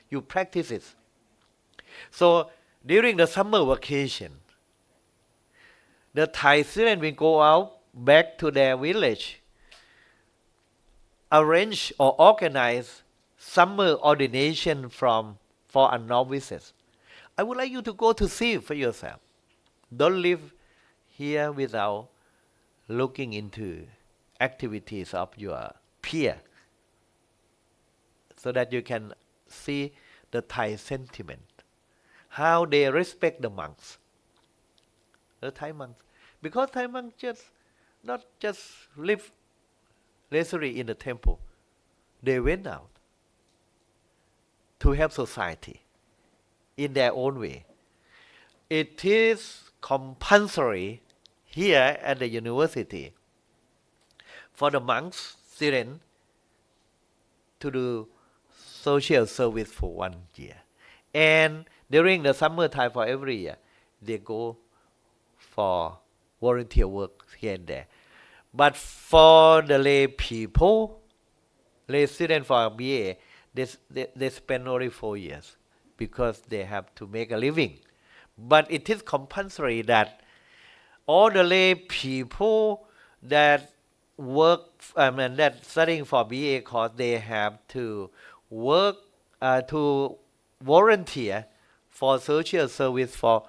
You practice it. So during the summer vacation, the Thai students will go out back to their village, arrange or organize summer ordination for a novices. I would like you to go to see for yourself. Don't live here without looking into activities of your peer, so that you can see the Thai sentiment, how they respect the monks, the Thai monks. Because Thai monks not just live lazily in the temple. They went out to help society in their own way. It is compulsory here at the university for the monks student to do social service for 1 year. And during the summer time for every year, they go for volunteer work here and there. But for the lay people, lay students for BA, they spend only 4 years because they have to make a living. But it is compulsory that all the lay people that work, that studying for BA course, they have to work, to volunteer for social service for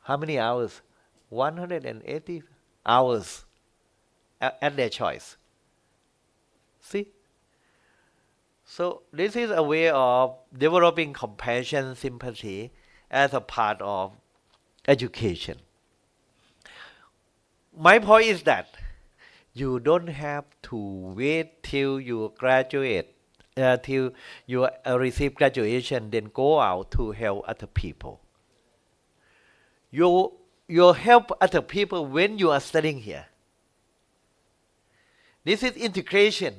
how many hours? 180 hours at their choice. See? So this is a way of developing compassion, sympathy as a part of education. My point is that you don't have to wait till you graduate, till you receive graduation, then go out to help other people. You help other people when you are studying here. This is integration.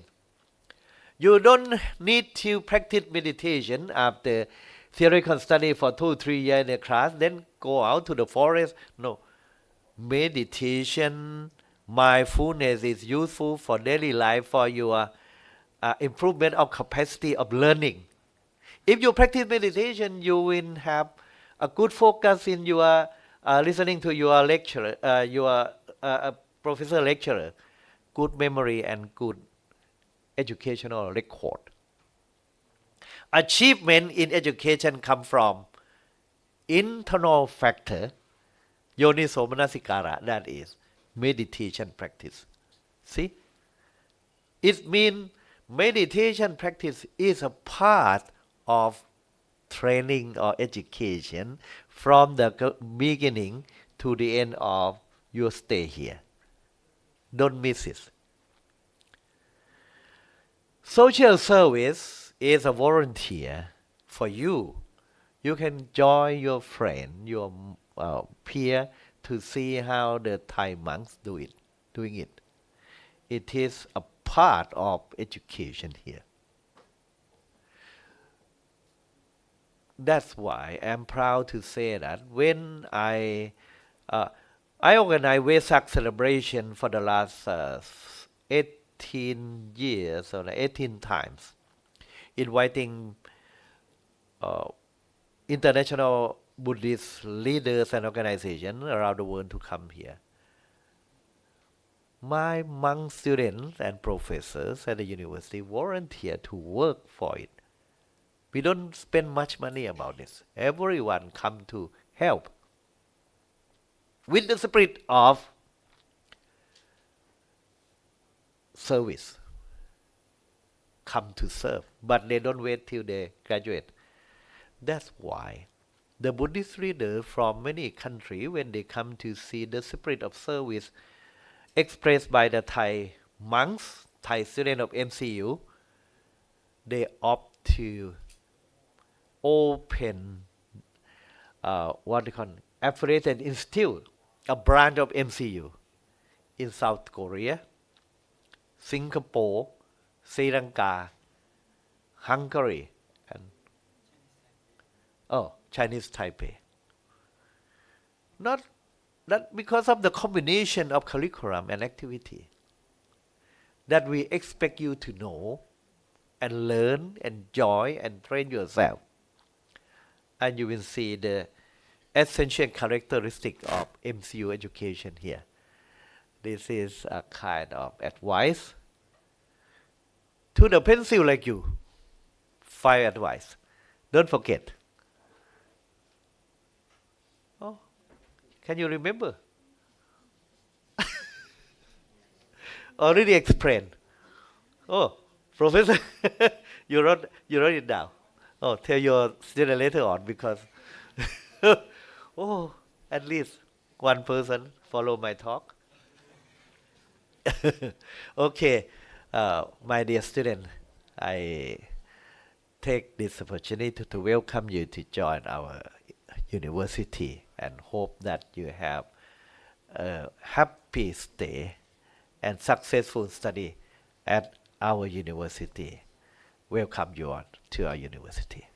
You don't need to practice meditation after theoretical study for 2-3 years in a class, then go out to the forest. No. Meditation, mindfulness is useful for daily life, for your improvement of capacity of learning. If you practice meditation, you will have a good focus in your listening to your lecturer, your professor lecturer, good memory and good educational record. Achievement in education come from internal factor, yoniso manasikara, that is meditation practice. See? It means meditation practice is a part of training or education from the beginning to the end of your stay here. Don't miss it. Social service is a volunteer for you. You can join your friend, your peer, to see how the Thai monks doing it. It is a part of education here. That's why I'm proud to say that when I organize Vesak celebration for the last 18 years or 18 times, inviting international Buddhist leaders and organizations around the world to come here. My monk students and professors at the university volunteer to work for it. We don't spend much money about this. Everyone come to help with the spirit of service. Come to serve, but they don't wait till they graduate. That's why the Buddhist leaders from many countries, when they come to see the spirit of service expressed by the Thai monks, Thai students of MCU, they opt to open what they call affiliated institute, a branch of MCU in South Korea, Singapore, Sri Lanka, Hungary, and Chinese Taipei. Not because of the combination of curriculum and activity that we expect you to know and learn, enjoy, and train yourself. And you will see the essential characteristic of MCU education here. This is a kind of advice to the pencil like you. 5 advice. Don't forget. Oh, can you remember? Already explained. Oh, professor, you wrote it down. Oh, tell your student later on, because at least one person follow my talk. Okay, my dear student, I take this opportunity to welcome you to join our university and hope that you have happy stay and successful study at our university. Welcome you all to our university.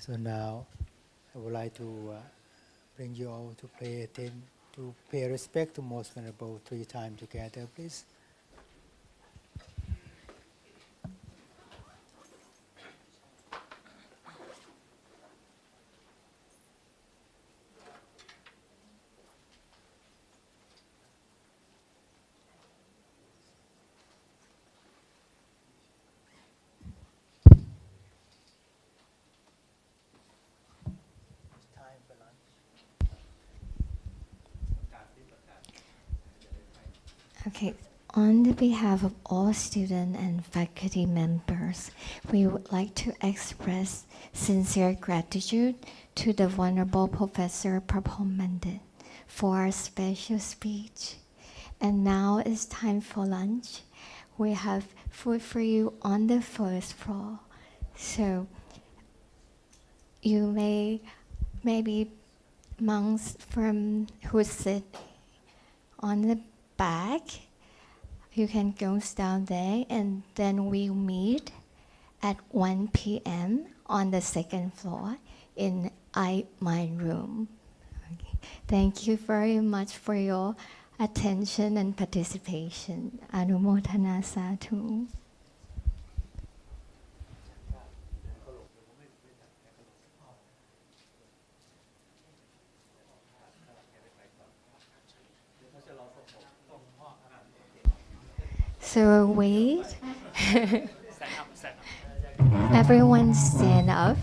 So now, I would like to bring you all to pay respect to Most Venerable 3 times together, please. Okay, on the behalf of all students and faculty members, we would like to express sincere gratitude to the Venerable Professor Brahmapundit for our special speech. And now it's time for lunch. We have food for you on the first floor. So you maybe monks from who sit on the back, you can go down there, and then we'll meet at 1 p.m. on the second floor in my room. Okay. Thank you very much for your attention and participation. Anumodana Sadhu. So wait. Everyone stand up.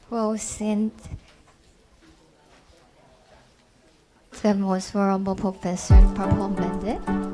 We'll send the Most Venerable Professor Brahmapundit